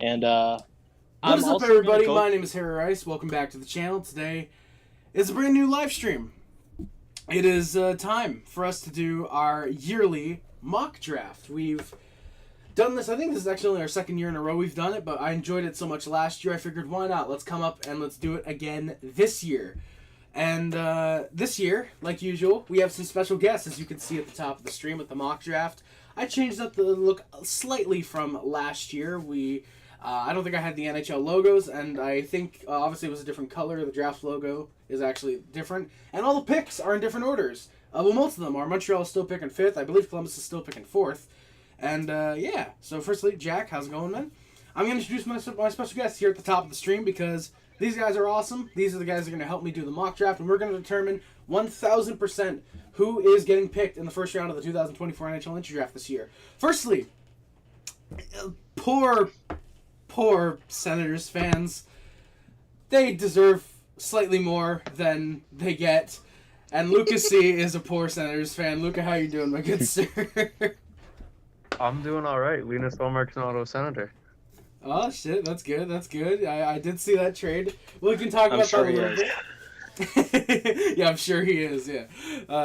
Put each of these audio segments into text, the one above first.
And What is up, everybody? My name is Harry Rice. Welcome back to the channel. Today is a brand new live stream. It is time for us to do our yearly mock draft. We've done this, I think this is actually only our second year in a row we've done it, but I enjoyed it so much last year, I figured why not? Let's come up and let's do it again this year. And this year, like usual, we have some special guests, as you can see at the top of the stream with the mock draft. I changed up the look slightly from last year. I don't think I had the NHL logos, and I think obviously it was a different color. The draft logo is actually different, and all the picks are in different orders. Well, most of them are. Montreal is still picking 5th. I believe Columbus is still picking 4th. And yeah, so firstly, Jack, how's it going, man? I'm going to introduce my special guests here at the top of the stream because these guys are awesome. These are the guys that are going to help me do the mock draft, and we're going to determine 1,000% who is getting picked in the first round of the 2024 NHL Entry Draft this year. Firstly, poor Senators fans. They deserve slightly more than they get. And Lucas C. is a poor Senators fan. Luca, how you doing, my good sir? I'm doing all right. Linus Ullmark's an auto senator. Oh, shit. That's good. That's good. I did see that trade. We can talk about that a little bit. Yeah, I'm sure he is, yeah.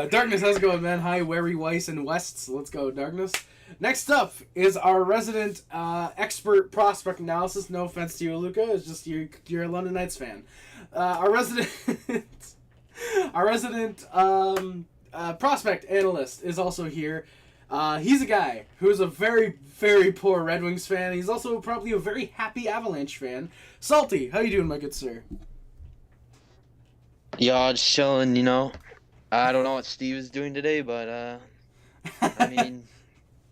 Darkness, how's it going, man? Hi, Wary, Weiss, and Wests. Let's go, Darkness. Next up is our resident expert prospect analysis. No offense to you, Luca. It's just you're a London Knights fan. Our resident prospect analyst is also here. He's a guy who's a very, very poor Red Wings fan. He's also probably a very happy Avalanche fan. Salty, how you doing, my good sir? Y'all just chilling, you know. I don't know what Steve is doing today, but I mean,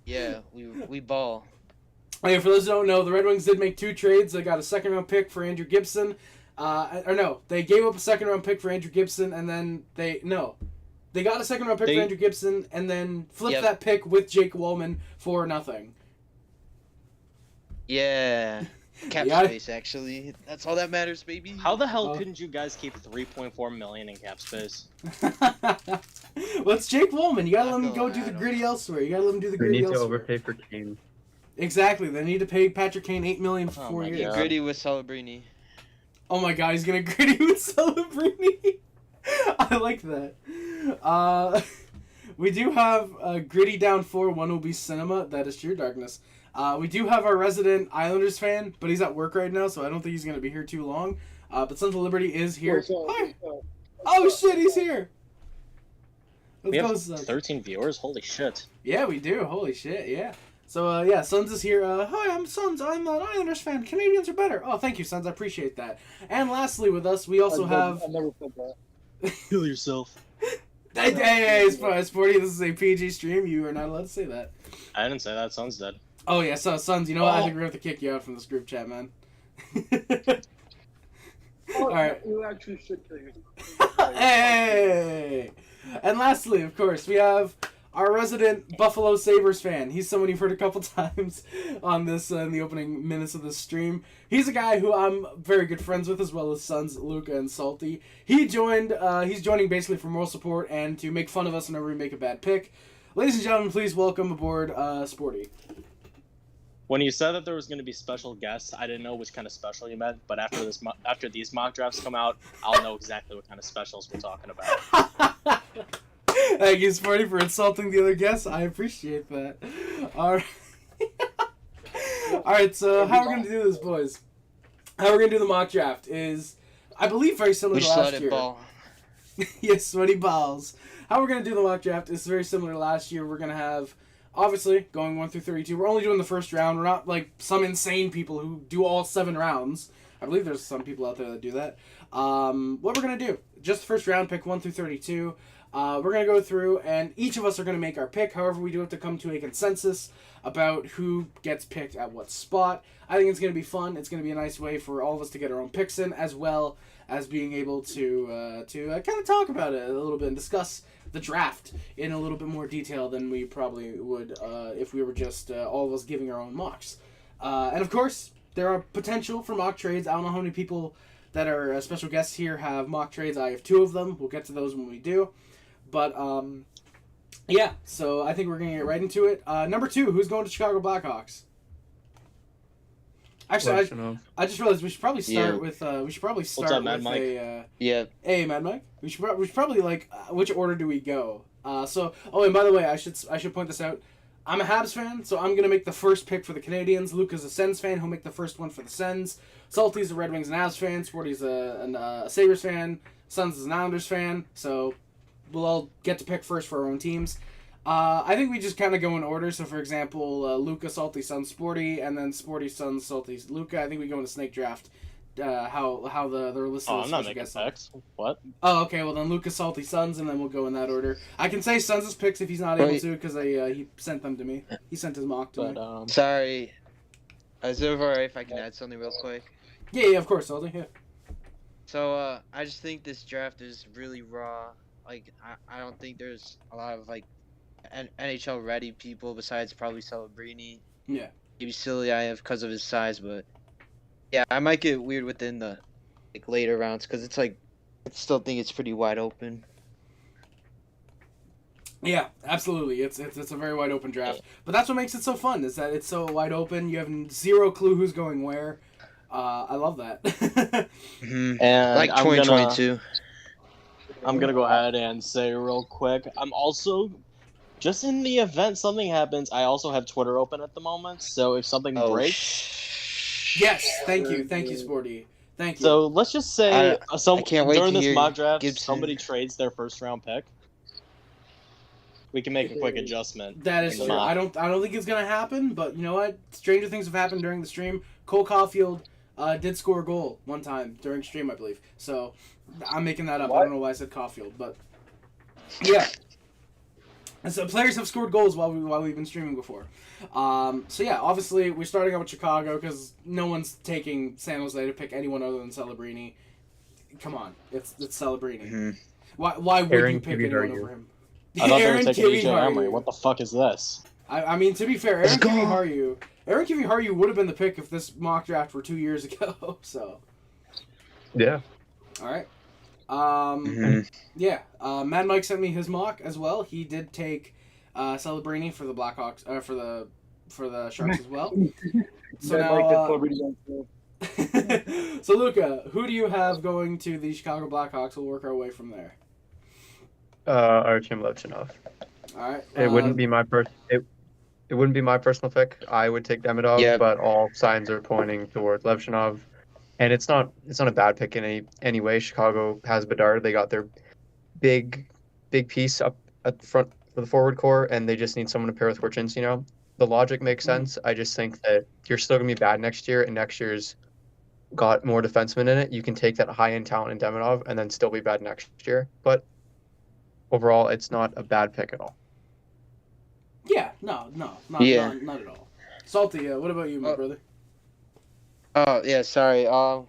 yeah, we ball. Okay, for those who don't know, the Red Wings did make 2 trades. They got a second-round pick for Andrew Gibson. They gave up a second-round pick for Andrew Gibson, and then they got a second-round pick for Andrew Gibson, and then flipped that pick with Jake Wallman for nothing. Yeah. Cap space, actually. That's all that matters, baby. How the hell couldn't you guys keep $3.4 million in cap space? Well, it's Jake Wallman. You gotta let him go do the gritty elsewhere. You gotta let him do the gritty elsewhere. They need to overpay for Kane. Exactly. They need to pay Patrick Kane $8 million for 4 years. God. Gritty with Celebrini. Oh my God, he's gonna gritty with Celebrini. I like that. We do have gritty down 4. One will be Cinema. That is true, Darkness. We do have our resident Islanders fan, but he's at work right now, so I don't think he's going to be here too long. But Sons of Liberty is here. Hi. Oh, shit, he's here. We have 13 viewers? Holy shit. Yeah, we do. Holy shit, yeah. So, yeah, Sons is here. Hi, I'm Sons. I'm an Islanders fan. Canadians are better. Oh, thank you, Sons. I appreciate that. And lastly with us, we also have... I never said that. Kill yourself. Hey, Sporty, this is a PG stream. You are not allowed to say that. I didn't say that. Sons did. Oh, yeah, so, Sons, you know what? I think we're going to have to kick you out from this group chat, man. Alright. You actually should kill yourself. Hey! And lastly, of course, we have our resident Buffalo Sabres fan. He's someone you've heard a couple times on this in the opening minutes of this stream. He's a guy who I'm very good friends with, as well as Sons, Luca, and Salty. He's joining basically for moral support and to make fun of us whenever we make a bad pick. Ladies and gentlemen, please welcome aboard Sporty. When you said that there was going to be special guests, I didn't know which kind of special you meant, but after these mock drafts come out, I'll know exactly what kind of specials we're talking about. Thank you, Sporty, for insulting the other guests. I appreciate that. Alright. Alright, so how we're going to do this, boys? How we're going to do the mock draft is, I believe, very similar to last year. Ball. Yes, sweaty balls. How we're going to do the mock draft is very similar to last year. We're going to have... Obviously, going 1 through 32. We're only doing the first round. We're not like some insane people who do all 7 rounds. I believe there's some people out there that do that. What we're going to do, just the first round, pick 1 through 32. We're going to go through, and each of us are going to make our pick. However, we do have to come to a consensus about who gets picked at what spot. I think it's going to be fun. It's going to be a nice way for all of us to get our own picks in, as well as being able to kind of talk about it a little bit and discuss the draft in a little bit more detail than we probably would if we were just all of us giving our own mocks. And of course, there are potential for mock trades. I don't know how many people that are special guests here have mock trades. I have 2 of them. We'll get to those when we do. But, yeah, so I think we're going to get right into it. Number 2, who's going to Chicago Blackhawks? Actually, Levchinov. I just realized we should probably start Yeah. with up, Mad Mike? Yeah. Hey, Mad Mike. We should probably which order do we go? And by the way, I should point this out. I'm a Habs fan, so I'm gonna make the first pick for the Canadians. Luca's a Sens fan, who'll make the first one for the Sens. Salty's a Red Wings and Avs fan. Sporty's a Sabres fan. Suns is an Islanders fan. So we'll all get to pick first for our own teams. I think we just kind of go in order. So, for example, Luca, Salty, Suns, Sporty, and then Sporty, Suns, Salty, Luca. I think we go in a snake draft. How the list Oh, of I'm not special making guests are. picks. What? Oh, okay. Well, then Luca, Salty, Suns, and then we'll go in that order. I can say Suns' picks if he's not able Wait. to, because he sent them to me. He sent his mock to But me. Sorry. Is it alright if I can add something real quick? Yeah, of course, Salty. Yeah. So, I just think this draft is really raw. Like, I don't think there's a lot of, like, NHL ready people besides probably Celebrini. Yeah. Maybe Silyaev because of his size, but yeah, I might get weird within the later rounds because it's like I still think it's pretty wide open. Yeah, absolutely. It's a very wide open draft, but that's what makes it so fun. Is that it's so wide open. You have zero clue who's going where. I love that. Mm-hmm. And Like I'm 2022. I'm gonna go ahead and say real quick. I'm also just in the event something happens. I also have Twitter open at the moment, so if something breaks, Yes, thank you, Sporty. Thank you. so let's just say I can't wait during to this hear mock draft, Gibson. somebody trades their first round pick. We can make a quick adjustment. That is in the true. mock. I don't think it's gonna happen, but you know what? Stranger things have happened during the stream. Cole Caulfield did score a goal one time during stream, I believe. So I'm making that up. I What? don't know why I said Caulfield, but yeah. And so players have scored goals while we've been streaming before. So yeah, obviously we're starting out with Chicago because no one's taking San Jose to pick anyone other than Celebrini. Come on, it's Celebrini. Mm-hmm. Why would Aaron you pick Kibbe anyone Harju. over him? I thought they were Aaron taking Kibbe EJ Emery. Harju. What the fuck is this? I mean, to be fair, Aaron Kibbe Harju would have been the pick if this mock draft were 2 years ago. So, Yeah. all right. Mhm. Yeah. Mad Mike sent me his mock as well. He did take Celebrini for the Blackhawks, for the Sharks as well. So Mad Mike now, did Celebrity Dance too. so Luca, who do you have going to the Chicago Blackhawks? We'll work our way from there. Artyom Levchinov. All right. It wouldn't be my it wouldn't be my personal pick. I would take Demidov, Yeah. but all signs are pointing towards Levchinov. And it's not a bad pick in any way. Chicago has Bedard. They got their big piece up at front for the forward core, and they just need someone to pair with Korchinski. The logic makes sense. I just think that you're still gonna be bad next year, and next year's got more defensemen in it. You can take that high end talent in Demidov and then still be bad next year. But overall, it's not a bad pick at all. Yeah. No. Not at all. Salty. What about you, my brother? Oh yeah, sorry. I was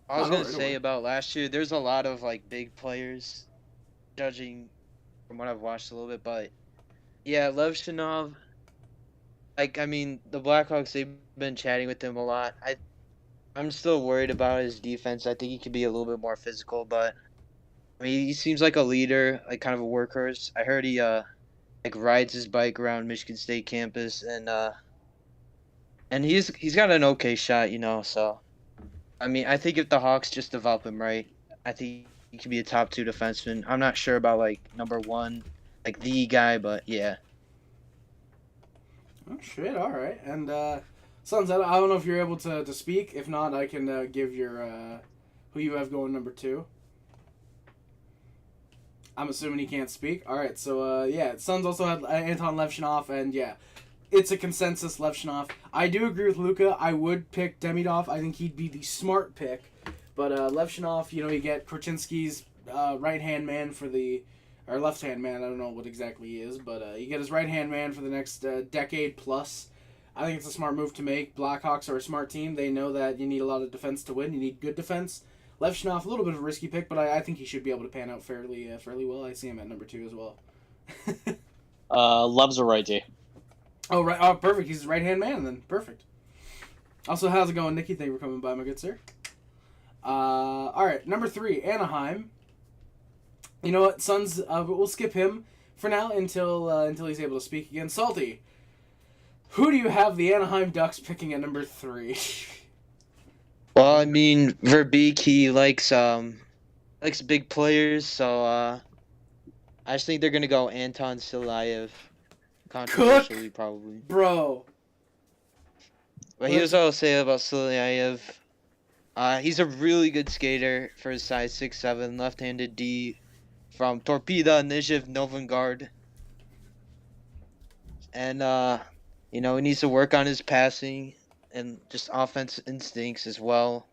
don't gonna worry. say about last year. There's a lot of like big players, judging from what I've watched a little bit, but yeah, Levchinov. Like I mean, the Blackhawks they've been chatting with him a lot. I'm still worried about his defense. I think he could be a little bit more physical, but I mean, he seems like a leader, like kind of a workhorse. I heard he like rides his bike around Michigan State campus, and he's got an okay shot, So, I mean, I think if the Hawks just develop him right, I think he could be a top 2 defenseman. I'm not sure about like number 1, like the guy, but yeah. Oh shit! All right, and Sons, I don't know if you're able to speak. If not, I can give your who you have going number 2. I'm assuming he can't speak. All right, so yeah, Sons also had Anton Levchinov, and yeah, it's a consensus Levchinov. I do agree with Luca. I would pick Demidov. I think he'd be the smart pick, but Levchinov, you get Korchinski's right hand man or left hand man. I don't know what exactly he is, but you get his right hand man for the next decade plus. I think it's a smart move to make. Blackhawks are a smart team. They know that you need a lot of defense to win. You need good defense. Levchinov, a little bit of a risky pick, but I think he should be able to pan out fairly well. I see him at number 2 as well. Love's a righty. Oh, right. Oh, perfect. He's a right-hand man then. Perfect. Also, how's it going, Nikki? Thank you for coming by, my good sir. All right, number 3, Anaheim. You know what, Suns, we'll skip him for now until he's able to speak again. Salty, who do you have the Anaheim Ducks picking at number 3? Well, I mean, Verbeek, he likes big players, so I just think they're gonna go Anton Silayev, controversially probably. Bro. But here's what I'll say about Silayev. He's a really good skater for his size, 6'7", left-handed D from Torpeda Nizhnev Novangard. And he needs to work on his passing and just offense instincts as well.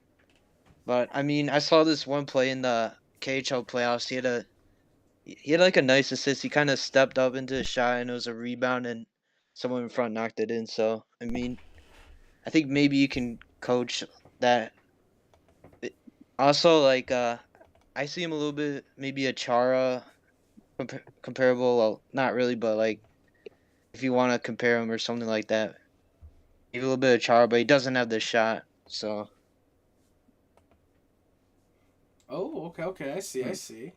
But I mean, I saw this one play in the KHL playoffs. He had like a nice assist. He kind of stepped up into a shot, and it was a rebound, and someone in front knocked it in. So I mean, I think maybe you can coach that. Also, like I see him a little bit maybe a Chara comparable. Well, not really, but like if you want to compare him or something like that, maybe a little bit of Chara, but he doesn't have the shot. So. Oh, okay. I see.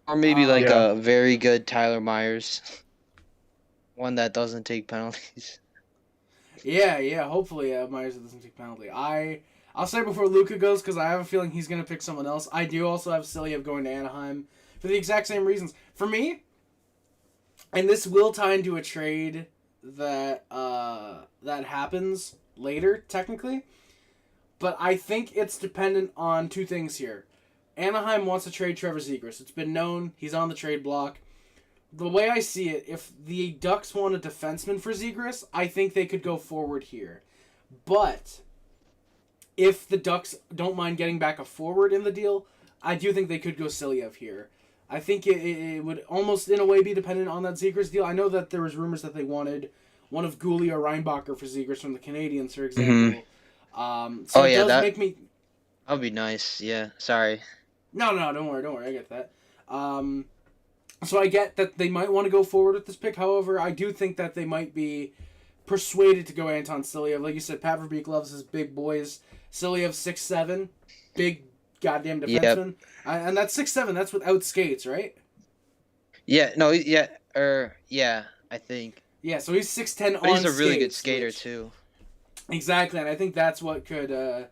Or maybe like Yeah. a very good Tyler Myers. One that doesn't take penalties. Yeah. Hopefully, Myers doesn't take penalty. I'll say before Luka goes, because I have a feeling he's gonna pick someone else. I do also have Silyev going to Anaheim for the exact same reasons. For me, and this will tie into a trade that that happens later, technically. But I think it's dependent on two things here. Anaheim wants to trade Trevor Zegras. It's been known. He's on the trade block. The way I see it, if the Ducks want a defenseman for Zegras, I think they could go forward here. But if the Ducks don't mind getting back a forward in the deal, I do think they could go Silyev here. I think it would almost, in a way, be dependent on that Zegras deal. I know that there was rumors that they wanted one of Gouli or Reinbacher for Zegras from the Canadiens, for example. So it does make me... That would be nice, yeah. Sorry. No, don't worry, I get that. So I get that they might want to go forward with this pick. However, I do think that they might be persuaded to go Anton Silyev. Like you said, Pat Verbeek loves his big boys. Silyev 6'7", big goddamn defenseman. Yep. And that's 6'7", that's without skates, right? Yeah, no, yeah, I think. Yeah, so he's 6'10" but on he's a really skates, good skater, too. Exactly, and I think that's what could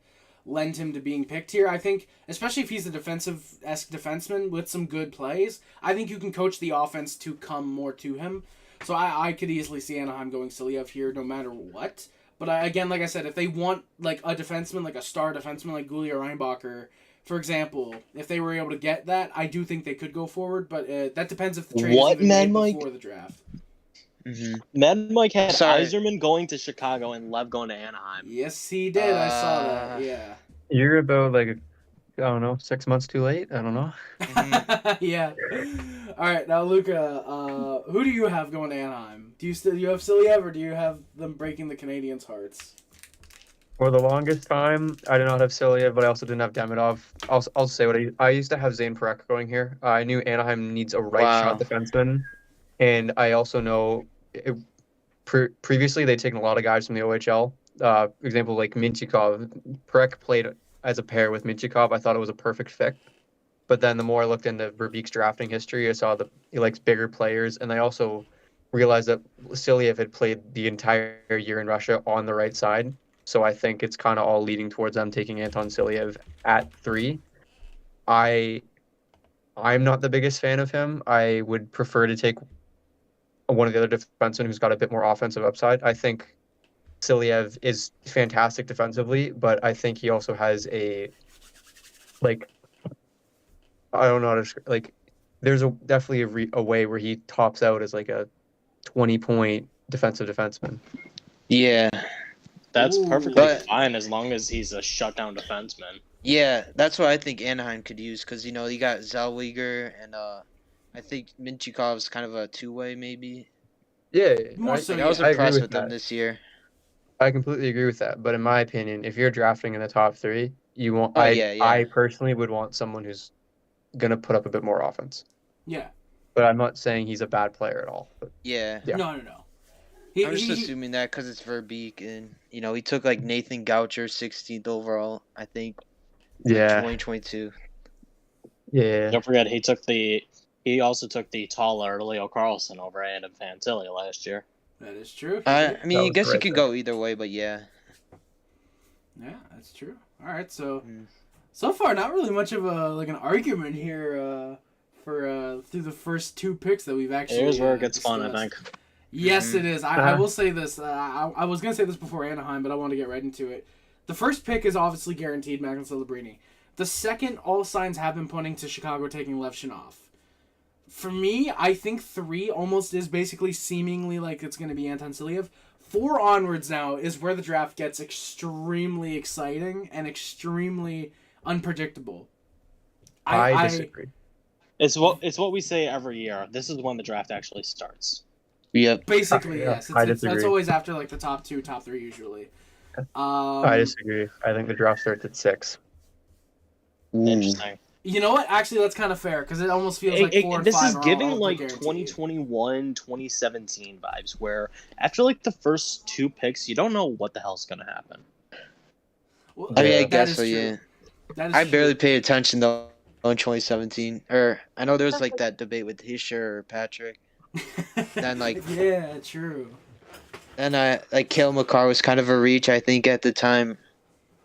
lend him to being picked here. I think, especially if he's a defensive-esque defenseman with some good plays, I think you can coach the offense to come more to him. So I could easily see Anaheim going Silyev here no matter what. But again, like I said, if they want like a defenseman, like a star defenseman like Gouli or Reinbacher, for example, if they were able to get that, I do think they could go forward. But that depends if the trade is even made before the draft. Mm-hmm. Mad Mike had Yzerman going to Chicago and Lev going to Anaheim. Yes, he did. I saw that. Yeah. You're about like, I don't know, 6 months too late. I don't know. Yeah. All right, now Luca, who do you have going to Anaheim? Do you have Silyev, or do you have them breaking the Canadiens' hearts? For the longest time, I did not have Silyev, but I also didn't have Demidov. I'll say what I used to have Zane Parekh going here. I knew Anaheim needs a right-shot defenseman, and I also know previously they'd taken a lot of guys from the OHL. Example like Mintyukov. Parekh played as a pair with Mintyukov. I thought it was a perfect fit. But then the more I looked into Verbeek's drafting history, I saw that he likes bigger players, and I also realized that Silyev had played the entire year in Russia on the right side. So I think it's kind of all leading towards them taking Anton Silyev at 3. I'm not the biggest fan of him. I would prefer to take one of the other defensemen who's got a bit more offensive upside. I think Silyev is fantastic defensively, but I think he also has I don't know how to there's definitely a way where he tops out as like a 20-point defensive defenseman. Yeah. That's perfectly fine as long as he's a shutdown defenseman. Yeah, that's what I think Anaheim could use because, you got Zellweger and I think Mintyukov's kind of a two-way maybe. Yeah. I was impressed with them this year. I completely agree with that. But in my opinion, if you're drafting in the top 3, you want I personally would want someone who's going to put up a bit more offense. Yeah. But I'm not saying he's a bad player at all. But, yeah. No. I'm just assuming that because it's Verbeek and, he took like Nathan Goucher 16th overall, I think. Yeah. 2022. Yeah. Don't forget, he also took the taller Leo Carlson over Adam Fantilli last year. That is true. I mean, I guess you could go either way, but yeah. Yeah, that's true. All right, so far not really much of an argument here for through the first two picks that we've actually. Here's where it gets discussed. fun, I think. Yes, it is. I will say this. I was gonna say this before Anaheim, but I want to get right into it. The first pick is obviously guaranteed, Macklin Celebrini. The second, all signs have been pointing to Chicago taking Levshunov. For me, I think 3 almost is basically seemingly like it's going to be Anton Siliev. 4 onwards now is where the draft gets extremely exciting and extremely unpredictable. I disagree. It's what we say every year. This is when the draft actually starts. Yep. Basically, yes. I disagree. That's always after like the top 2, top 3 usually. I disagree. I think the draft starts at 6. Interesting. You know what? Actually, that's kind of fair because it almost feels like 4 and 5 This is are giving all like guaranteed. 2021, 2017 vibes, where after like the first 2 picks, you don't know what the hell's gonna happen. Well, I mean, I that guess is so. true. Yeah. That is I true. barely paid attention though in 2017. Or I know there was like that debate with Hischer or Patrick. Then, like- yeah, true. And like Cale Makar was kind of a reach, I think, at the time.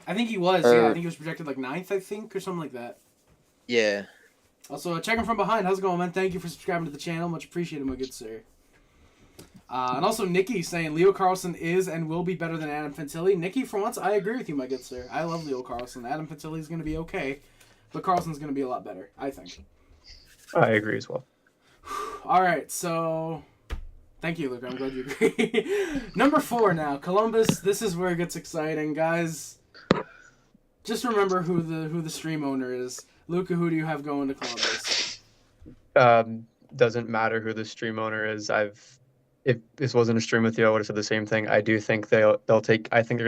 I think he was. Yeah, I think he was projected like 9th, I think, or something like that. Yeah. Also, checking from behind. How's it going, man? Thank you for subscribing to the channel. Much appreciated, my good sir. And also, Nikki saying Leo Carlson is and will be better than Adam Fantilli. Nikki, for once, I agree with you, my good sir. I love Leo Carlson. Adam Fantilli is going to be okay, but Carlson's going to be a lot better, I think. I agree as well. All right, so thank you, Luke. I'm glad you agree. Number 4 now, Columbus. This is where it gets exciting, guys. Just remember who the stream owner is. Luca, who do you have going to Columbus? Doesn't matter who the stream owner is. If this wasn't a stream with you, I would have said the same thing. I do think they'll take. I think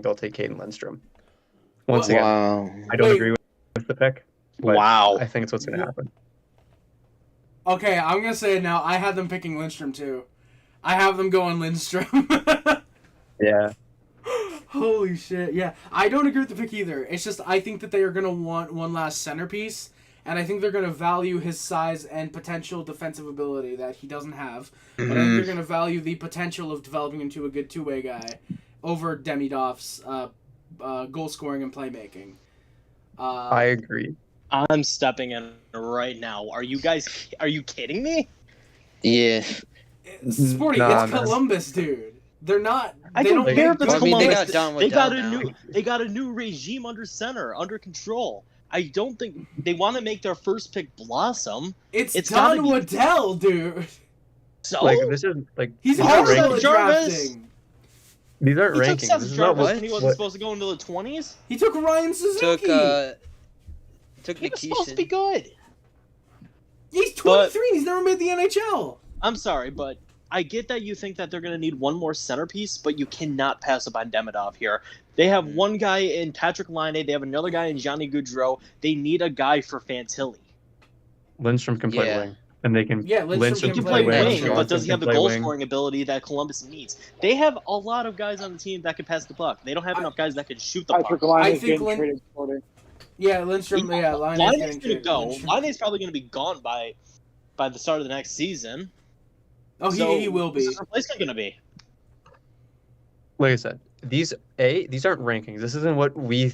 they'll take Caden Lindstrom. Once again, Wow. I don't agree with the pick. But Wow. I think it's what's going to happen. Okay, I'm going to say it now. I had them picking Lindstrom, too. I have them going Lindstrom. Yeah. Holy shit, yeah. I don't agree with the pick either. It's just I think that they are going to want one last centerpiece, and I think they're going to value his size and potential defensive ability that he doesn't have. But I think they're going to value the potential of developing into a good two-way guy over Demidov's goal scoring and playmaking. I agree. I'm stepping in right now. Are you kidding me? Yeah. Sporty, Nah, it's man. Columbus, dude. They're not. I they don't don't care make if it's I mean, they Columbus. got Don They got Waddell a now. they got a new regime under center, under control. I don't think they want to make their first pick blossom. It's It's gotta Don be- Waddell, dude. So Like this is like He's these aren't horrible rankings. at Jarvis. drafting. These aren't he took rankings. Seth This is not Jarvis what, when he wasn't what supposed to go into the 20s. He took Ryan Suzuki. Took He was supposed to be Nikishin. good. He's 23 and he's never made the NHL. I'm sorry, but I get that you think that they're going to need one more centerpiece, but you cannot pass up on Demidov here. They have one guy in Patrick Laine. They have another guy in Johnny Gaudreau. They need a guy for Fantilli. Lindstrom can play Yeah. wing, and they can. Yeah, Lindstrom He can play play wing, wing, but does he have the Johnson can play goal wing. scoring ability that Columbus needs? They have a lot of guys on the team that can pass the puck. They don't have enough guys that can shoot the Patrick puck. Line I is think getting traded for it. Yeah, Lindstrom. Yeah, Line Laine's is going to getting go. traded. Laine's probably going to be gone by the start of the next season. Oh, So, he will who's be. his replacement going to be? Like I said, these aren't rankings. This isn't what we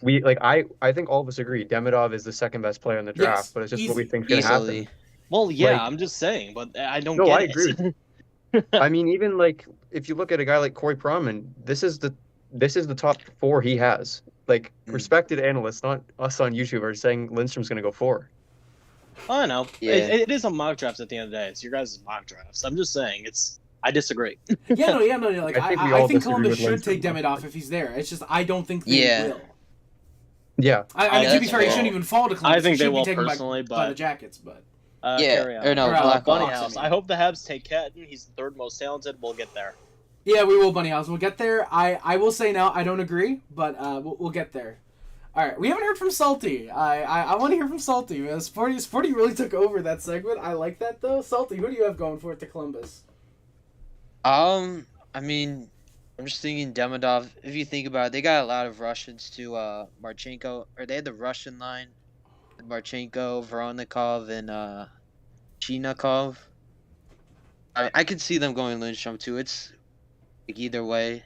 like. I think all of us agree Demidov is the second best player in the draft, Yes, but it's just easy- what we think is going to Easily. happen. Well, yeah, Like- I'm just saying, but I don't No, get I it. agree with I mean, even like if you look at a guy like Corey Proman, this is the top 4 he has. Like respected analysts, not us on YouTube, are saying Lindstrom's going to go 4. I know. Yeah. It is a mock draft at the end of the day. It's your guys' mock drafts. I'm just saying, I disagree. Yeah, no. Like, I think we I all think disagree Columbus with should Lindstrom, take Demidov if he's there. It's just I don't think they Yeah. will. Yeah, I mean, to be that's fair, he fair. shouldn't even fall to Columbus. I think He they should be will taken personally, by the but Jackets, but carry on. Or no, Or, Black Bunny Hawks, House. I mean. I hope the Habs take Catton. He's the third most talented. We'll get there. yeah, we will Bunny House. We'll get there. I will say now I don't agree, but we'll get there. All right, we haven't heard from Salty. I want to hear from Salty. Sporty really took over that segment. I like that though. Salty, who do you have going for it to Columbus? I mean, I'm just thinking Demidov. If you think about it, they got a lot of Russians to Marchenko, or they had the Russian line with Marchenko, Voronikov, and Chinakov. I could see them going Lindstrom too. It's like either way.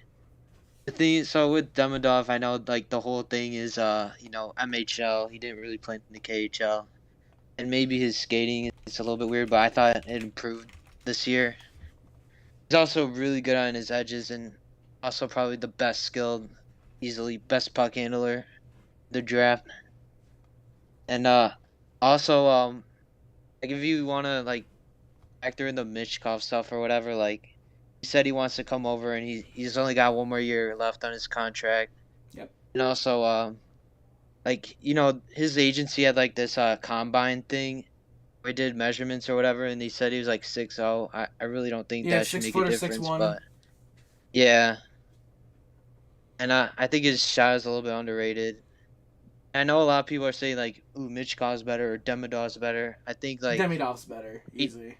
The thing, so with Demidov, I know like the whole thing is MHL. He didn't really play in the KHL, and maybe his skating is a little bit weird, but I thought it improved this year. He's also really good on his edges, and also probably the best skilled, easily best puck handler in the draft. And also like if you wanna like factor in the Michkov stuff or whatever, like he said he wants to come over and he's only got 1 more year left on his contract. Yep. And also like his agency had like this combine thing where he did measurements or whatever, and he said he was like 6'0". I really don't think that should make a difference, 6'1". but yeah. And I think his shot is a little bit underrated. I know a lot of people are saying like, "Ooh, Michkov's better" or Demidov's better. I think like Demidov's better, easily.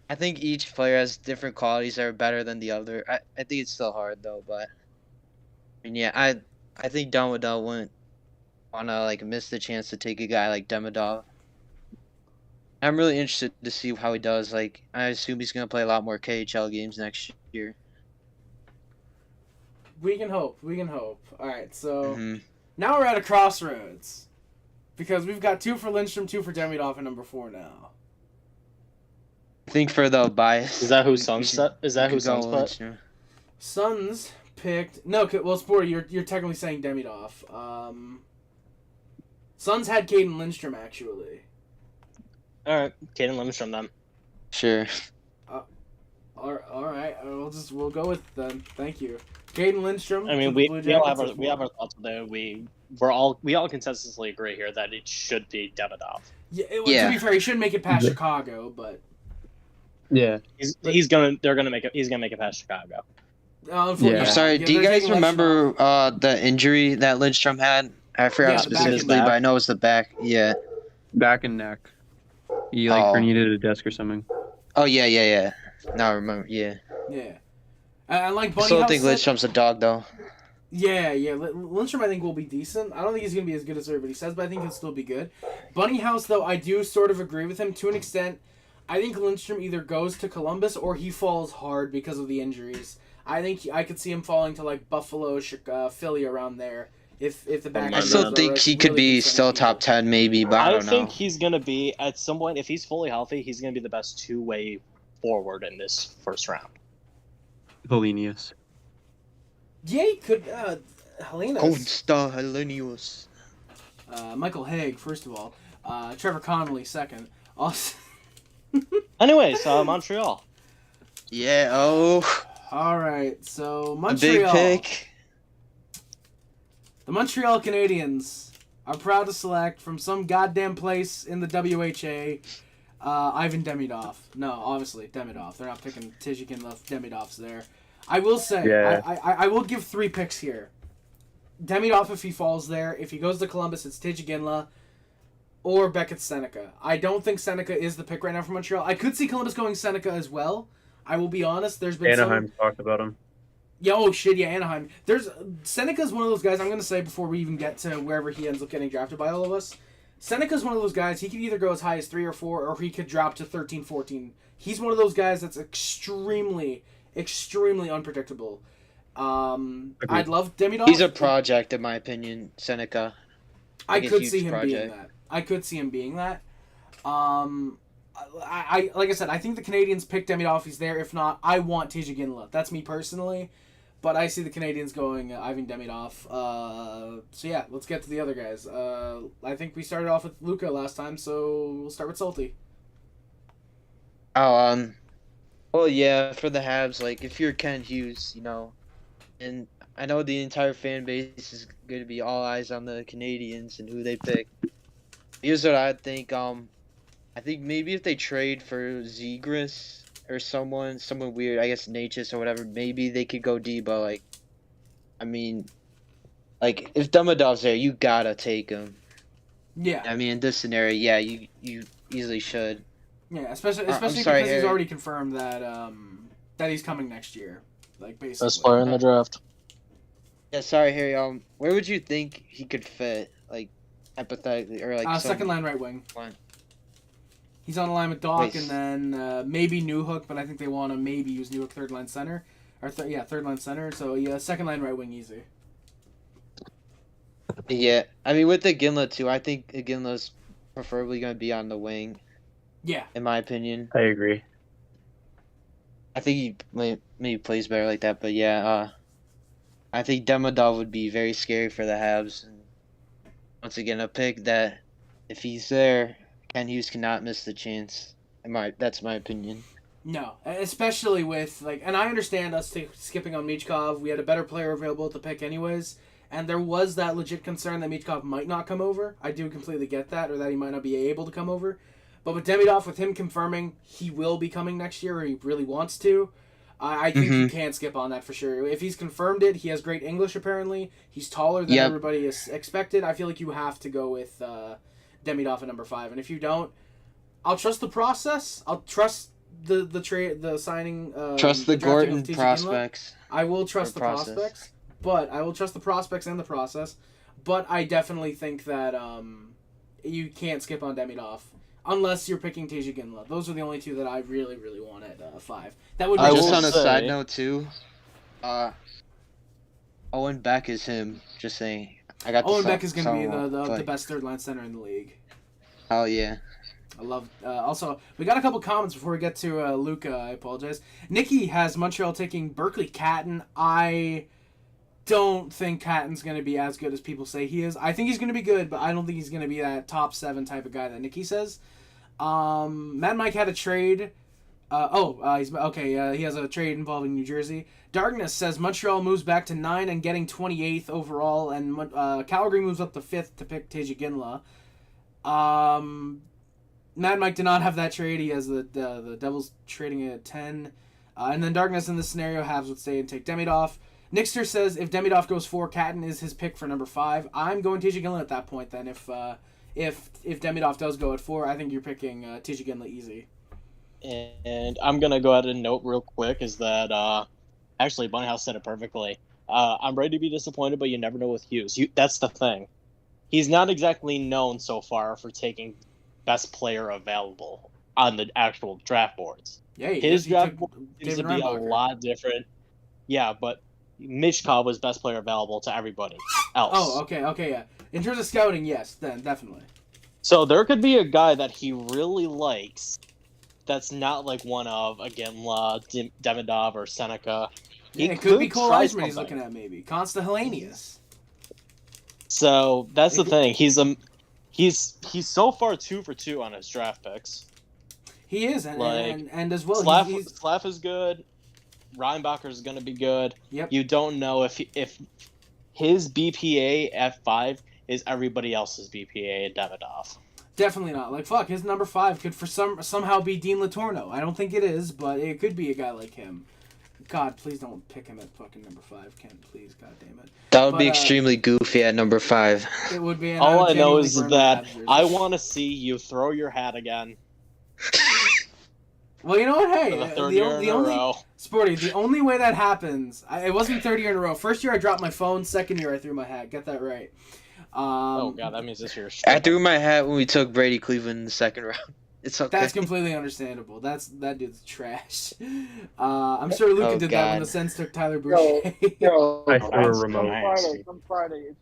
I think each player has different qualities that are better than the other. I think it's still hard though, but I mean, yeah, I think Demidov wouldn't wanna like miss the chance to take a guy like Demidov. I'm really interested to see how he does. Like, I assume he's gonna play a lot more KHL games next year. We can hope. We can hope. All right, so now we're at a crossroads because we've got 2 for Lindstrom, 2 for Demidov, and number 4 now. I think for the bias. Is that who Suns set? Is that who Suns put? Suns picked well, Sporty, you're technically saying Demidov. Suns had Caden Lindstrom actually. All right, Caden Lindstrom then. Sure. All right. We'll go with them. Thank you, Caden Lindstrom. I mean, we all have our thoughts there. We all consensusly agree here that it should be Demidov. Yeah. To be fair, he shouldn't make it past Chicago, but yeah, he's gonna make it past Chicago. I'm sorry. Do you guys remember the injury that Lindstrom had? I forgot specifically, but I know it's the back. Yeah. Back and neck. He herniated a disc or something. Oh yeah. Now I remember. Yeah. Yeah. And like Bunny I still House think Lindstrom's a dog though. Yeah. Lindstrom I think will be decent. I don't think he's gonna be as good as everybody says, but I think he'll still be good. Bunny House though, I do sort of agree with him to an extent. I think Lindstrom either goes to Columbus or he falls hard because of the injuries. I think I could see him falling to like Buffalo, Philly around there. If the back. I still think he could be still top 10 maybe, but I don't know. I think he's gonna be at some point, if he's fully healthy, he's gonna be the best 2-way forward in this first round. Hellenius. Yeah, he could. Hellenius. Gold Star Hellenius. Michael Haig, first of all. Trevor Connolly, second. Also. Anyways, Montreal. Yeah. Oh. All right. So Montreal. A big pick. The Montreal Canadiens are proud to select from some goddamn place in the WHA, Ivan Demidov. No, obviously, Demidov. They're not picking Tijikin left. Demidov's there. I will say, I will give 3 picks here. Demidov if he falls there. If he goes to Columbus, it's Tijikinla or Beckett Seneca. I don't think Seneca is the pick right now for Montreal. I could see Columbus going Seneca as well. I will be honest. There's been Anaheim talked about him. Yeah, Anaheim. Seneca's one of those guys, I'm going to say before we even get to wherever he ends up getting drafted by all of us. Seneca's one of those guys, he could either go as high as 3 or 4, or he could drop to 13, 14. He's one of those guys that's extremely, extremely unpredictable. I'd love Demidov. He's a project, in my opinion, Seneca. I could see him being that. I like I said, I think the Canadians pick Demidov. He's there. If not, I want Tijikinla. That's me personally, but I see the Canadians going Ivan Demidov. So yeah, let's get to the other guys. I think we started off with Luca last time, so we'll start with Salty. Well, yeah, for the Habs, like if you're Ken Hughes, and I know the entire fan base is going to be all eyes on the Canadians and who they pick. Here's what I think. I think maybe if they trade for Zegras or someone weird, I guess Natchez or whatever, maybe they could go D, but if Demidov's there, you gotta take him. Yeah. I mean, in this scenario, yeah, you easily should. Yeah, especially because he's already confirmed that that he's coming next year. Like basically. Best player in the draft. Yeah, sorry, Harry. Where would you think he could fit? Like, hypothetically, or second line right wing. Line. He's on the line with Doc, and then maybe Newhook, but I think they want to maybe use Newhook third line center. Or third line center. So yeah, second line right wing easy. Yeah, I mean with Iginla too, I think Iginla's preferably going to be on the wing. Yeah, in my opinion. I agree. I think he maybe plays better like that, but yeah, I think Demidov would be very scary for the Habs. And once again, a pick that if he's there, Ken Hughes cannot miss the chance. That's my opinion. no, especially with and I understand us skipping on Michkov. We had a better player available at the pick anyways. And there was that legit concern that Michkov might not come over. I do completely get that, or that he might not be able to come over. But with Demidov, with him confirming he will be coming next year, or he really wants to, I think you can't skip on that for sure. If he's confirmed it, he has great English apparently. He's taller than everybody is expected. I feel like you have to go with Demidov at number 5. And if you don't, I'll trust the process. I'll trust the signing. Trust the Gorton prospects. I will trust the prospects. But I will trust the prospects and the process. But I definitely think that you can't skip on Demidov unless you're picking TJ Ginla. Those are the only two that I really, really want at 5. That would be just on a side note too. Owen Beck is him. Just saying. Owen Beck is going to be the best third line center in the league. Oh yeah. I love. Also, we got a couple comments before we get to Luca. I apologize. Nikki has Montreal taking Berkeley Catton. I don't think Catton's going to be as good as people say he is. I think he's going to be good, but I don't think he's going to be that top 7 type of guy that Nikki says. Mad Mike had a trade. He's okay. He has a trade involving New Jersey. Darkness says Montreal moves back to 9 and getting 28th overall, and Calgary moves up to 5th to pick TJ Ginla. Mad Mike did not have that trade. He has the Devils trading it at 10. And then Darkness in this scenario Habs would stay and take Demidov. Nixter says if Demidov goes 4, Catton is his pick for number 5. I'm going TJ Ginla at that point then. If Demidov does go at 4, I think you're picking TJ Ginla easy. And I'm going to go ahead and note real quick is that actually Bunnyhouse said it perfectly. I'm ready to be disappointed, but you never know with Hughes. That's the thing. He's not exactly known so far for taking best player available on the actual draft boards. Yeah, his draft board seems to be a lot different. Yeah, but Michkov was best player available to everybody else. Oh, okay, yeah. In terms of scouting, yes, then definitely. So there could be a guy that he really likes that's not like one of, again, Demidov or Seneca. It could be Cole Eisman he's looking at, maybe. Consta Hellenius. So that's the thing. He's so far 2 for 2 on his draft picks. He is, and as well. Slav is good. Reinbacher is going to be good. Yep. You don't know if his BPA at 5 is everybody else's BPA at Demidov. Definitely not. His number 5 could somehow be Dean Latorno. I don't think it is, but it could be a guy like him. God, please don't pick him at fucking number 5, Ken. Please, God damn it. That would be extremely goofy at number 5. It would be. All I know is that I want to see you throw your hat again. Well, you know what? Hey, the only way that happens, it wasn't 3rd year in a row. First year I dropped my phone. 2nd year I threw my hat. Get that right. Oh god, that means this year. I threw my hat when we took Brady Cleveland in the 2nd round. It's okay. That's completely understandable. That dude's trash. I'm sure Luca did that when the Sens took Tyler Boucher. I threw a remote. On Friday, if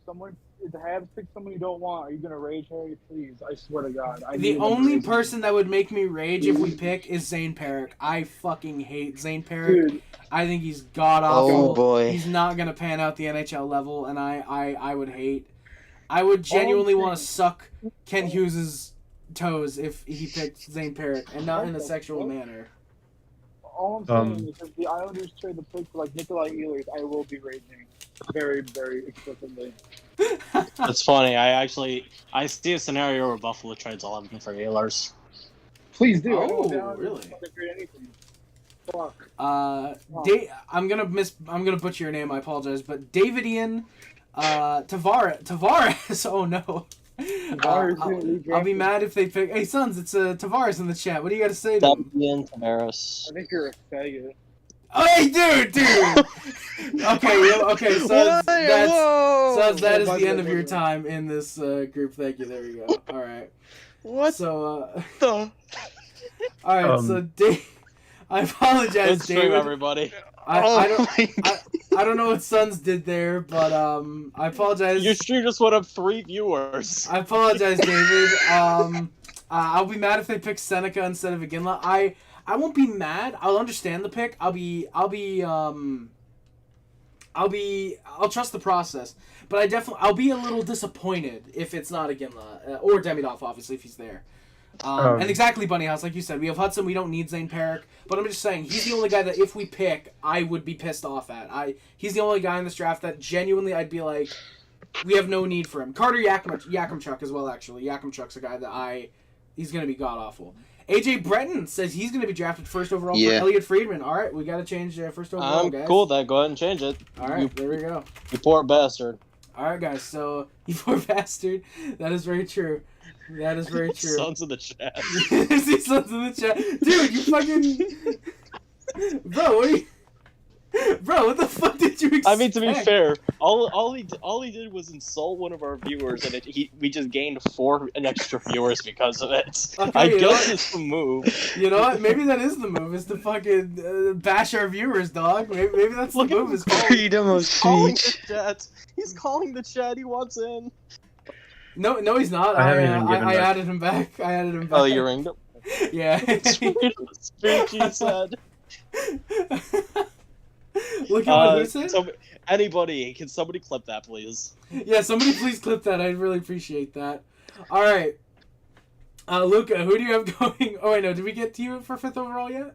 the Habs pick someone you don't want, are you gonna rage, Harry? Please, I swear to God. The only person that would make me rage if we pick is Zane Perrick. I fucking hate Zane Perrick. Dude. I think he's god awful. Oh boy, he's not gonna pan out the NHL level, and I would hate. I would genuinely want to suck Ken Hughes's toes if he picked Zane Perrick, and not in a sexual manner. All I'm saying is if the Islanders trade the pick for Nikolai Ehlers, I will be raging very, very explicitly. That's funny. I see a scenario where Buffalo trades 11 for Ehlers. Please do. Oh, really? Trade anything. Fuck. I'm gonna butcher your name. I apologize, but David Ian, Tavares. Oh no. I'll be mad if they pick. Hey, Sons, it's Tavares in the chat. What do you got to say to him? Tavares. I think you're a faggot. Oh, hey, dude. Okay. So that is the end of your time in this group. Thank you. There we go. All right. What? So. The... All right. So Dave, I apologize, Good stream, David. everybody. I don't know what Suns did there, but I apologize. Your stream just went up 3 viewers. I apologize, David. I'll be mad if they pick Seneca instead of Iginla. I won't be mad. I'll understand the pick. I'll trust the process. But I'll be a little disappointed if it's not Iginla or Demidov, obviously, if he's there. And exactly, Bunny House, like you said, we have Hudson. We don't need Zane Perrick, but I'm just saying he's the only guy that if we pick, I would be pissed off at. He's the only guy in this draft that genuinely I'd be like, we have no need for him. Carter Yakimchuk as well, actually. Yakimchuk's a guy that he's gonna be god awful. AJ Breton says he's gonna be drafted first overall for Elliot Friedman. All right, we gotta change first overall, guys. Cool. Then go ahead and change it. All right, there we go. You poor bastard. All right, guys. So you poor bastard. That is very true. That is very true. Sons in the chat. See sons in the chat, dude. You fucking bro. What are you... Bro, what the fuck did you expect? I mean, to be fair, all he did was insult one of our viewers, and we just gained 4 extra viewers because of it. Okay, I guess it's the move. You know what? Maybe that is the move. Is to fucking bash our viewers, dog. Maybe that's the move. Is freedom of speech. He's calling the chat. He wants in. No, he's not. I added him back. Oh, you ringed him? Yeah. Speech, he said. Look at what he said. Anybody, can somebody clip that, please? Yeah, somebody please clip that. I'd really appreciate that. All right. Luca, who do you have going? Oh, wait, no. Did we get to you for 5th overall yet?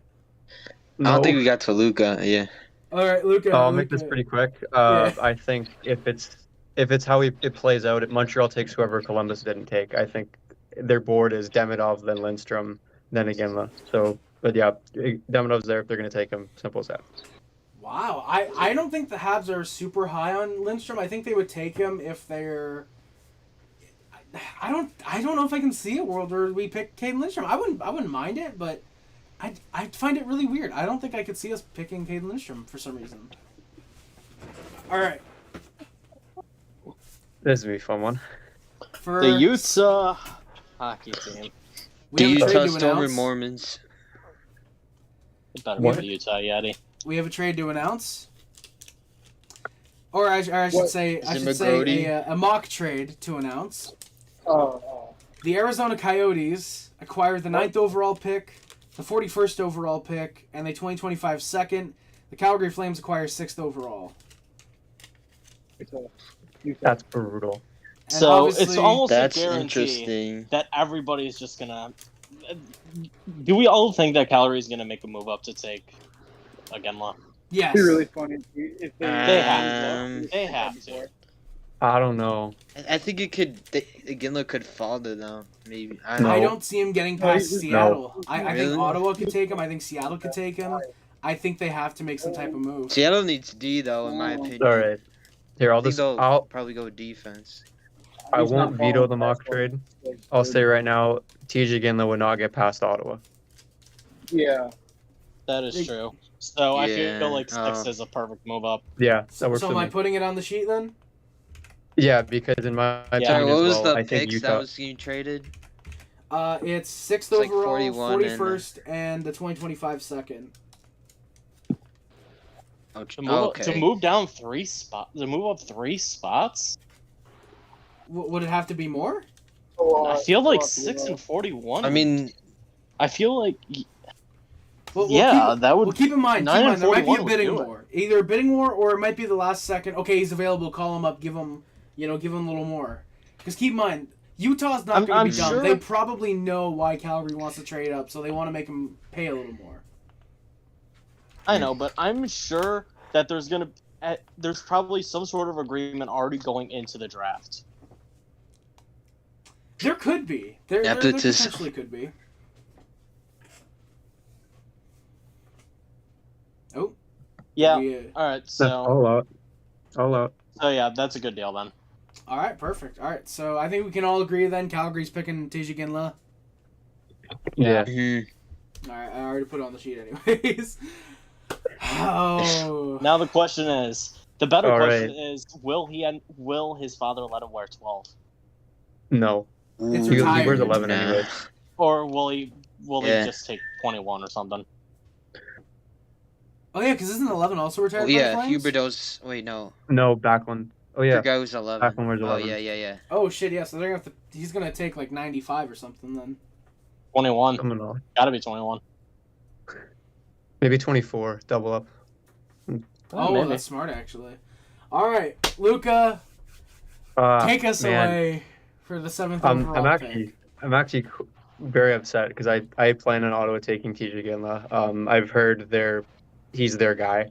No. I don't think we got to Luca. Yeah. All right, Luca. I'll make this pretty quick. I think if it's how it plays out, Montreal takes whoever Columbus didn't take. I think their board is Demidov, then Lindstrom, then Iginla. So, but yeah, Demidov's there if they're going to take him. Simple as that. Wow, I don't think the Habs are super high on Lindstrom. I think they would take him if they're. I don't know if I can see a world where we pick Caden Lindstrom. I wouldn't mind it, but I'd find it really weird. I don't think I could see us picking Caden Lindstrom for some reason. All right. This would be a fun one. For the Utah hockey team. The Utah Storm Mormons. It better be the Utah Yeti. We have a trade to announce, or I should say a mock trade to announce. The Arizona Coyotes acquired the 9th overall pick, the 41st overall pick, and the 2025 second. The Calgary Flames acquire 6th overall. That's brutal. And so it's almost that's a guarantee interesting that everybody's just gonna. Do we all think that Calgary's gonna make a move up to take Iginla? Yes. It'd be really funny if they have to. They have to. I don't know. I think it could. Iginla could fall to them. Maybe. I don't see him getting past Seattle. No. I think Ottawa could take him. I think Seattle could take him. I think they have to make some type of move. Seattle needs D though, in my opinion. All right. Here, I'll probably go defense. I won't veto the mock trade. I'll say right now, TJ Iginla would not get past Ottawa. Yeah. That is true. So I feel like 6 is a perfect move up. Yeah, that works so for am me. I putting it on the sheet then? Yeah, because in my opinion what was as well, the I think picks Utah... that was getting traded? It's 6th like overall, 41 and the 2025 second. To move down 3 spots, to move up 3 spots. Would it have to be more? I feel like 6 and 41. I mean, I feel like. That would. Well, keep in mind, there might be a bidding war. war. Either a bidding war or it might be the last second. Okay, he's available. Call him up. Give him a little more. Because keep in mind, Utah's not going to be dumb. Sure. They probably know why Calgary wants to trade up, so they want to make him pay a little more. I know, but I'm sure that there's probably some sort of agreement already going into the draft. There could be. There potentially could be. Oh. Yeah. All right. So. All out. So yeah, that's a good deal then. All right. Perfect. All right. So I think we can all agree then. Calgary's picking TJ Iginla. Yeah. All right. I already put it on the sheet anyways. Oh. Now the question is, the better question is, will his father let him wear 12? No. It's he retired. wears 11 anyway. Or will he just take 21 or something? Oh yeah, because isn't 11 also retired? Oh by the yeah, Flames? Huberdeau's. Wait, no. No, Backlund. Oh yeah, Forgot who's 11. Backlund wears 11. Oh yeah. Oh shit, yeah. So they're gonna have to. He's gonna take like 95 or something then. 21. Something else. Gotta be 21. Maybe 24. Double up. Oh, maybe. that's smart actually. All right, Luca, take us away for the 7th overall I'm actually very upset because I plan on Ottawa taking TJ Ginla. I've heard he's their guy,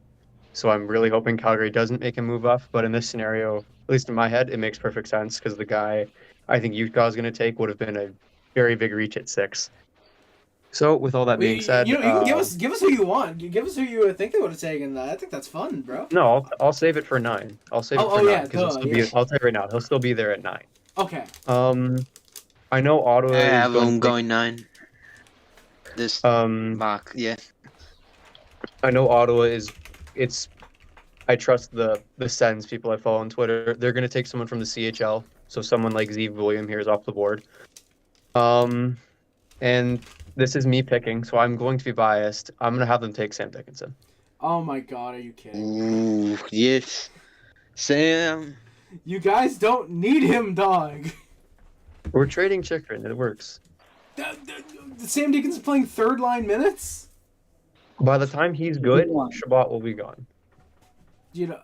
so I'm really hoping Calgary doesn't make him move up. But in this scenario, at least in my head, it makes perfect sense because the guy I think Utah is going to take would have been a very big reach at 6. So with all that being said, you can give us who you want. Give us who you think they would have taken. I think that's fun, bro. No, I'll save it for 9. I'll save it for 9 because I'll tell you right now, he'll still be there at 9. Okay. I know Ottawa. I have him going 9. This mock, yeah. I know Ottawa is. I trust the Sens people I follow on Twitter. They're going to take someone from the CHL, so someone like Zeev William here is off the board. And this is me picking, so I'm going to be biased. I'm going to have them take Sam Dickinson. Oh my god, are you kidding? Ooh, yes. Sam. You guys don't need him, dog. We're trading Chikrin. It works. Sam Dickinson's playing 3rd-line minutes? By the time he's good, Shabbat will be gone. You know,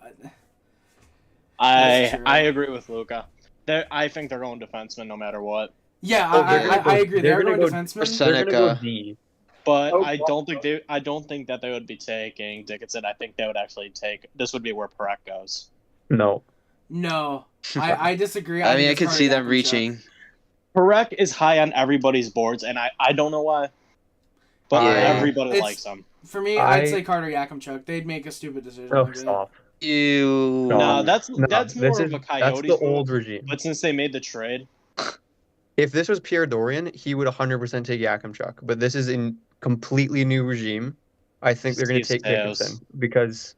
I agree with Luca. I think they're going defenseman no matter what. Yeah, I agree. They're going defenseman. They're gonna go D. But I don't think that they would be taking Dickinson. I think they would actually take. This would be where Parekh goes. No. No, I disagree. I mean, I could see them reaching. Parekh is high on everybody's boards, and I don't know why. But everybody likes him. For me, I'd say Carter Yakimchuk. They'd make a stupid decision. Oh, stop. Ew. No, that's more of a Coyotes. That's the old regime. But since they made the trade, if this was Pierre Dorian, he would 100% take Yakimchuk. But this is a completely new regime. I think they're going to take Dickinson because,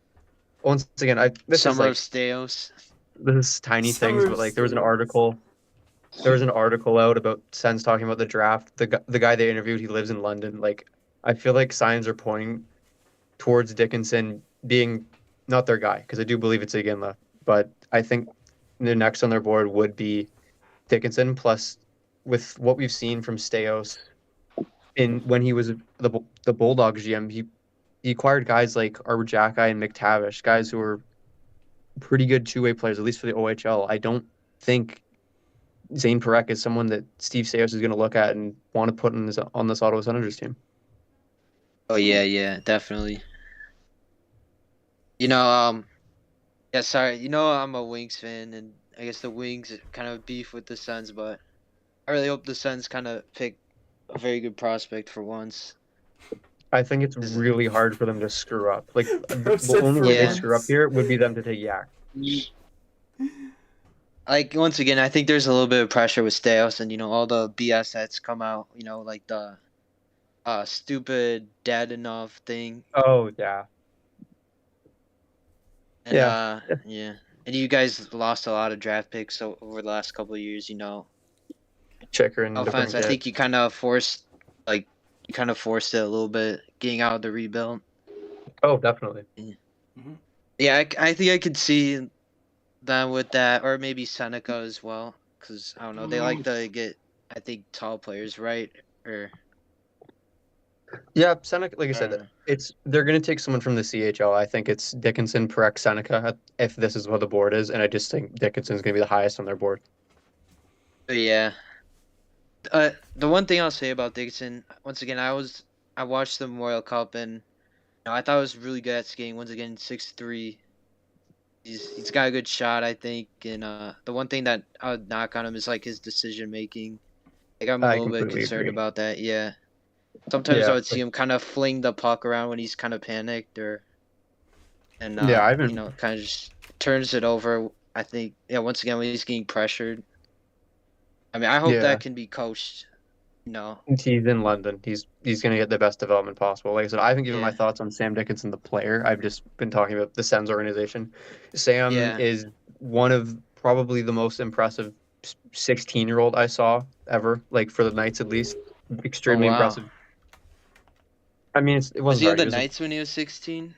once again, Summer of Steos. This is tiny things, but like there was an article out about Sens talking about the draft. The guy they interviewed, he lives in London. Like, I feel like signs are pointing towards Dickinson being not their guy because I do believe it's Iginla, but I think the next on their board would be Dickinson. Plus, with what we've seen from Steos when he was the Bulldogs GM, he acquired guys like Arbor Jacki and McTavish, guys who are pretty good two-way players, at least for the OHL. I don't think Zane Parekh is someone that Steve Steos is going to look at and want to put on this Ottawa Senators team. Oh yeah, definitely. Yeah, sorry. I'm a Wings fan, and I guess the Wings kind of beef with the Sens, but I really hope the Sens kind of pick a very good prospect for once. I think it's really hard for them to screw up. Like, the only way they screw up here would be them to take Yak. Like, once again, I think there's a little bit of pressure with Steos and, all the BS that's come out, like the stupid dad enough thing. Oh, yeah. And, yeah. And you guys lost a lot of draft picks over the last couple of years, Checker and no offense, I think you kind of forced it a little bit, getting out of the rebuild. Oh, definitely. Yeah, I think I could see them with that, or maybe Seneca as well, because, I don't know, they like to get, I think, tall players, right? Or... Yeah, Seneca, like I said, they're going to take someone from the CHL. I think it's Dickinson, Parekh, Seneca, if this is what the board is, and I just think Dickinson's going to be the highest on their board. Yeah. The one thing I'll say about Dickinson, once again, I watched the Memorial Cup, and I thought he was really good at skating. Once again, 6'3". He's got a good shot, I think. And the one thing that I would knock on him is like his decision making. Like, I'm a little bit concerned about that. Yeah. Sometimes I would see him kind of fling the puck around when he's kind of panicked, kind of just turns it over. I think, once again, when he's getting pressured. I mean, I hope that can be coached. He's in London. He's going to get the best development possible. Like I said, I haven't given my thoughts on Sam Dickinson, the player. I've just been talking about the Sens organization. Sam is one of probably the most impressive 16-year-old I saw ever, like for the Knights at least. Extremely impressive. I mean, it wasn't Was he on the Knights when he was 16?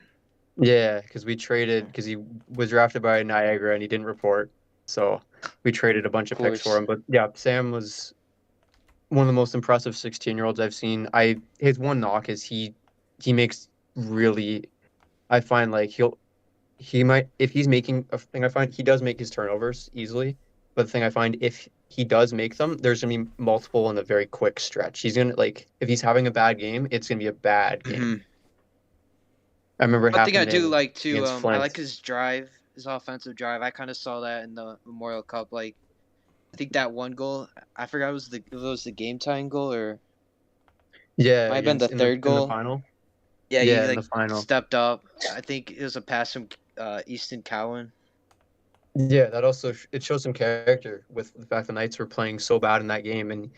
Yeah, because we traded because he was drafted by Niagara and he didn't report, so we traded a bunch of picks for him. But yeah, Sam was one of the most impressive 16-year-olds I've seen. His one knock is he makes really. I find like he might if he's making a thing. I find he does make his turnovers easily, but the thing I find if he does make them, there's gonna be multiple in a very quick stretch. He's gonna like if he's having a bad game, it's gonna be a bad game. Mm-hmm. I remember. One thing I do like too. against I Flint. like his drive, his offensive drive. I kind of saw that in the Memorial Cup. Like, I think that one goal, I forgot if it was the game tying goal or Yeah, might have been the in third goal. In the final. Yeah, Yeah, he in the final. stepped up. I think it was a pass from Easton Cowan. Yeah, that also it shows some character with the fact the Knights were playing so bad in that game, and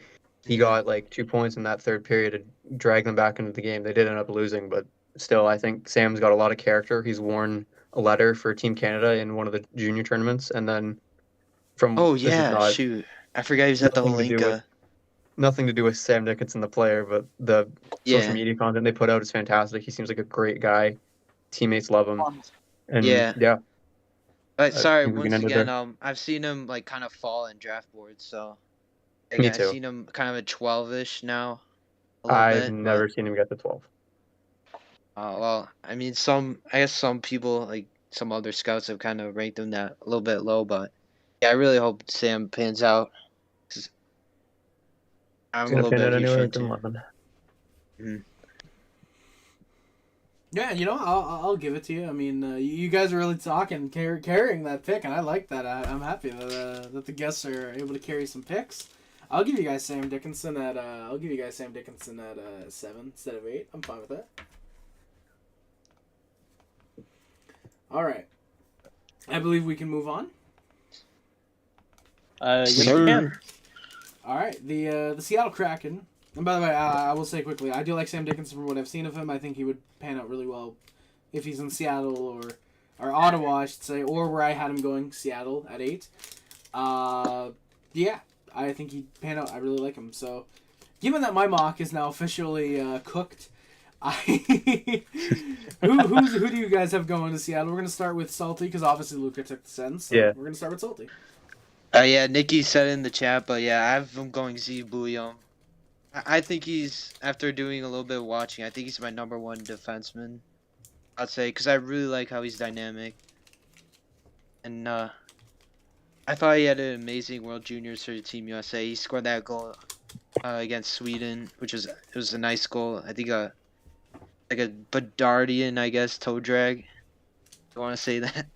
he got like 2 points in that third period to drag them back into the game. They did end up losing, but still, I think Sam's got a lot of character. He's worn a letter for Team Canada in one of the junior tournaments, and then from Shoot, I forgot he was at the Olinka. Nothing to do with Sam Dickinson, the player, but the social media content they put out is fantastic. He seems like a great guy. Teammates love him. And yeah. But sorry, once again, I've seen him like kind of fall in draft boards, so Me too. I've seen him kind of a 12-ish now. I've never seen him get to 12. Well, I mean, I guess some people, like some other scouts, have kind of ranked him that a little bit low, but yeah, I really hope Sam pans out. I'm a little bit of a huge fan too. Yeah, you know, I'll give it to you. I mean, you guys are really talking, carrying that pick, and I like that. I'm happy that the guests are able to carry some picks. I'll give you guys Sam Dickinson at 7 instead of 8. I'm fine with that. All right, I believe we can move on. Yes, we can. All right, the Seattle Kraken. And by the way, I will say quickly, I do like Sam Dickinson from what I've seen of him. I think he would pan out really well if he's in Seattle or Ottawa, I should say, or where I had him going, Seattle at 8. Yeah, I think he'd pan out. I really like him. So, given that my mock is now officially cooked, who do you guys have going to Seattle? We're going to start with Salty because obviously Luca took the Sens. So we're going to start with Salty. Yeah, Nikki said in the chat, but yeah, I have him going Z Bouillon. I think he's, after doing a little bit of watching, I think he's my number 1 defenseman, I'd say, because I really like how he's dynamic. And I thought he had an amazing World Juniors for Team USA. He scored that goal against Sweden, it was a nice goal. I think like a Bedardian, I guess, toe drag. I want to say that.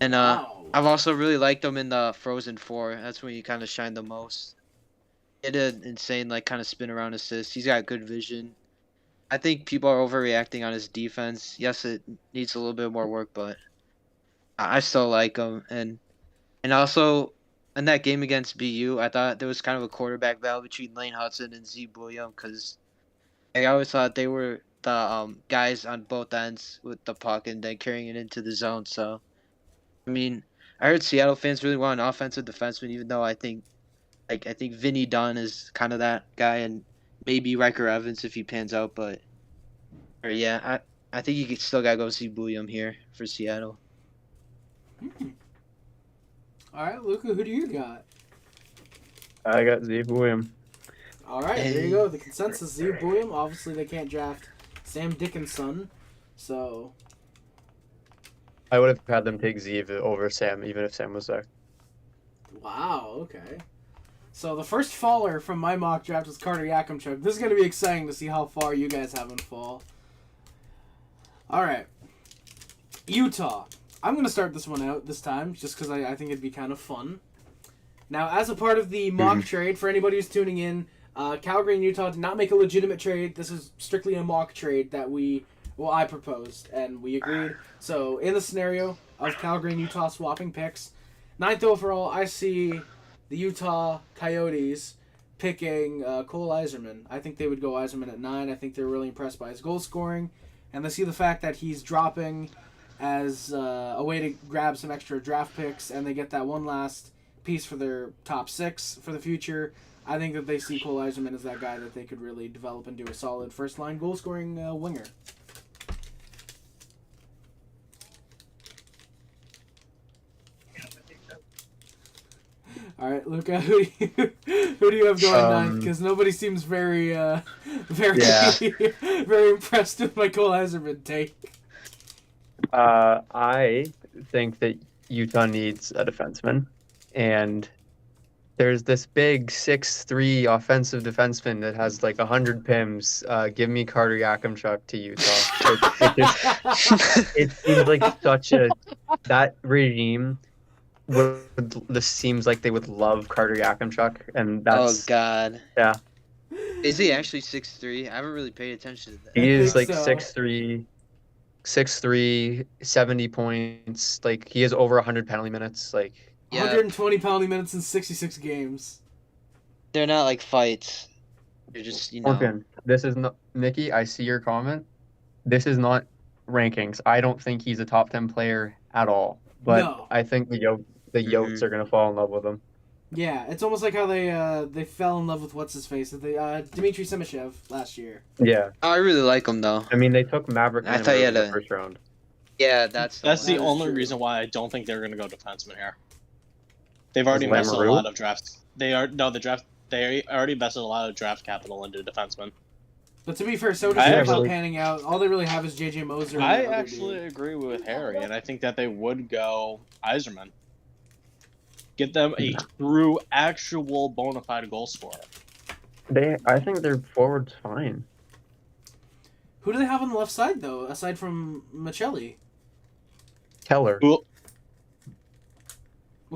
And I've also really liked him in the Frozen 4. That's when he kind of shined the most. He had an insane, like, kind of spin around assist. He's got good vision. I think people are overreacting on his defense. Yes, it needs a little bit more work, but I still like him. And also, in that game against BU, I thought there was kind of a quarterback battle between Lane Hudson and Z Bouillon, because I always thought they were the guys on both ends with the puck and then carrying it into the zone. So, I mean, I heard Seattle fans really want an offensive defenseman, even though I think Vinny Dunn is kind of that guy, and maybe Riker Evans if he pans out. But, I think you still gotta go see Bouillon here for Seattle. All right, Luca, who do you got? I got Z Bouillon. All right, there you go. The consensus: Z Bouillon. Obviously, they can't draft Sam Dickinson, so I would have had them take Z over Sam, even if Sam was there. Wow. Okay. So the first faller from my mock draft was Carter Yakimchuk. This is going to be exciting to see how far you guys have him fall. All right. Utah. I'm going to start this one out this time just because I think it'd be kind of fun. Now, as a part of the mock trade, for anybody who's tuning in, Calgary and Utah did not make a legitimate trade. This is strictly a mock trade that I proposed, and we agreed. So in the scenario of Calgary and Utah swapping picks, 9th overall, I see the Utah Coyotes picking Cole Yzerman. I think they would go Yzerman at 9. I think they're really impressed by his goal scoring. And they see the fact that he's dropping as a way to grab some extra draft picks, and they get that one last piece for their top 6 for the future. I think that they see Cole Yzerman as that guy that they could really develop into a solid first-line goal-scoring winger. All right, Luca, who do you have going ninth? Because nobody seems very very impressed with my Cole Eiserman take. I think that Utah needs a defenseman, and there's this big 6'3" offensive defenseman that has like 100 PIMs. Give me Carter Yakimchuk to Utah. It seems like that regime this seems like they would love Carter Yakimchuk, and that's... Oh, God. Yeah. Is he actually 6'3"? I haven't really paid attention to that. He is like 6'3", 70 points. Like, he has over 100 penalty minutes. Like, 120 penalty minutes in 66 games. They're not like fights. They're just, Morgan, this is not... Nikki, I see your comment. This is not rankings. I don't think he's a top 10 player at all. But no. I think the Yotes are going to fall in love with him. Yeah, it's almost like how they fell in love with what's-his-face, Dmitry Simashev last year. Yeah. I really like him, though. I mean, they took Maverick in the first round. Yeah, that's the only reason why I don't think they're going to go defenseman here. They've already invested a lot of drafts. They already invested a lot of draft capital into defensemen. But to be fair, so does it panning out. All they really have is J.J. Moser. I actually agree with Harry, and I think that they would go Eiserman. Get them a true, actual, bona fide goal scorer. I think their forward's fine. Who do they have on the left side, though, aside from Michelli? Keller. Well,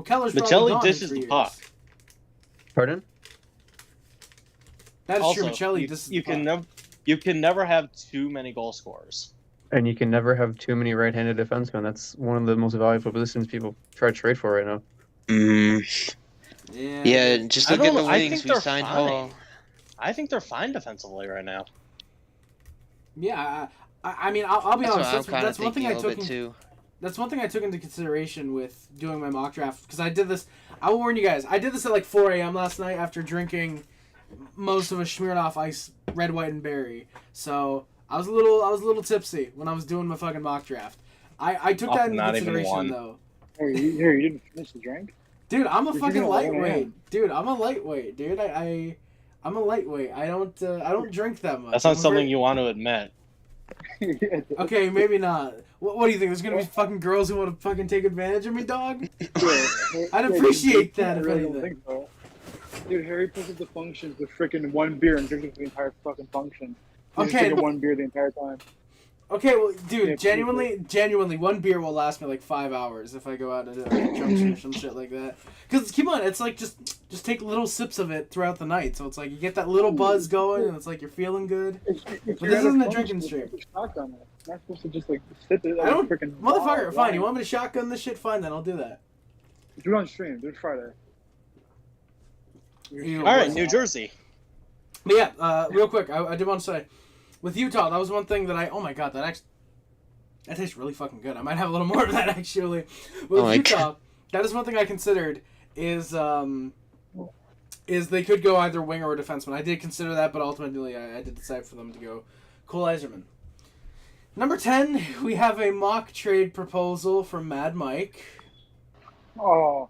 Keller's Michelli dishes the puck. Pardon? That's also, true. Michelli dishes the puck. You can never have too many goal scorers. And you can never have too many right-handed defensemen. That's one of the most valuable positions people try to trade for right now. Yeah, just look at the wings. We signed Hall. I think they're fine defensively right now. Yeah, I mean, I'll be honest. That's one thing I took into. That's one thing I took into consideration with doing my mock draft, because I did this. I will warn you guys. I did this at like 4 a.m. last night after drinking most of a Smirnoff Ice Red, White, and Berry. So I was a little tipsy when I was doing my fucking mock draft. I took that into consideration though. Hey, you didn't finish the drink? Dude, I'm a fucking lightweight. Dude, I'm a lightweight. Dude, I'm a lightweight. I don't drink that much. That's not something you want to admit. Okay, maybe not. What do you think? There's gonna be fucking girls who want to fucking take advantage of me, dog? I'd appreciate that if anything. So. Dude, Harry puts up the functions with freaking one beer and drinks the entire fucking function. He's drinking one beer the entire time. Okay, well, dude, genuinely, one beer will last me like 5 hours if I go out and do like, junction or some shit like that. Because, come on, it's like just take little sips of it throughout the night. So it's like you get that little buzz going, and it's like you're feeling good. But this isn't a drinking stream. Shotgun it. You're not supposed to just like sip it. I don't freaking. Motherfucker, fine. You want me to shotgun this shit? Fine, then I'll do that. Do it on stream. Do it Friday. All right, New Jersey. But yeah, real quick, I did want to say. With Utah, that was one thing that oh my god, that tastes really fucking good. I might have a little more of that actually. With Utah, that is one thing I considered is they could go either winger or defenseman. I did consider that, but ultimately I did decide for them to go Cole Eiserman. Number 10, we have a mock trade proposal from Mad Mike. Oh.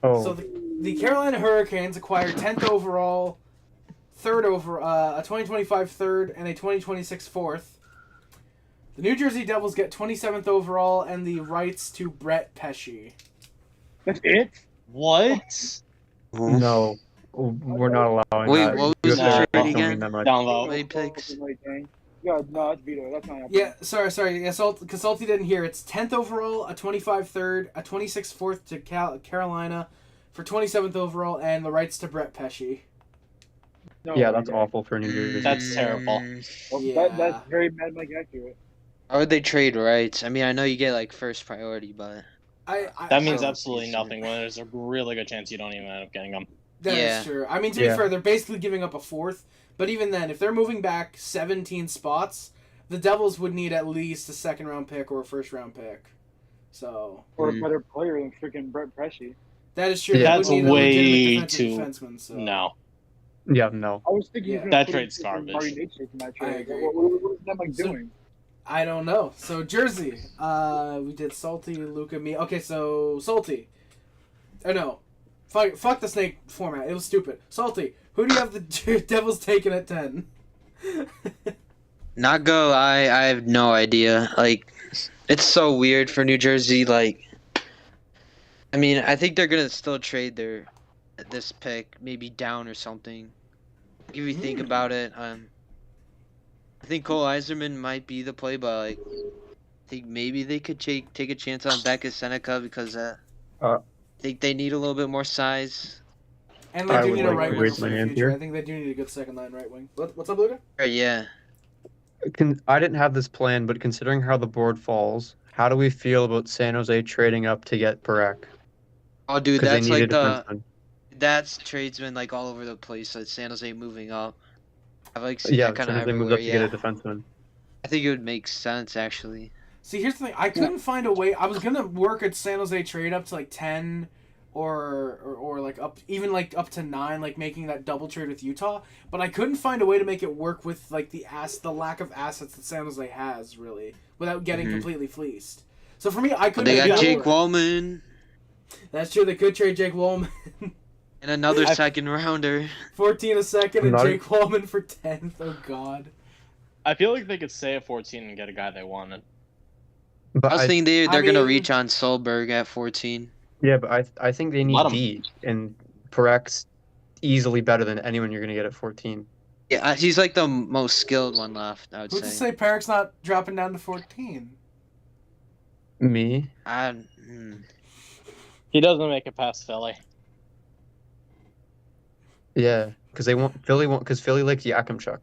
So the Carolina Hurricanes acquired 10th overall, a 2025 third, and a 2026 fourth. The New Jersey Devils get 27th overall and the rights to Brett Pesce. That's it? What? No, we're not allowing that. Wait, what was the trade again? Down low. Picks. Yeah, no, that's veto. That's not happening. Yeah, sorry. Yeah, because Salty didn't hear. It's 10th overall, a 25 third, a 26 fourth to Carolina for 27th overall, and the rights to Brett Pesce. No, yeah, that's awful for New Jersey. That's terrible. Well, yeah. That's very Mad Mike accurate. How would they trade rights? I mean, I know you get like first priority, but that means absolutely nothing. When there's a really good chance you don't even end up getting them. That is true. I mean, to be fair, they're basically giving up a fourth. But even then, if they're moving back 17 spots, the Devils would need at least a second-round pick or a first-round pick. So. Or a better player than freaking Brett Pesce. That is true. That's way too. Defenseman, so. No. Yeah, no. I was thinking that trade's garbage. I agree. What is that like doing? I don't know. So Jersey, we did Salty, Luca, me. Okay, so Salty. Oh no, Fuck the snake format. It was stupid. Salty, who do you have the Devils taking at 10? Not go. I have no idea. Like, it's so weird for New Jersey. Like, I mean, I think they're gonna still trade this pick, maybe down or something. If you think about it, I think Cole Yzerman might be the play, but like, I think maybe they could take a chance on Becca Seneca because I think they need a little bit more size. And they do need a right to wing raise for my the hand future. here. I think they do need a good second line right wing. What's up, Luca? Yeah. I didn't have this plan, but considering how the board falls, how do we feel about San Jose trading up to get Parak? Oh, dude, Because they that's need like a defenseman. that's tradesmen like all over the place. So San Jose moving up. I've like seen Yeah, that kind San of Jose moved everywhere. up to get a defenseman. I think it would make sense actually. See, here's the thing. I couldn't find a way. I was gonna work at San Jose trade up to like 10, or like up up to 9, like making that double trade with Utah. But I couldn't find a way to make it work with like the lack of assets that San Jose has really, without getting completely fleeced. So for me, I couldn't. They make got that Jake work. Wallman That's true. They could trade Jake Wallman. and another second rounder. 14 a second and Not- Jake Wallman for 10th. Oh God. I feel like they could stay at 14 and get a guy they wanted. But I was thinking they're gonna mean- reach on Solberg at 14. yeah, but I think they need Let 'em. D, and Parek's easily better than anyone you're gonna get at 14. Yeah, he's like the most skilled one left. I would Who's to say. say Parek's not dropping down to 14? Me? He doesn't make it past Philly. Yeah, because Philly likes Yakimchuk.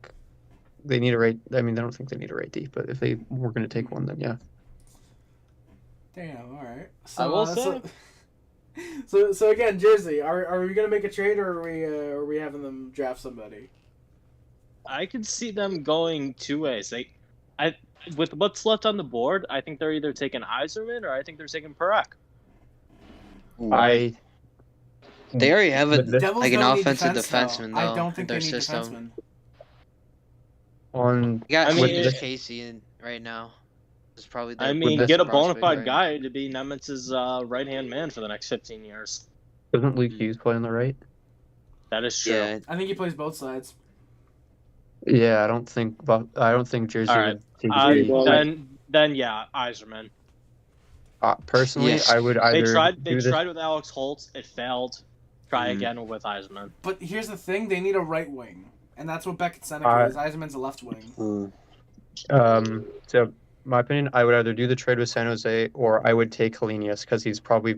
They need a right. I mean, I don't think they need a right D, but if they were going to take one, then yeah. Damn. All right. I will say. So again, Jersey, are we gonna make a trade or are we having them draft somebody? I could see them going two ways. With what's left on the board, I think they're either taking Yzerman or I think they're taking Parak. They already have a Devils like an don't need offensive defense, defenseman though. though. I don't think in they their need system. On You got I mean, James Casey in right now. It's probably their I mean, this get a prospect bona fide right guy to be Nemitz's right-hand man for the next 15 years. doesn't Luke Hughes play on the right? That is true. Yeah, I think he plays both sides. Yeah, I don't think Jersey All right. would take D. Then yeah, Yzerman. Personally, Yes. I would either They do this. tried with Alex Holtz, it failed. Try again with Yzerman. But here's the thing: they need a right wing, and that's what Beckett Seneca is. Yzerman's a left wing. So my opinion, I would either do the trade with San Jose or I would take Kalinius because he's probably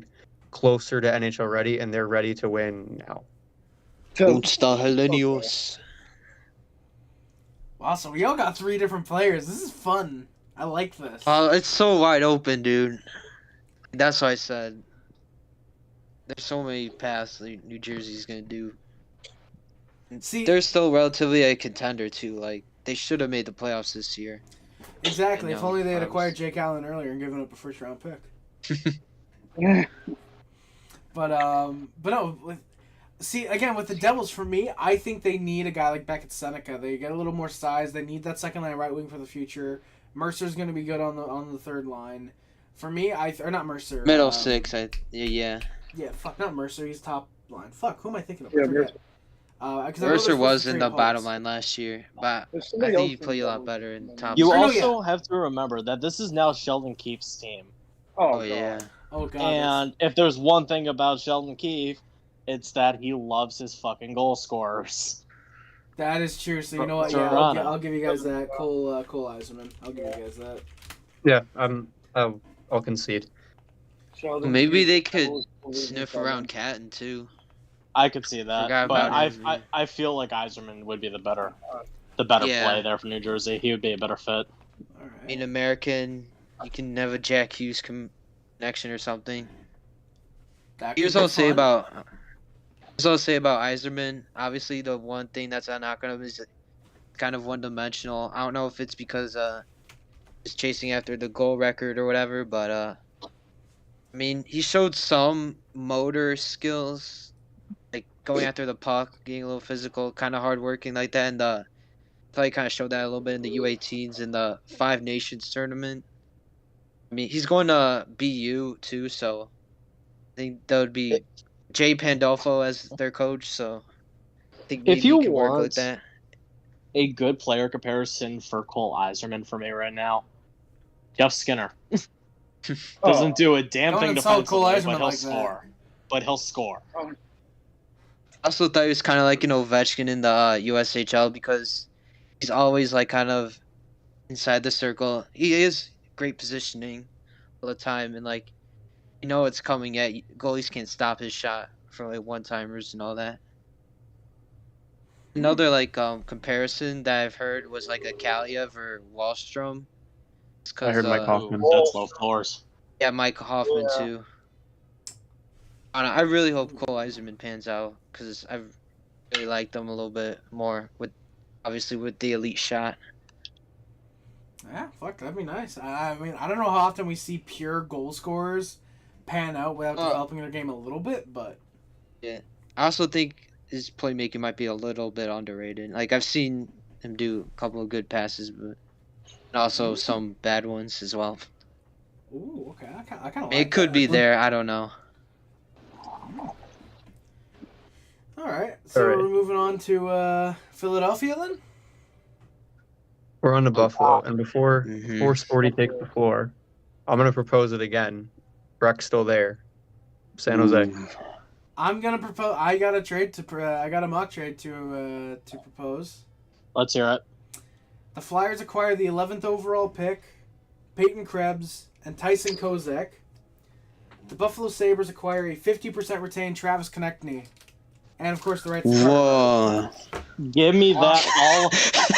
closer to NHL ready and they're ready to win now. Usta Helenius. Wow, so we all got 3 different players. This is fun. I like this. It's so wide open, dude. That's what I said. There's so many paths that New Jersey's gonna do. See, They're still relatively a contender too. Like they should have made the playoffs this year. exactly. I If know, only they had I was- acquired Jake Allen earlier and given up a first-round pick. Yeah. But no. See, again, with the Devils, for me, I think they need a guy like Beckett Seneca. They get a little more size. They need that second line right wing for the future. Mercer's going to be good on the third line. For me, or not Mercer. Middle six, yeah. Yeah, fuck, not Mercer. He's top line. Fuck, who am I thinking of? Yeah, I forget. Mercer. 'Cause I know Mercer they're was supposed to in trade the bottom Holtz. line last year, but There's I somebody think else he in played a the lot Devils. better in top. You Or no, also have to remember that this is now Sheldon Keefe's team. Oh, Oh yeah. Oh, God. And if there's one thing about Sheldon Keefe, it's that he loves his fucking goal scorers. That is true. So you know what? Yeah, Toronto. I'll give you guys that. Cole Yzerman. I'll give you guys that. Yeah, I'll concede. Sheldon Maybe Keefe, they could Devils, Blues, Sniff and around Catton too. I could see that, Forgot but about him. I feel like Yzerman would be the better Yeah. play there for New Jersey. He would be a better fit. All right. I mean, American, you can have a Jack Hughes connection or something. That Here's could what be I'll fun. say about Yzerman. Obviously, the one thing that's a knock on him is kind of one-dimensional. I don't know if it's because he's chasing after the goal record or whatever, but I mean, he showed some motor skills, like going after the puck, getting a little physical, kind of hard-working like that, and I thought he kind of showed that a little bit in the U18s in the Five Nations tournament. I mean, he's going to BU too, so I think that would be Jay Pandolfo as their coach, so I think If maybe you he can work with want that. a good player comparison for Cole Iserman for me right now, Jeff Skinner doesn't do a damn Don't thing insult Cole defensively, but Iserman he'll like that. score. But he'll score. I also thought he was kind of like an Ovechkin in the USHL because he's always like kind of inside the circle. He is great positioning all the time, and like it's coming at goalies can't stop his shot for like one-timers and all that. Another like comparison that I've heard was like a Kaliev or Wallstrom. I heard Mike Hoffman. That's low floors. Yeah, Mike Hoffman too. I really hope Cole Iserman pans out because I really liked him a little bit more with the elite shot. Yeah, fuck, that'd be nice. I mean, I don't know how often we see pure goal scorers pan out without developing their game a little bit, but yeah, I also think his playmaking might be a little bit underrated. Like I've seen him do a couple of good passes, but also some bad ones as well. Ooh, okay, I kind of. It could be there. I don't know. All right, so All right. we're moving on to Philadelphia then. We're on to Buffalo, and before Sporty takes the floor, I'm gonna propose it again. Breck's still there. San Jose. I'm gonna propose. I got a mock trade to propose. Let's hear it. The Flyers acquire the 11th overall pick, Peyton Krebs, and Tyson Kozak. The Buffalo Sabres acquire a 50% retained Travis Konechny. And, of course, the rights to Whoa. Give me that all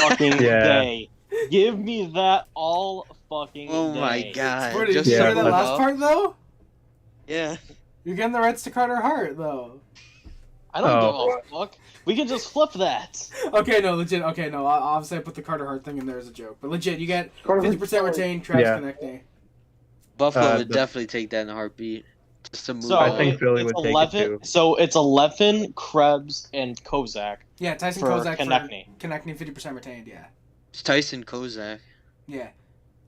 fucking Yeah. day. Give me that all fucking day. Oh my god. Where, did you Yeah, hear that but- last part, though? Yeah. You're getting the rights to Carter Hart, though. I don't Oh. give a fuck. We can just flip that. Okay, no, legit. Okay, no, obviously I put the Carter Hart thing in there as a joke. But legit, you get 50% retained Travis Yeah. Konechny. Buffalo would the- definitely take that in a heartbeat. Just to move. So I think Philly it's would take it 11. too. So it's 11 Krebs and Kozak Yeah, Tyson for Kozak Konechny. for Konechny 50% retained, yeah. It's Tyson Kozak. Yeah.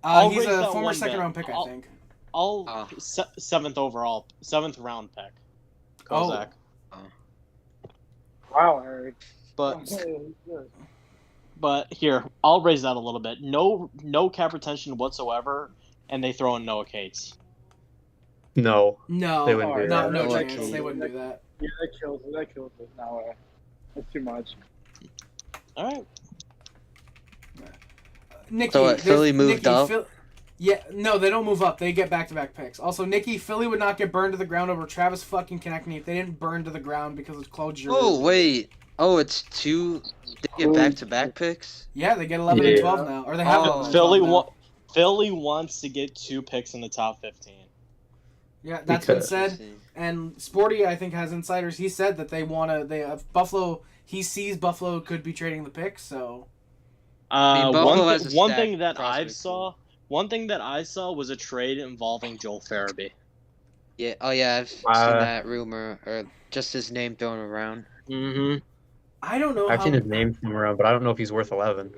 I'll He's raise a that former one second bit. round pick, I I'll- think. All seventh round pick. Oh. Kozak. Wow, Eric. But here, I'll raise that a little bit. No cap retention whatsoever, and they throw in Noah Cates. No. No, They wouldn't do no, that. no No, chance. okay. They wouldn't do that. Yeah, that kills it. That kills it. No way. That's too much. All right. Nikki, So what, Philly moved up? Yeah, no, they don't move up. They get back-to-back picks. Also, Nikki, Philly would not get burned to the ground over Travis fucking Konechny if they didn't burn to the ground because of Claude Giroux. Oh wait. Oh, it's two. They get back-to-back picks. Yeah, they get 11 and Yeah. 12 now, or they have Oh. 11 and Philly 12 now. Philly wants to get 2 picks in the top 15. Yeah, that's been Because- said. And Sporty, I think, has insiders. He said that they want to. They have Buffalo. He sees Buffalo could be trading the picks. So Buffalo has a One stacked thing that prospect pool. One thing that I saw was a trade involving Joel Farabee. Yeah. Oh yeah, I've seen that rumor or just his name thrown around. Mm-hmm. I don't know. I've how, seen his name from around, but I don't know if he's worth 11.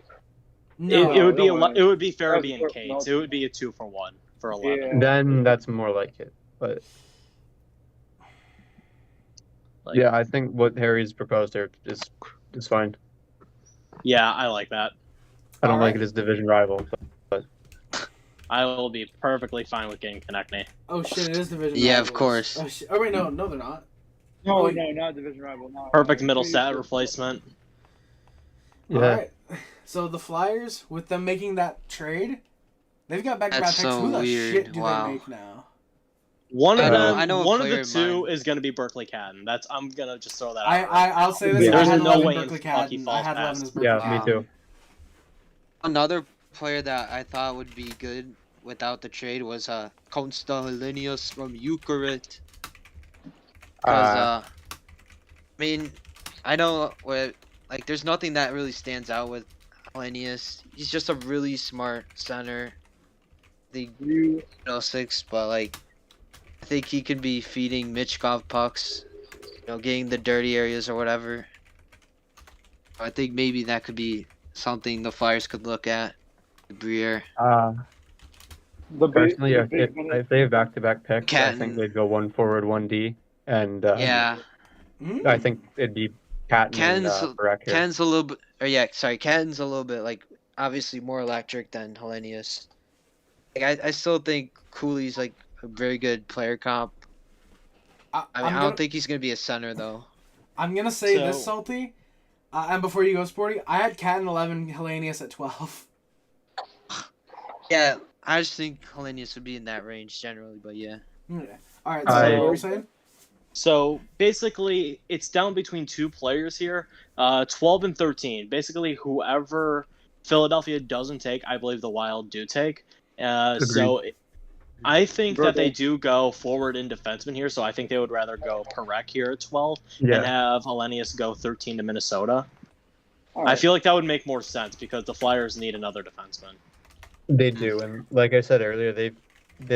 No, it would be no way. it would be Farabee and That's- Cates. It would be a 2-for-1 for 11. Yeah. Then that's more like it. But Like- yeah, I think what Harry's proposed here is fine. Yeah, I like that. I don't Alright. like it as division rival. But I will be perfectly fine with getting Konechny. Oh shit! It is division. Yeah, of rivals. course. Oh, shit. Oh wait, no, they're not. No, Oh, no, not division rival. No, Perfect no. middle stat replacement. yeah, All right. So the Flyers, with them making that trade, they've got back-to-back That's picks. so Who the weird. shit do They make now? One of I them, know a one of player the in two mind. is going to be Berkeley Catton. I'm gonna just throw that out. I'll say this. Yeah. I There's had no 11 way in Berkeley fuck he Catton. I falls had 11 past. as Berkeley yeah, Catton. me too. Another player that I thought would be good without the trade was Konstantinos from Ukarit. Because I mean, I know there's nothing that really stands out with Hellenius. He's just a really smart center. The You 06, but I think he could be feeding Michkov pucks, getting the dirty areas or whatever. I think maybe that could be something the Flyers could look at. Briere. the big, Personally, the if big money- they have back-to-back picks, I Catton. think they'd go 1 forward, 1 D, and Yeah. I think it'd be Patton and Barek here. Ken's a little bit. Or yeah, sorry, Ken's a little bit like obviously more electric than Hellenius. Like I still think Cooley's like a very good player comp. I don't think he's gonna be a center though. I'm gonna say this, Salty, and before you go, Sporty, I had Cat in 11, Hellenius at 12. Yeah, I just think Hellenius would be in that range generally, but yeah. Yeah. All right, so what were you saying? So basically, it's down between two players here, 12 and 13. Basically, whoever Philadelphia doesn't take, I believe the Wild do take. So I think that they do go forward in defenseman here, so I think they would rather go Parek here at 12 and have Hellenius go 13 to Minnesota. Right. I feel like that would make more sense because the Flyers need another defenseman. They do, and like I said earlier, they've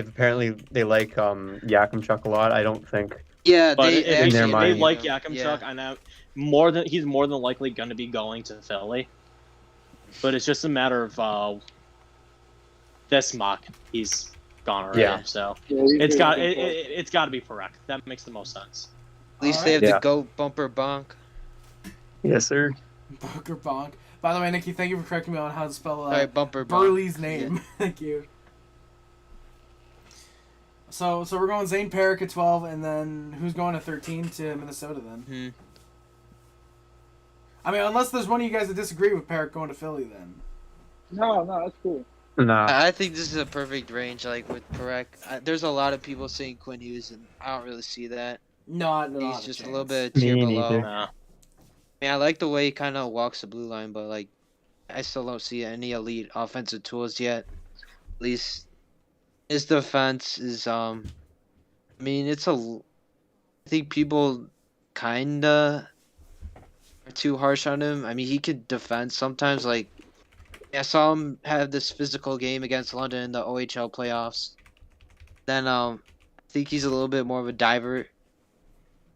apparently they like Yakimchuk a lot. I don't think. Yeah, but they like Yakimchuk, and he's more than likely going to be going to Philly. But it's just a matter of this mock. He's gone already, so it's got to be Parek. That makes the most sense. At least they have to go bumper bonk. Yes, sir. Bunker bonk. By the way, Nikki, thank you for correcting me on how to spell bumper Burley's name. Yeah. Thank you. So we're going Zane Parek at 12, and then who's going at 13 to Minnesota then? Hmm. I mean, unless there's one of you guys that disagree with Parek going to Philly then. No, that's cool. Nah. I think this is a perfect range, like with Parek. There's a lot of people saying Quinn Hughes, and I don't really see that. No, he's just a little bit tier below. Nah. I mean, I like the way he kind of walks the blue line, but like, I still don't see any elite offensive tools yet. At least his defense is, I mean, I think people kinda are too harsh on him. I mean, he could defend sometimes. Like, I saw him have this physical game against London in the OHL playoffs. Then, I think he's a little bit more of a diver.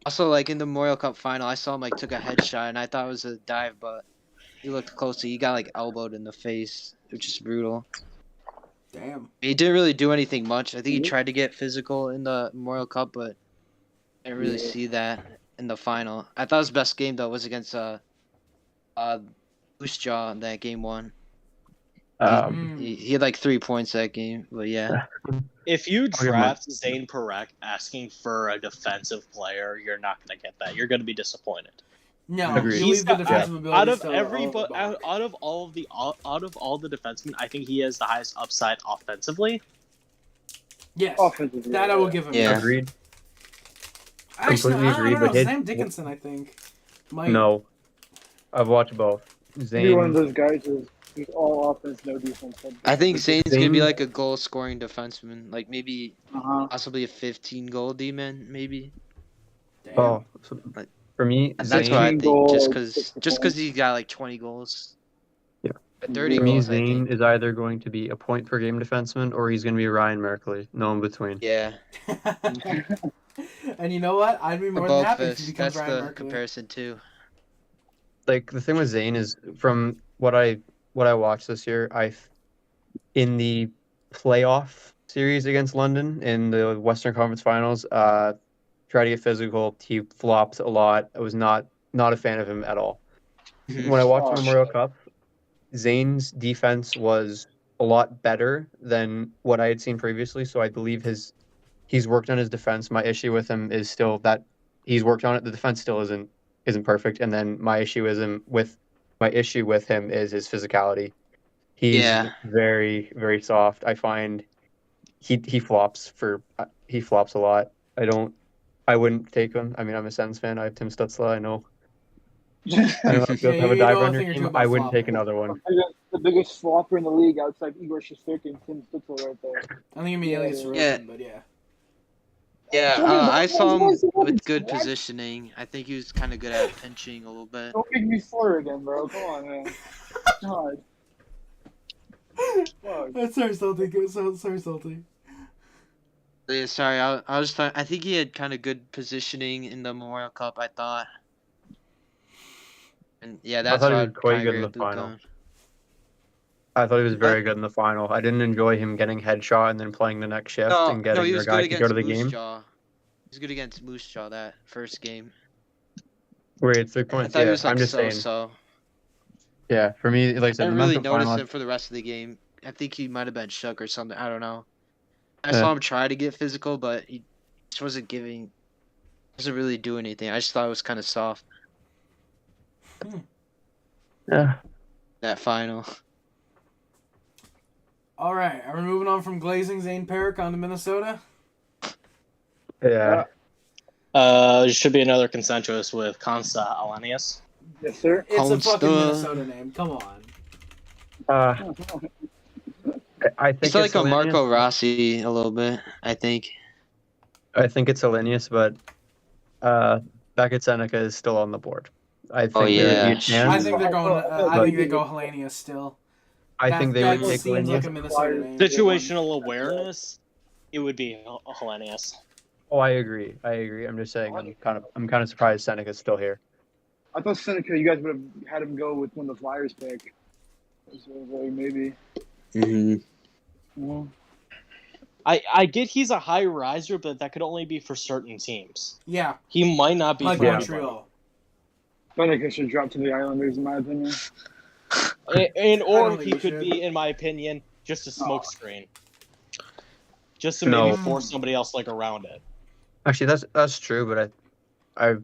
Also, like, in the Memorial Cup final, I saw him, like, took a headshot, and I thought it was a dive, but he looked closely. He got, like, elbowed in the face, which is brutal. Damn. He didn't really do anything much. I think he tried to get physical in the Memorial Cup, but I didn't really see that in the final. I thought his best game, though, was against Loose Jaw in that game 1. He had, like, 3 points that game, but yeah. If you draft Zane Parek asking for a defensive player, you're not going to get that. You're going to be disappointed. No, he's the defensive ability out of all the defensemen, I think he has the highest upside offensively. Yes, that I will give him. Yeah, agreed. Actually, completely agreed. But Sam Dickinson, I think. No, I've watched both. Zane, he's one of those guys who's all offense, no defense. I think Zane's gonna be like a goal-scoring defenseman, like maybe possibly a 15-goal D-man, maybe. Damn. Oh, so, like, for me, and that's what I think. Just because he got like 20 goals. Yeah. 30 for goals. Me, Zane is either going to be a point per game defenseman or he's going to be Ryan Merkley. No in between. Yeah. And you know what? I'd be more than happy if he becomes That's Ryan the Merkley. comparison too. Like the thing with Zane is from what I watched this year, in the playoff series against London in the Western Conference Finals, tried to get physical. He flopped a lot. I was not a fan of him at all. When I watched the Memorial Cup, Zane's defense was a lot better than what I had seen previously. So I believe he's worked on his defense. My issue with him is still that he's worked on it. The defense still isn't perfect. And then my issue with him is his physicality. He's very, very soft. I find he flops a lot. I wouldn't take him. I mean, I'm a Sens fan. I have Tim Stutzla. I know. I don't know if you have a diver on your team. I wouldn't take another one. The biggest flopper in the league outside Igor Shesterkin, Tim Stutzla right there. I think you mean Elias Sorokin, but yeah. Yeah, I saw him with good positioning. I think he was kind of good at pinching a little bit. Don't make me slur again, bro. Come on, man. God. That's sorry, Salty. Sorry, Salty. Yeah, sorry, I was I think he had kind of good positioning in the Memorial Cup, I thought. And yeah, that's I thought he was quite good in the final. I thought he was very good in the final. I didn't enjoy him getting headshot and then playing the next shift and getting the guy to go to the game. He's good against Moose Jaw that first game. Wait, 3 I points. thought he Yeah, was like I'm just saying. so. Yeah, for me, like I I said, the didn't really Mountain notice Final. him for the rest of the game. I think he might have been shook or something. I don't know. I Yeah. saw him try to get physical, but he just wasn't really doing anything. I just thought it was kind of soft, Yeah. that final. All right, are we moving on from Glazing Zane Perrick on to Minnesota? Yeah. It should be another consensus with Consta Alanius. Yes, sir. It's a fucking Consta. Minnesota name. Come on. I think It's like a Hellenius. Marco Rossi a little bit, I think. I think it's Hellenius, but Beckett Seneca is still on the board. I think there would be yeah. a chance. I think they're going. I But- think they go Hellenius still. I think they would that take seems like a Hellenius. Minnesota name. Situational awareness, it would be Hellenius. Oh, I agree. I'm just saying. I'm kind of surprised Seneca's still here. I thought Seneca, you guys would have had him go with when the Flyers pick. So like maybe. Well, I get he's a high riser, but that could only be for certain teams. Yeah, He might not be like for Montreal. Seneca should drop to the Islanders, in my opinion. everybody. I Or don't he think he could should. be, in my opinion, just a smoke screen. Just to No. maybe force somebody else like around it. Actually, that's true, but I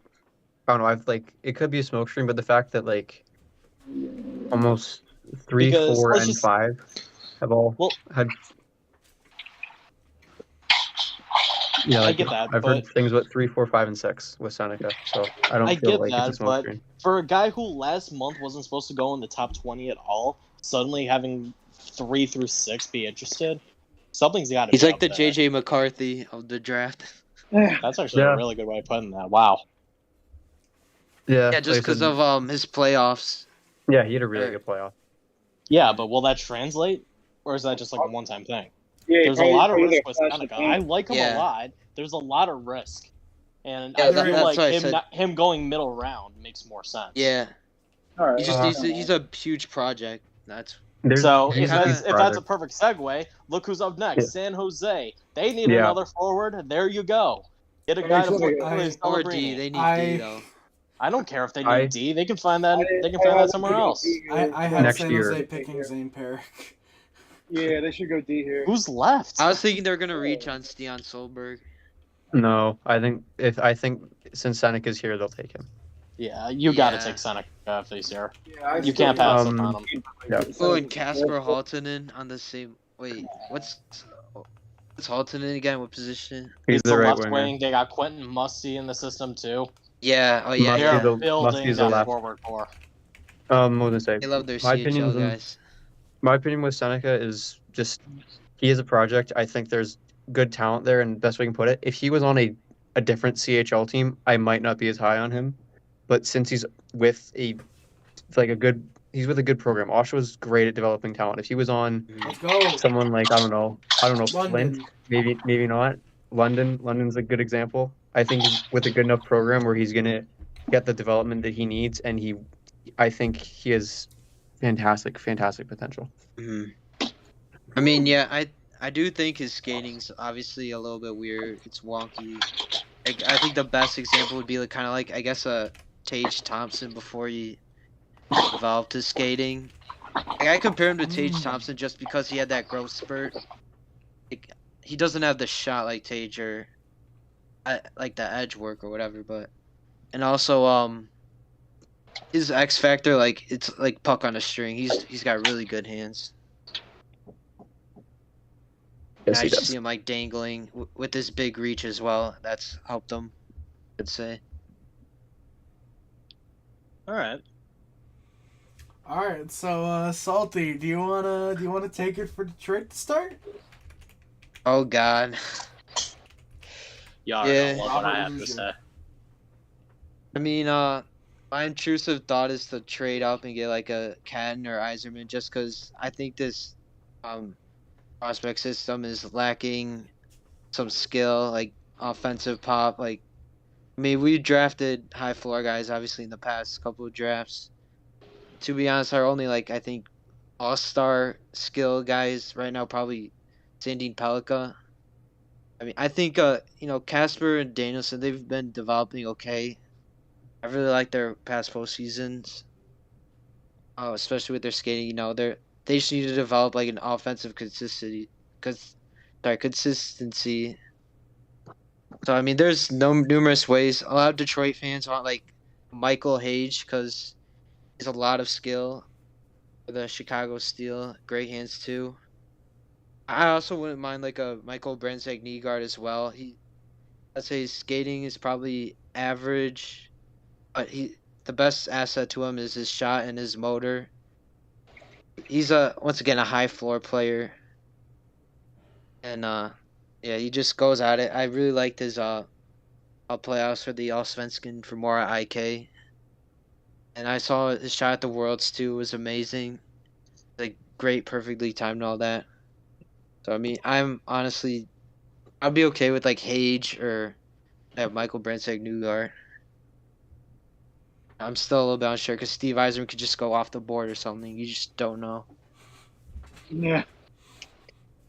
don't know. It could be a smoke screen, but the fact that like almost 3, Because 4, let's and just- 5 have all Well- had. Yeah, I like, get that, I've but heard things about 3, 4, 5, and 6 with Seneca, so I don't I feel get like that, it's a smoke but screen. for a guy who last month wasn't supposed to go in the top 20 at all, suddenly having 3 through 6 be interested, something's got to be He's like up the there. JJ McCarthy of the draft. That's actually Yeah. a really good way of putting that. Wow. Yeah, Yeah, just like I because said, of his playoffs. yeah, he had a really Or- good playoff. Yeah, but will that translate? Or is that just like a one-time thing? Yeah, There's a lot of probably risk with flash Seneca. the I paint. like him Yeah. a lot. There's a lot of risk. And Yeah, I that- feel that's like what I said. him going middle round makes more sense. Yeah, All right. he just Uh, he's a huge project. That's So he's if a that's, huge if that's a product. perfect segue, look who's up next. Yeah. San Jose. They need Yeah. another forward. There you go. Get a Hey, guy to look, play or D. Celebrini. They need I- D though. I don't care if they need I- D. They can find that. They can I find had that somewhere to go else. D here. I had Next San year. Jose picking Zane Perrick. Yeah, they should go D here. Who's left? I was thinking they're gonna reach on Stian Solberg. No, I think since Seneca's here, they'll take him. Yeah, you got to Yeah. take Seneca if he's here. Yeah, I You still can't pass Um, up on him. yeah. Oh, and Casper Haltonen on the same. Wait, what's Haltonen again? What position? He's He's the the right left winger. wing. They got Quentin Musty in the system too. Yeah. Oh yeah. Must They're be Yeah. the- building Musty's the that left. forward core. What was I They say? love their My CHL opinion's in- guys. My opinion with Seneca is just he is a project. I think there's good talent there, and best way I can put it, if he was on a different CHL team, I might not be as high on him. But since he's with he's with a good program. Oshawa's great at developing talent. If he was on Let's go. someone like I don't know, Flint, London. maybe not. London's a good example. I think he's with a good enough program where he's gonna get the development that he needs, and I think he has fantastic potential. I mean, yeah, I do think his skating's obviously a little bit weird. It's wonky. I think the best example would be like kind of like I guess a Tage Thompson before he developed his skating. Like, I compare him to Tage Thompson just because he had that growth spurt. Like, he doesn't have the shot like Tage or like the edge work or whatever, but and also his X factor, like it's like puck on a string. He's got really good hands. Yes, And I he just does. see him like dangling with his big reach as well. That's helped him, I'd say. All right. All right, so Salty, do you wanna take it for Detroit to start? Oh God. Y'all Yeah. know what I Robert have to Lucian. say. I mean, my intrusive thought is to trade up and get like a Cadden or Iserman, just because I think this prospect system is lacking some skill, like offensive pop. Like, I mean, we drafted high floor guys obviously in the past couple of drafts. To be honest, our only like I think all-star skill guys right now probably Sandine Pelika. I mean, I think Casper and Danielson, they've been developing okay. I really like their past postseasons, especially with their skating. They just need to develop like an offensive consistency. So I mean, there's numerous ways. A lot of Detroit fans want like Michael Hage because he's a lot of skill for the Chicago Steel. Great hands too. I also wouldn't mind like a Michael Brenzak knee guard as well. I'd say his skating is probably average, but the best asset to him is his shot and his motor. He's once again a high floor player, and yeah, he just goes at it. I really liked his playoffs for the Allsvenskan for Mora IK, and I saw his shot at the Worlds too. It was amazing, like great, perfectly timed and all that. So I mean, I'd be okay with like Hage or Michael Brenzak Newgard. I'm still a little bit unsure because Steve Yzerman could just go off the board or something. You just don't know. Yeah.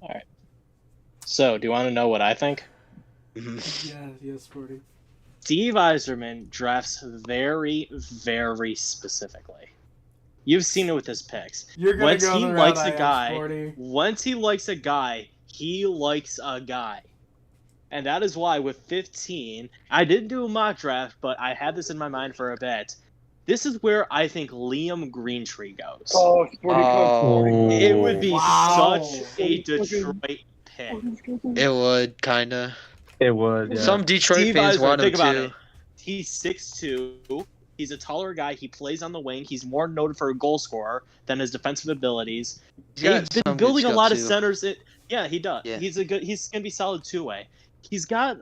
All right. So, do you want to know what I think? Yeah, Sporty. Steve Yzerman drafts very, very specifically. You've seen it with his picks. You're gonna Once go he the likes route a I am, guy, Sporty. once he likes a guy, he likes a guy. And that is why with 15, I didn't do a mock draft, but I had this in my mind for a bit. This is where I think Liam Greentree goes. Oh, Sporty Oh. It would be Wow. such a Detroit pick. It would kinda. It would. Yeah. Some Detroit Steve fans Yzerman, want him think about too. it. He's 6'2". He's a taller guy. He plays on the wing. He's more noted for a goal scorer than his defensive abilities. He's got They've been some building good a lot of skill, too. centers. Yeah, he does. Yeah. He's gonna be solid two-way. He's got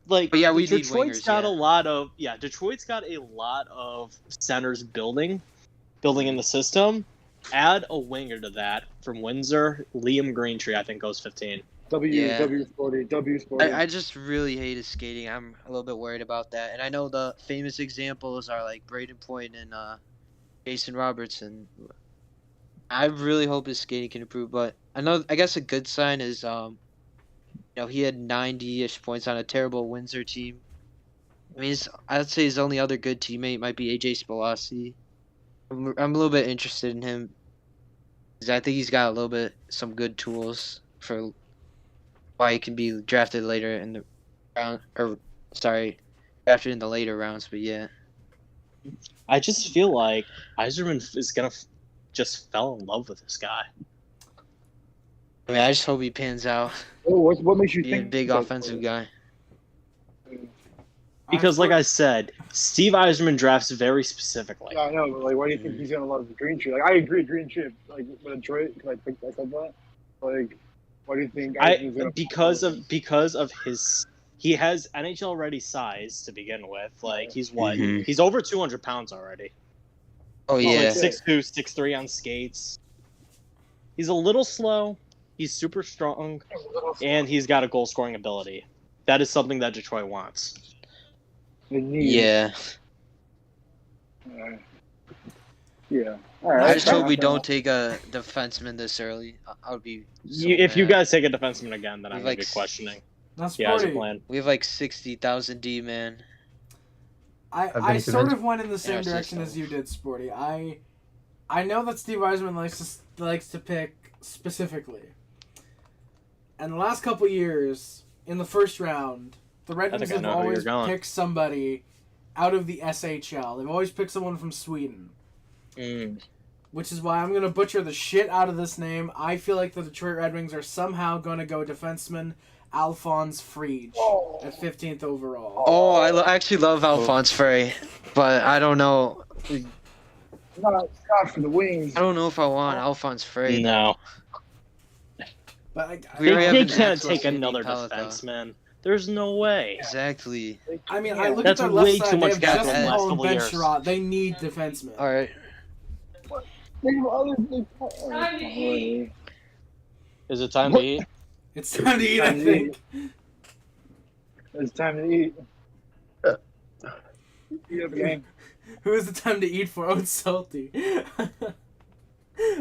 like But yeah, we need Detroit's wingers, got yeah. a lot of Detroit's got a lot of centers building in the system. Add a winger to that from Windsor. Liam Greentree, I think, goes 15. W Sporty. I just really hate his skating. I'm a little bit worried about that. And I know the famous examples are like Braden Point and Jason Robertson. I really hope his skating can improve, but I guess a good sign is he had 90-ish points on a terrible Windsor team. I mean, I'd say his only other good teammate might be AJ Spilossi. I'm a little bit interested in him because I think he's got a little bit some good tools for why he can be drafted later in the round, drafted in the later rounds. But yeah, I just feel like Yzerman is gonna just fell in love with this guy. I mean, I just hope he pans out. What makes you Be a think big so, offensive guy. Because, like I said, Steve Yzerman drafts very specifically. Yeah, I know, but like, why do you think he's gonna love the green tree? Like, I agree, green tree. Like, with Detroit, I said that. Like, why do you think? Because of his, he has NHL ready size to begin with. Like he's what? Mhm. He's over 200 pounds already. Oh He's yeah, like 6'2", 6'3" on skates. He's a little slow. He's super strong, and he's got a goal scoring ability. That is something that Detroit wants. yeah. Yeah. All right. I just hope we don't take a defenseman this early. I would be. So If you mad. guys take a defenseman again, then I'm Like, gonna be questioning. That's Yeah, as a Sporty. plan. We have like 60,000 D man. I been sort convinced. of went in the same Yeah, direction as you did, Sporty. I know that Steve Yzerman likes to pick specifically. And the last couple years, in the first round, the Red I Wings think I have know who always you're going. picked somebody out of the SHL. They've always picked someone from Sweden. Which is why I'm going to butcher the shit out of this name. I feel like the Detroit Red Wings are somehow going to go defenseman Alphonse Friedge at 15th overall. Oh, I actually love Alphonse Frey, but I don't know. Not for the Wings. I don't know if I want Alphonse Frey. No, But We already have they an can't actual take Cindy another Pellet, though. defenseman. There's no way. Exactly. I mean, I look That's at their way left too side. much They cap have in the Justin last Hall and couple Ben years. Sherratt. They need defensemen. All right. Is it time to eat? It's time to eat, I think. It's time to eat. Eat up again. Who is the time to eat for? Oh, it's salty.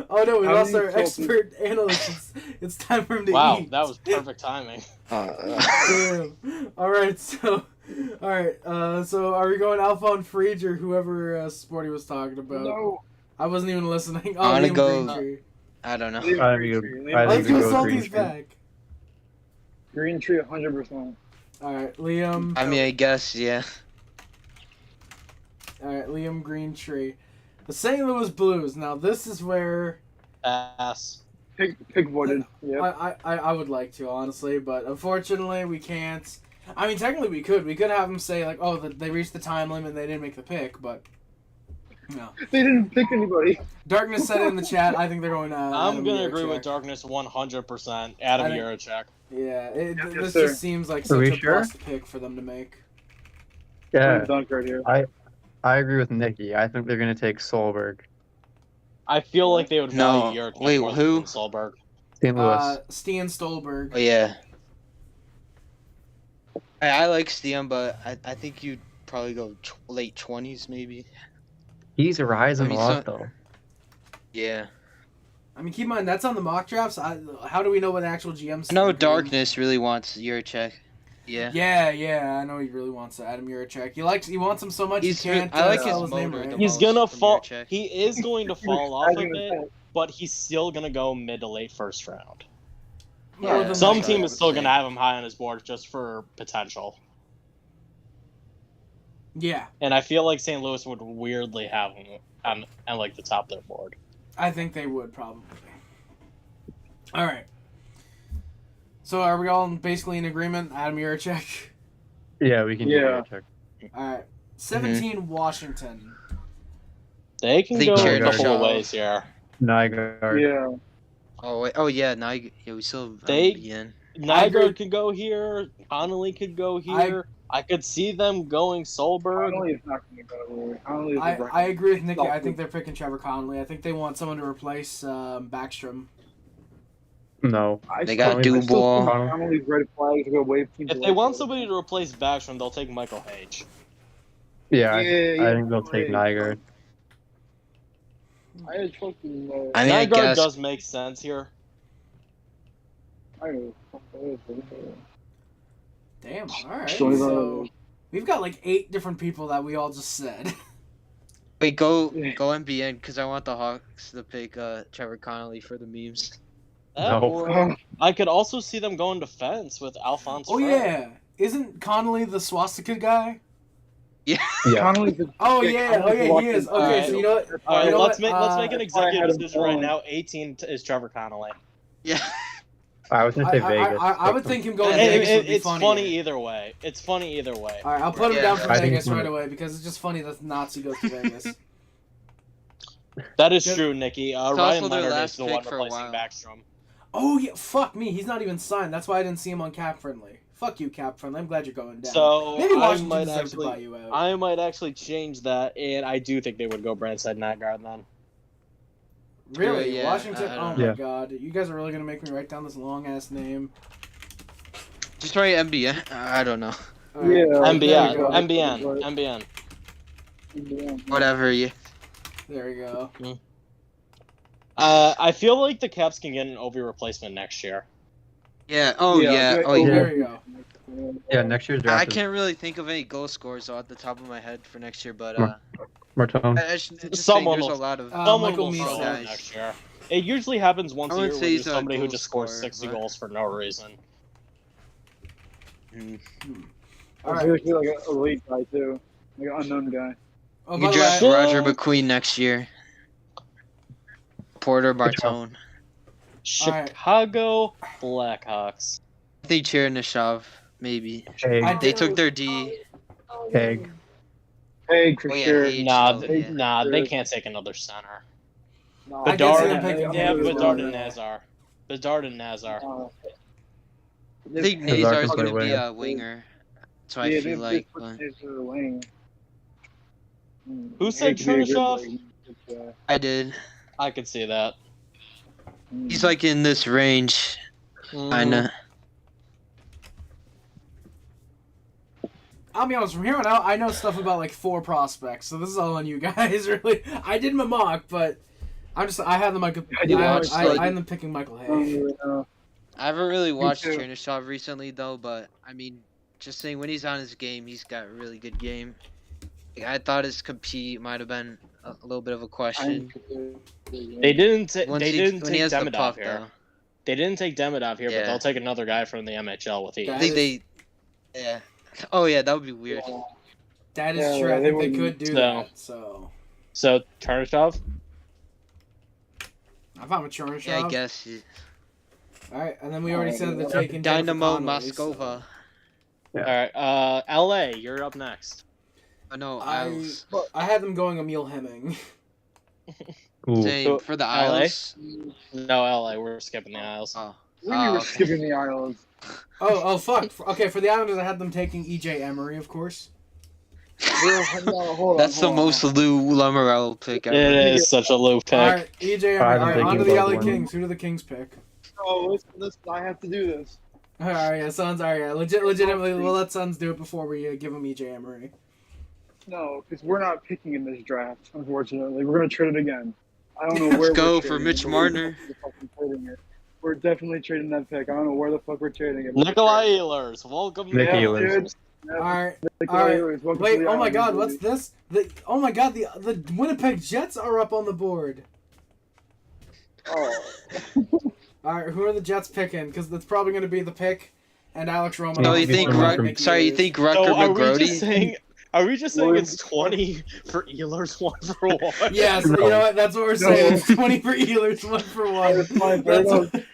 Oh no, we How lost many our trophies? expert analyst. It's time for him to Wow, eat. that was perfect timing. Damn. Alright, so are we going Alpha on Frege or whoever Sporty was talking about? No. I wasn't even listening. I wanna Liam go- Greentree. I don't know. Leave I Green think Tree. it- Leave I Let's think Green we go go Tree. Salty's Green Tree. back. Green Tree 100%. Alright, Liam. I mean, I guess, yeah. Alright, Liam Greentree. The St. Louis Blues. Now this is where Ass. Pick voided. Yep. I would like to, honestly, but unfortunately we can't. I mean, technically we could. We could have them say, like, oh, they reached the time limit and they didn't make the pick, but no. They didn't pick anybody. Darkness said it in the chat. I think they're going to I'm going to agree with Darkness 100%. Adam I think- Yurachek. Yeah, Yes, this sir. just seems like Are such we a sure? bust pick for them to make. Yeah, Dunk right here. I agree with Nikki. I think they're gonna take Solberg. I feel like they would No, value Yurachek wait, more who? than Solberg. St. Louis. Stian Stolberg. Oh, yeah. I like Steam, but I think you'd probably go late 20s, maybe. He's rising I mean, a lot though. Yeah. I mean, keep in mind, that's on the mock drafts. How do we know what the actual GM's No, thinking? Darkness really wants Yurachek. Yeah. Yeah, I know he really wants Adam Yurachek. He wants him so much He's he can't I like spell his name motor right. the He's most gonna from fall. Yurachek. He is going to fall off a As in bit, the but he's still gonna go mid to late first round. More Yeah, than Some likely, team I is would still say. gonna have him high on his board just for potential, Yeah, and I feel like St. Louis would weirdly have him on like the top of their board. I think they would probably. All right. So are we all basically in agreement? Adam Yurachek. Yeah, we can Yeah. do Yurachek. All right. 17 Washington. They can They go a cheered couple of Shaw. ways here. Nygaard. Yeah. Oh, wait. Oh, yeah. Now we still have They- Ian. I agree. Nygaard could go here. Connolly could go here. I could see them going Solberg. Connolly is not going to go. Connolly is a I agree with Nikki. I Solid. think they're picking Trevor Connolly. I think they want someone to replace Backstrom. No. They got Connolly- Dubois. Connolly's red flag to go wave teams. If they want somebody to replace Backstrom, they'll take Michael Hage. Yeah, Yeah, I think they'll take Nygaard. I had trust in I mean, I Nygaard guess. does make sense here. I know. Damn. All right. Sorry, So we've got like 8 different people that we all just said. Wait, go MBN, because I want the Hawks to pick Trevor Connolly for the memes. That No. or I could also see them going defense with Alphonse. Oh Fred. yeah. Isn't Connolly the swastika guy? Yeah. Connolly's a, Oh Yeah, yeah. Oh Connolly's yeah. He is. walking- Okay. Alright. So you know what? All right, You know let's what? make an that's why I executive had him decision right going. now. 18 is Trevor Connolly. Yeah. I was gonna say Vegas. I would think him going to It- Vegas would be it's funny. funny either way. It's funny either way. All right, I'll put him Yeah. down for I think Vegas it's right away because it's just funny that Nazi goes to Vegas. That is Good. true, Nikki. It's Ryan also their Leonard is last the pick one for a replacing while. Backstrom. Oh yeah, fuck me. He's not even signed. That's why I didn't see him on Cap Friendly. Fuck you, Cap Friendly. I'm glad you're going down. So Maybe I Washington might deserves to buy actually, you out. I might actually change that, and I do think they would go Brandside Nygaard then. Really, Yeah, Washington? I Oh don't my know. god, you guys are really gonna make me write down this long ass name. Just write MBN. I don't know. All right. Yeah. There MBN, we go. MBN, MBN. Whatever. Yeah. There we go. I feel like the Caps can get an Ovi replacement next year. Yeah. Oh yeah. Oh yeah. There we go. Yeah, next year's draft. I can't really think of any goal scorers off the top of my head for next year, but Martone. I just think Someone there's a will- lot of. Someone Michael will Misa. show up Guys. next year. It usually happens once I a year wouldn't where say there's he's a somebody who goal just scores scorer, 60 but- goals for no reason. All right. Seriously, like a elite guy too, like an unknown guy. Oh, You by can the draft way, Roger McQueen next year. Porter Bartone. Chicago Blackhawks. I think Chernyshev, maybe. Haig. They took their D. Haig. Hey, for Oh, yeah, sure. H. Nah, Yeah. they can't take another center. No, I can see them Bedard, picking they have Haig as Bedard well. and Nazar. Bedard and Nazar. I think Nazar Nazar's can play gonna be winger. a winger. So I feel like. Who said Chernyshov? I did. I could see that. He's like in this range, kinda. I'll be honest. From here on out, I know stuff about like 4 prospects, so this is all on you guys. Really, I did my mock, but I had them like I had them picking Michael Hay. I haven't really watched Chernyshov recently though, but I mean, just saying when he's on his game, he's got a really good game. Like, I thought his compete might have been a little bit of a question. They didn't take Demidov here. Though. They didn't take Demidov here, Yeah. but they'll take another guy from the MHL with I think yeah. Oh yeah, that would be weird. That is true. I think they could do that. So Chernyshov. I thought with Chernyshov. Yeah, I guess. All right, and then we already said they're taking Dynamo Jennifer Connelly, Moskova. Yeah. All right, LA, you're up next. Oh no, I had them going Emil Hemming. Same for the Isles. No, LA, we're skipping the Isles. Oh. We were skipping the Isles. Oh fuck. Okay, for the Islanders, I had them taking EJ Emery, of course. That's the most Lou Lamoriello pick ever. It is such a low pick. All right, EJ Emery. All right, on to the LA one. Kings. Who do the Kings pick? Oh, listen, I have to do this. All right, yeah, Suns. All right, yeah, legitimately, we'll let Suns do it before we give them EJ Emery. No, because we're not picking in this draft, unfortunately. We're going to trade it again. I don't know where Let's go we're for trading Mitch it. Marner. We're definitely trading that pick. I don't know where the fuck we're trading it. Nikolai Ehlers, welcome. Nick Ehlers. All right. Nikolai All right. Ehlers, Wait, oh my God, what's this? Oh my God, the Winnipeg Jets are up on the board. Oh. All right, who are the Jets picking? Because that's probably going to be the pick, and Alex Romanov. No, you think you think Rucker McGrody? Are we just saying it's 20 for Ehlers, 1 for 1? Yes, you know what? That's what we're saying. It's 20 for Ehlers, 1 for 1.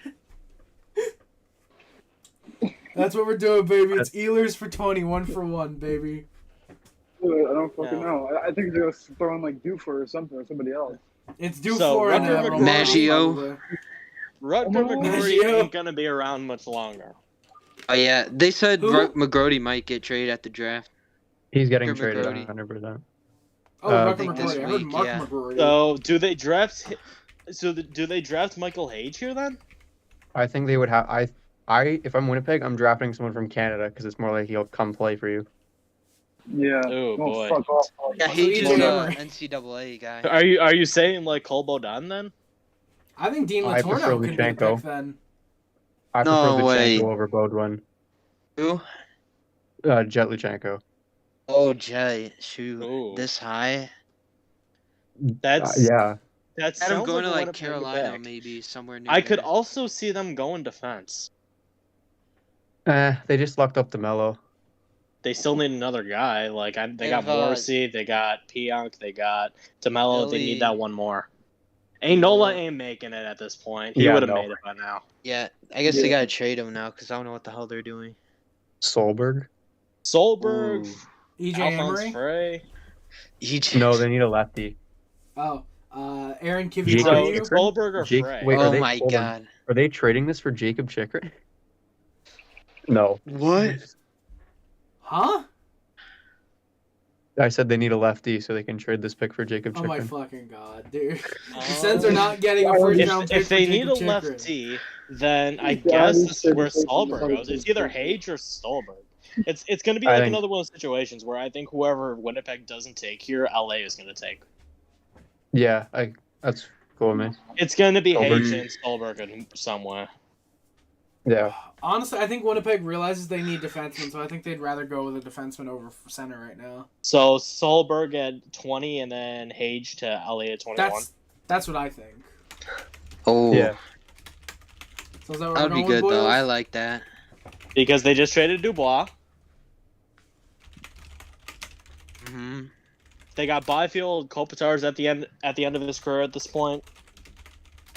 That's what we're doing, baby. It's Ehlers for 20, 1 for 1, baby. Dude, I don't fucking know. I think they're just throwing like Dufour or something or somebody else. It's Dufour and Maggio. Rutger McGrory ain't gonna be around much longer. Oh yeah, they said McGrody might get traded at the draft. He's getting Rucker traded McGrody. 100%. Oh, Rucker think this McGrory. I heard week, Mark yeah. McGrory. So do they draft? Do they draft Michael Hage here then? I think they would have. If I'm Winnipeg, I'm drafting someone from Canada because it's more like he'll come play for you. Yeah. Oh boy. Fuck off. Yeah, he's just a NCAA guy. Are you saying like Cole Bodon then? I think Dean I prefer Latorno could be the Luchenko. pick then. I No prefer way. Luchenko over Bodwin. Who? Jet Luchenko. Oh, Jay. Shoot. Ooh. This high? That's Yeah. That's Had him sounds going to a like Winnipeg Carolina, pick. maybe somewhere near. I could there. also see them going defense. They just locked up DeMello. They still need another guy. Like they got If, Morrissey, they got Pionk, they got DeMello. They Billy- need that one more. Nola ain't making it at this point. He Yeah, would have no. made it by now. Yeah, I guess they gotta trade him now because I don't know what the hell they're doing. Solberg? Solberg, Ooh. EJ Alphonse Emery? Frey. No, they need a lefty. Oh, Aaron Jacob So Kiviat. Chikrin? Solberg or Jake- Frey? wait, are Oh they- my hold on. god. Are they trading this for Jacob Chikrin? No. What? Huh? I said they need a lefty so they can trade this pick for Jacob Oh my Chikrin. fucking god, dude. Oh. The Sens are not getting a first round pick If they for need a Jacob Chikrin. lefty, then I Yeah, guess he's this is where taking Solberg the goes. It's either Hage or Stolberg. It's going to be I like think- another one of those situations where I think whoever Winnipeg doesn't take here, LA is going to take. Yeah, that's cool, man. It's going to be Stolberg. Hage and Stolberg in some way. Yeah. Honestly, I think Winnipeg realizes they need defensemen, so I think they'd rather go with a defenseman over center right now. So Solberg at 20 and then Hage to LA at 21. That's what I think. Oh, Yeah. So is that what that we're would be going good with, though. boys? I like that. Because they just traded Dubois. Hmm. They got Byfield, Kopitar's at the end of his career at this point.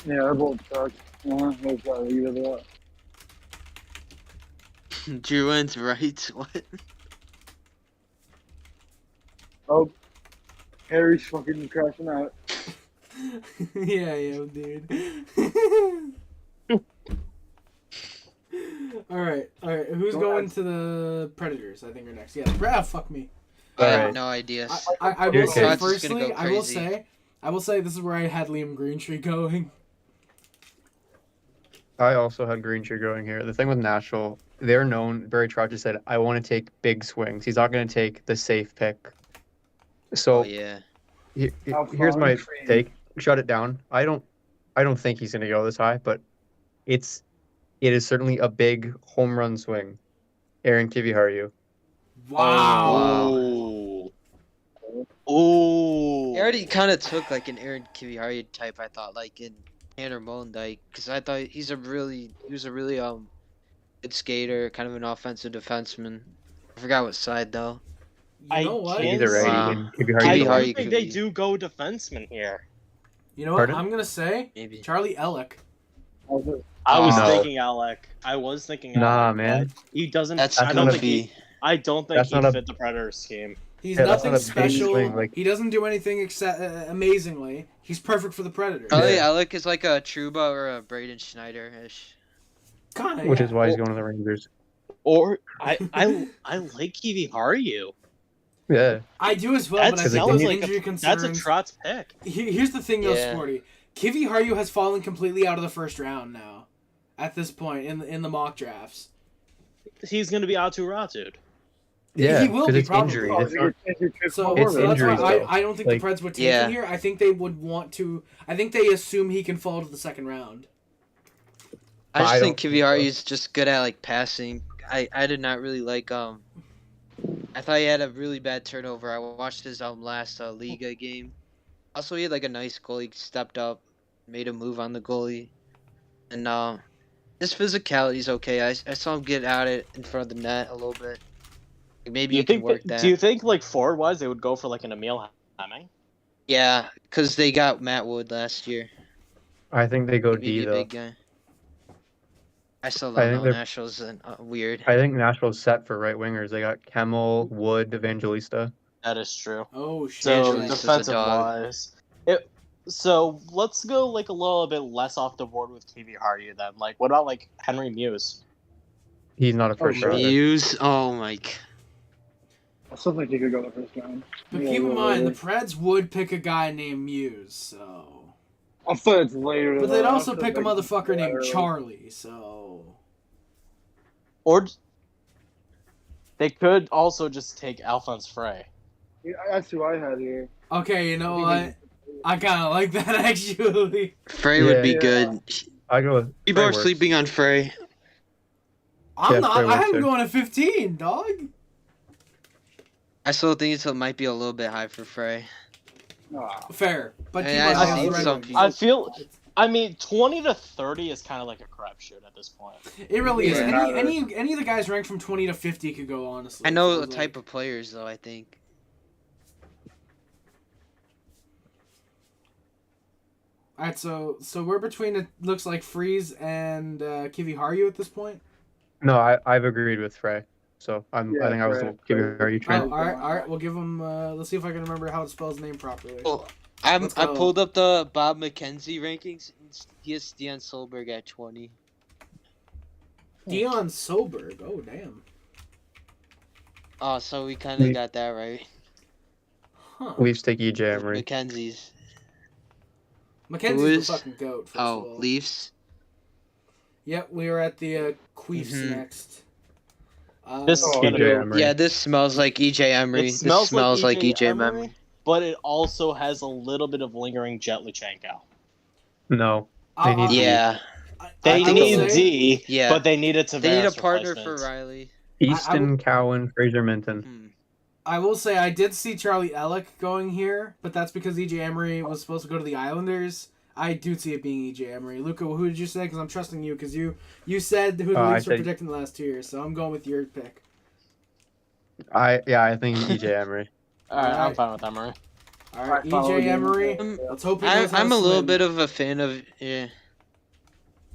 Yeah, they're both sucks. There's gotta leave it at Druin's right. What? Oh, Harry's fucking crashing out. yeah, dude. All right. Who's going to the Predators? I think are next. Yeah, fuck me. I have Alright. no idea. I will Your say case. Scott's just gonna firstly, go I will say this is where I had Liam Greentree going. I also had Greentree going here. The thing with Nashville, they're known, Barry Trotz just said, I want to take big swings. He's not going to take the safe pick. So Oh yeah. here's my take. shut it down. I don't think he's gonna go this high, but it is certainly a big home run swing. Aaron Kiviharju. Wow. Oh. He already kind of took like an Aaron Kiviharju type. I thought like in Tanner Molendijk, because I thought he was a really good skater, kind of an offensive defenseman. I forgot what side though. You know what? Either way, Wow. Kiviharju. I Kiviharju don't could think they be. do go defenseman here. You know what? Pardon? I'm gonna say Maybe. Charlie Ellick. I was No. thinking Alec. Nah, Alec, man. but he doesn't. That's I don't gonna think be. I don't think That's he not a- fit the Predators scheme. He's Yeah, that's nothing not a big special. swing, like- He doesn't do anything except amazingly. He's perfect for the Predators. Charlie Yeah. Alec is like a Truba or a Braden Schneider ish. Kinda, Which yeah. is why he's going to the Rangers. Or I like Kiviharju. Yeah. I do as well, but I That's, think that was with like injury a, concerns. that's a Trotz pick. Here's the thing, though, Yeah. Sporty. Kiviharju has fallen completely out of the first round now. At this point in the mock drafts, He's gonna be Atu Ratude. Yeah, he will because be it's probably. injury. Oh, It's not, so It's that's why injuries, though. I don't think Like- the Preds would take Yeah. him here. I think they would want to. I think they assume he can fall to the second round. I just I think don't think so. Kiviharju is just good at like passing. I did not really like I thought he had a really bad turnover. I watched his last Liga game. Also, he had like a nice goal. He stepped up, made a move on the goalie, and his physicality is okay. I saw him get at it in front of the net a little bit. Like, maybe Do you you can think? work that. Do you think like forward wise they would go for like an Emil Hemming? Yeah, because they got Matt Wood last year. I think they go Maybe D a though. big guy. I still I don't think know. they're- Nashville's weird. I think Nashville's set for right wingers. They got Kemmel, Wood, Evangelista. That is true. Oh shit! So Angelista's a defensive dog. wise, so let's go like a little bit less off the board with Kiviharju then. Like, what about like Henry Muse? He's not a first sure. rounder. Muse. Oh my. I still think he could go the first round. But Yeah, keep in yeah, mind, yeah. the Preds would pick a guy named Muse, so. I thought it's later. But they'd though. also I pick a thought, like, motherfucker named early. Charlie, so. Or they could also just take Alphonse Frey. Yeah, that's who I had here. Okay, you know what? I kind of like that actually. Frey would be Yeah. good. I go with People Frey are works. sleeping on Frey. I'm Yeah, not. Frey I works have him there. going to 15, dog. I still think it might be a little bit high for Frey. Ah. Fair, but Hey, keep I've on seen the some red people- I feel. I mean, 20 to 30 is kind of like a crapshoot at this point. It really is. Yeah. Any of the guys ranked from 20 to 50 could go, honestly. I know the Like- type of players though. I think. All right, so we're between it looks like Freeze and Kiviharju at this point. No, I've agreed with Frey. So I Yeah, think I was Frey. the Kiviharju Oh, train. all right. We'll give him. Let's see if I can remember how to spell his name properly. Well, Let's I go. pulled up the Bob McKenzie rankings. He has Stian Solberg at 20. Dion Soberg. Oh damn. Oh, so we kind of We- got that right. Huh. Leafs take EJ Emery. McKenzie's. Mackenzie's Who the is- fucking goat. First of Oh, all. Leafs. Yep, we are at the Queefs Mhm. next. This is Oh, gonna EJ be. Emery. Yeah, this smells like EJ Emery. It This smells like EJ Emery. but it also has a little bit of lingering Jet Luchenko. No. They need- Yeah, They I will need say- D, Yeah. but they need a Tavares they need a partner for replacement. Riley. Easton, Cowan, Fraser Minton. Hmm. I will say I did see Charlie Ellick going here, but that's because EJ Emery was supposed to go to the Islanders. I do see it being EJ Emery. Luca, who did you say? Because I'm trusting you, because you said who the I Leafs were said- predicting the last 2 years, so I'm going with your pick. I think EJ Emery. All right, I'm Alright. fine with Emery. All right, I follow EJ you. Emery. Um, Let's hope he knows how I'm to a little swim. bit of a fan of yeah.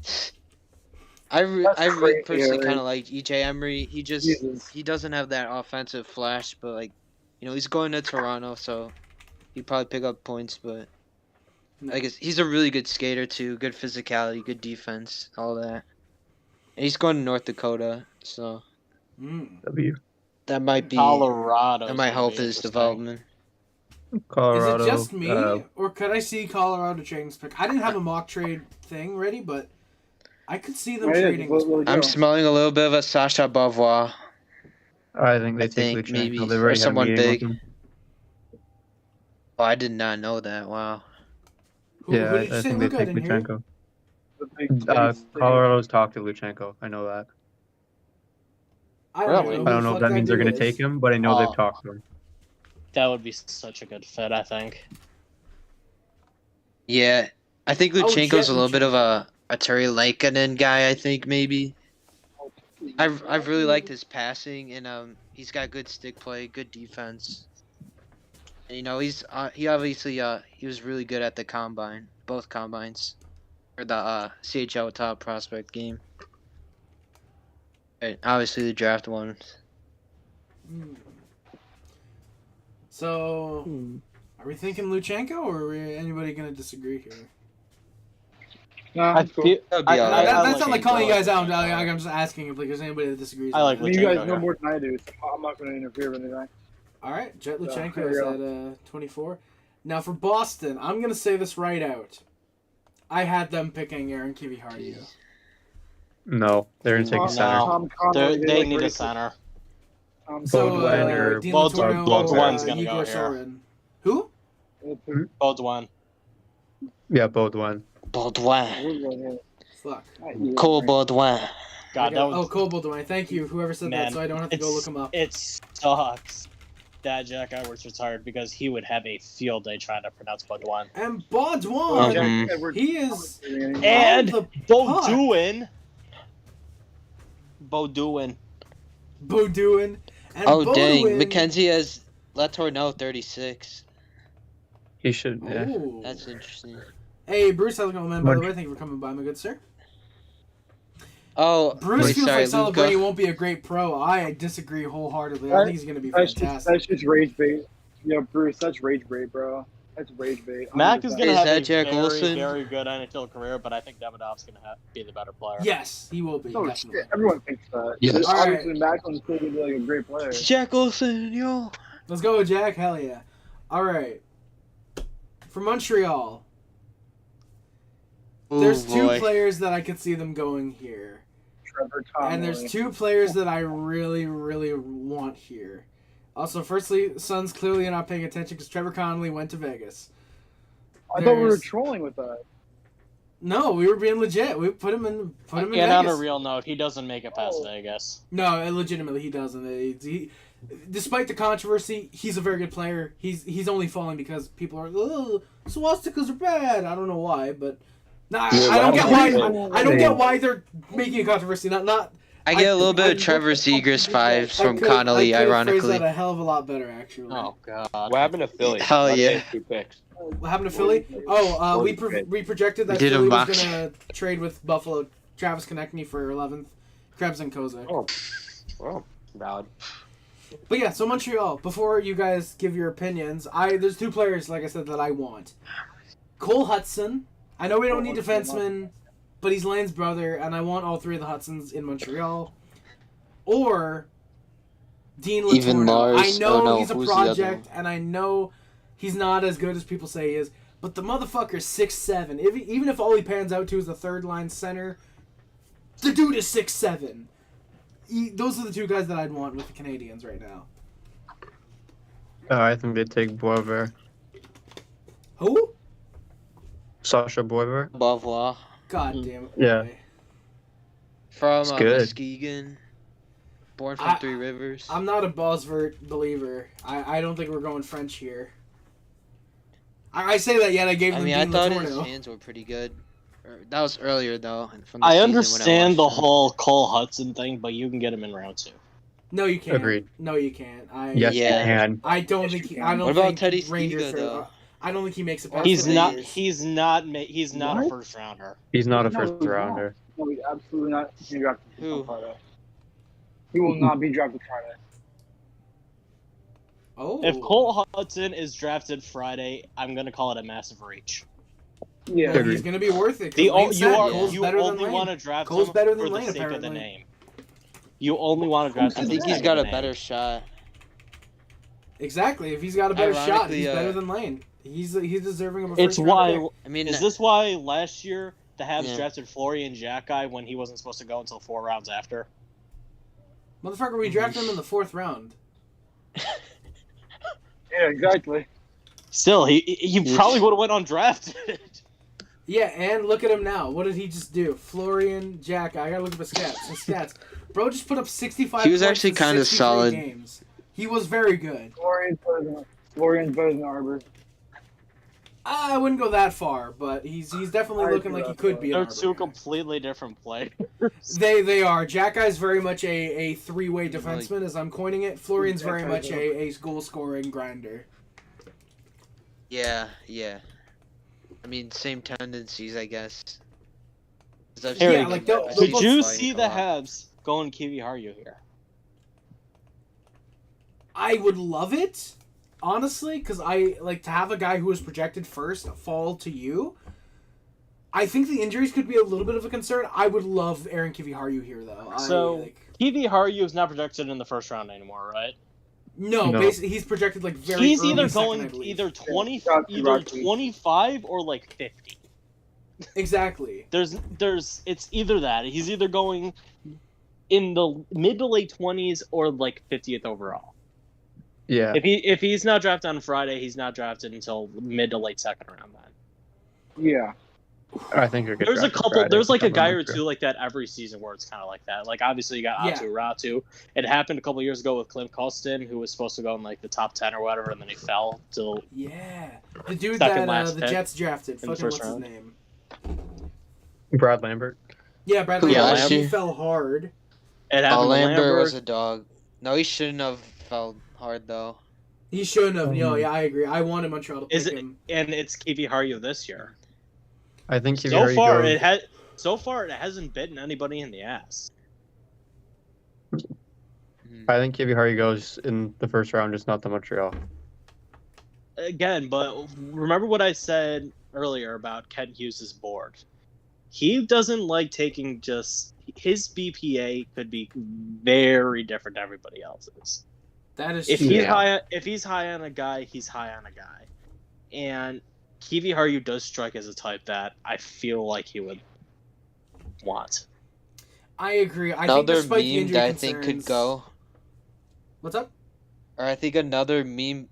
That's I crazy, personally Eric. kind of like EJ Emery. He just Jesus. he doesn't have that offensive flash, but like he's going to Toronto, so he'd probably pick up points. But I guess he's a really good skater too, good physicality, good defense, all that. And he's going to North Dakota, so Mm. W. that might be Colorado. that might help his development. Colorado. Is it just me, uh, or could I see Colorado trading this pick? I didn't have a mock trade thing ready, but I could see them Oh, yeah, trading this we'll pick. go. I'm smelling a little bit of a Sasha Beauvoir. I think they I take think Luchenko. maybe, They've or already had a someone meeting with big. him. Oh, I did not know that. Wow. Who did you say, think they Luke? I take didn't hear. Luchenko. The big taste. Colorado's talked to Luchenko. I know that. I don't Really? know. I don't know if that means they're going to take him, but I know they've talked to him. That would be such a good fit, I think. Yeah, I think Oh, Luchenko's Jet a little bit of Luchenko. a Terry Lankinen guy. I think maybe. I've really liked his passing, and he's got good stick play, good defense. And, you know, he obviously he was really good at the combine, both combines, or the CHL top prospect game. And obviously the draft one. So, are we thinking Luchenko, or are anybody gonna disagree here? No, I that's cool. feel, That'd be all right. That's not like calling you guys Luchenko. out. I'm just asking if there's anybody that disagrees. I like on that. You guys Luchenko know here. more than I do, so I'm not going to interfere with anything. All right, Jet Yeah, Luchenko there is you at 24. Now for Boston, I'm gonna say this right out. I had them picking Aaron Kiviharju. No, they're going to take a center. No. They need a center. So Baudouin or Dean Baudouin- Letourneau Baudouin's or gonna go Igor here. Sorin. Who? Baudouin. Yeah, Baudouin. Baudouin. Fuck. Cole Baudouin. God, that was, Cole Baudouin. Thank you, whoever said that, Man, so I don't have to go look him up. It sucks that Jack Edwards retired because he would have a field day trying to pronounce Baudouin. And Baudouin, Mhm. he is And on the Baudouin. Baudouin. Baudouin. And Oh dang, Baudouin- Mackenzie has Letourneau 36. He should, yeah. Ooh. That's interesting. Hey, Bruce, how's it going, man? By the way, thank you for coming by, my good sir. Oh, Bruce wait, feels sorry, like Celebrity Luca. won't be a great pro. I disagree wholeheartedly. I think he's going to be That's fantastic. just rage bait. Yo, Bruce, that's rage bait, bro. That's rage bait. Mac is going to Is have that a Jack very, Olsen? very good NHL career, but I think Davidoff's going to be the better player. Yes, he will be. Oh definitely. shit, everyone thinks that. Yes. Obviously, Macklin's still gonna be like a great player. Jack Olsen, yo. Let's go, Jack. Hell yeah. All right. For Montreal, there's two players that I could see them going here. Trevor Connolly. And there's two players that I really, really want here. Also, firstly, Suns clearly are not paying attention because Trevor Connolly went to Vegas. I thought we were There's- trolling with that. No, we were being legit. We put him in And Vegas. on a real note, he doesn't make it past Vegas. No, legitimately, he doesn't. Despite the controversy, he's a very good player. He's only falling because people are, oh, swastikas are bad. I don't know why, but I don't get why. I don't get why they're making a controversy. Not. I get a little bit of Trevor Zegras vibes from Connolly, I ironically. phrased that a hell of a lot better, actually. Oh, God. What happened to Philly? Hell Let's yeah. say 2 picks. What happened to Philly? Oh, we projected that We did a Philly mock. was gonna trade with Buffalo. Travis Konechny for 11th, Krebs and Kozak. Oh, well, valid. But yeah, so Montreal. Before you guys give your opinions, there's two players, like I said, that I want. Cole Hudson. I know we don't need defensemen, but he's Lane's brother, and I want all three of the Hudsons in Montreal. Or Dean Letourneau. Even Lars. I know Oh, no, he's a who's the other project, and I know he's not as good as people say he is, but the motherfucker's 6'7". Even if all he pans out to is the third line center, the dude is 6'7". Those are the two guys that I'd want with the Canadians right now. I think they'd take Boisvert. Who? Sasha Boisvert. Beauvoir. God damn it. Yeah. boy. From It's good. Muskegon. Born from Three Rivers. I'm not a Bosvert believer. I don't think we're going French here. I say that yet I gave them I Dean thought his Letourneau. hands were pretty good. That was earlier, though. From the I season when understand the watched him. whole Cole Hudson thing, but you can get him in round 2. No, you can't. Agreed. No, you can't. Yes, Yeah. you can. I don't Yes, think. you He, can. I don't What about think Teddy Rangers. Stiga, though? I don't think he makes it past He's the not. Rangers. He's not a What? first rounder. He's not a No, first he's rounder. No, he's absolutely not being drafted Who? on Friday. He will not be drafted Friday. Oh. If Cole Hudson is drafted Friday, I'm gonna call it a massive reach. Yeah. Well, he's gonna be worth it. 'cause You Lane said Cole's you better than only Lane. want to draft Cole's him better than for Lane, the sake of the apparently. name. You only want to draft I him. think for the he's sake got of a the better name. shot. Exactly. If he's got a better shot, Ironically, he's better than Lane. He's deserving of a It's first why. round pick. I mean, Is this why last year the Habs Yeah. drafted Florian Xhekaj when he wasn't supposed to go until 4 rounds after? Motherfucker, we drafted him in the 4th round. Yeah, exactly. Still, he probably would have went undrafted. Yeah, and look at him now. What did he just do? Florian, Jack. I gotta look at his stats. Bro just put up 65 He was points actually in kind of 63 solid. games. He was very good. Florian's better than Arbor. I wouldn't go that far, but he's definitely looking like he could be an They're Arbor two guy. completely different players. They are. Jack Guy's very much a three-way defenseman, as I'm coining it. Florian's very much a goal-scoring grinder. Yeah. I mean, same tendencies, I guess. Yeah, like Could you see the Habs going Kiwi Haru here? I would love it, honestly, because I like to have a guy who was projected first fall to you. I think the injuries could be a little bit of a concern. I would love Aaron Kiviharu here, though. So, Kiwi Haru is not projected in the first round anymore, right? No, basically he's projected like very. He's early either second, going either 25 or like 50. Exactly. It's either that. He's either going in the mid to late 20s or like 50th overall. Yeah. If he's not drafted on Friday, he's not drafted until mid to late second round then. Yeah. I think you're good. There's a couple. There's like a guy or two like that every season where it's kind of like that. Like obviously you got Ratu. It happened a couple years ago with Clint Colston, who was supposed to go in like the top 10 or whatever, and then he fell till the dude second that last the pick Jets drafted. in the Fucking first what's round. his name? Brad Lambert. Yeah, Brad Yeah, Lambert. last He year. fell hard. It happened to Lambert was a dog. No, he shouldn't have fell hard though. He shouldn't have. Yeah, I agree. I wanted Montreal to pick him. And it's Kiwi Haru this year. I think So far it hasn't bitten anybody in the ass. I think Kiviharu goes in the first round, just not the Montreal. Again, but remember what I said earlier about Kent Hughes' board. He doesn't like taking just his BPA could be very different to everybody else's. That is If true. he's high on a guy, he's high on a guy. And Kiwi Haru does strike as a type that I feel like he would want. I agree. I think Another despite the meme injury that I concerns, think could go. What's up? Or I think another meme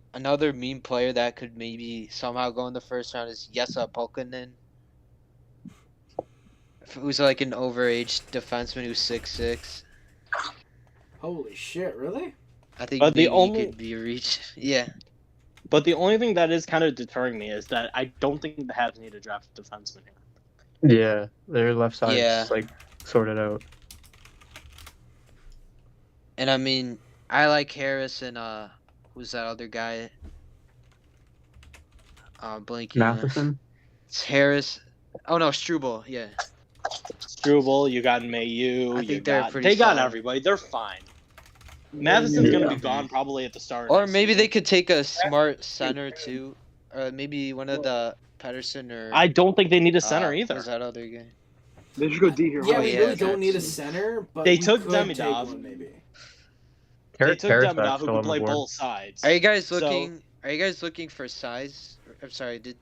player that could maybe somehow go in the first round is Jessa Pulkkinen. Who's like an overage defenseman who's 6'6". Holy shit! Really? I think But maybe he could be reached. Yeah. But the only thing that is kind of deterring me is that I don't think the Habs need to draft a defenseman here. Yeah, their left side is like sorted out. And I mean, I like Harris and who's that other guy? Blanking. Matheson? It's Harris. Oh no, Struble. Yeah. Struble, you got Mayu. I think they're pretty They got solid. everybody. They're fine. Madison's gonna be gone probably at the start. Or of the maybe season. they could take a smart center too. Or maybe one of the Pedersen or. I don't think they need a center either. Who's that other guy? They should go D here. Yeah, Oh, we yeah, really don't need a that's- center, but They we took could take Demidov. one, maybe. They took Terrence Demidov, Back's who still can on the play board. both sides. Are you guys So- looking? Are you guys looking for size? I'm sorry. Did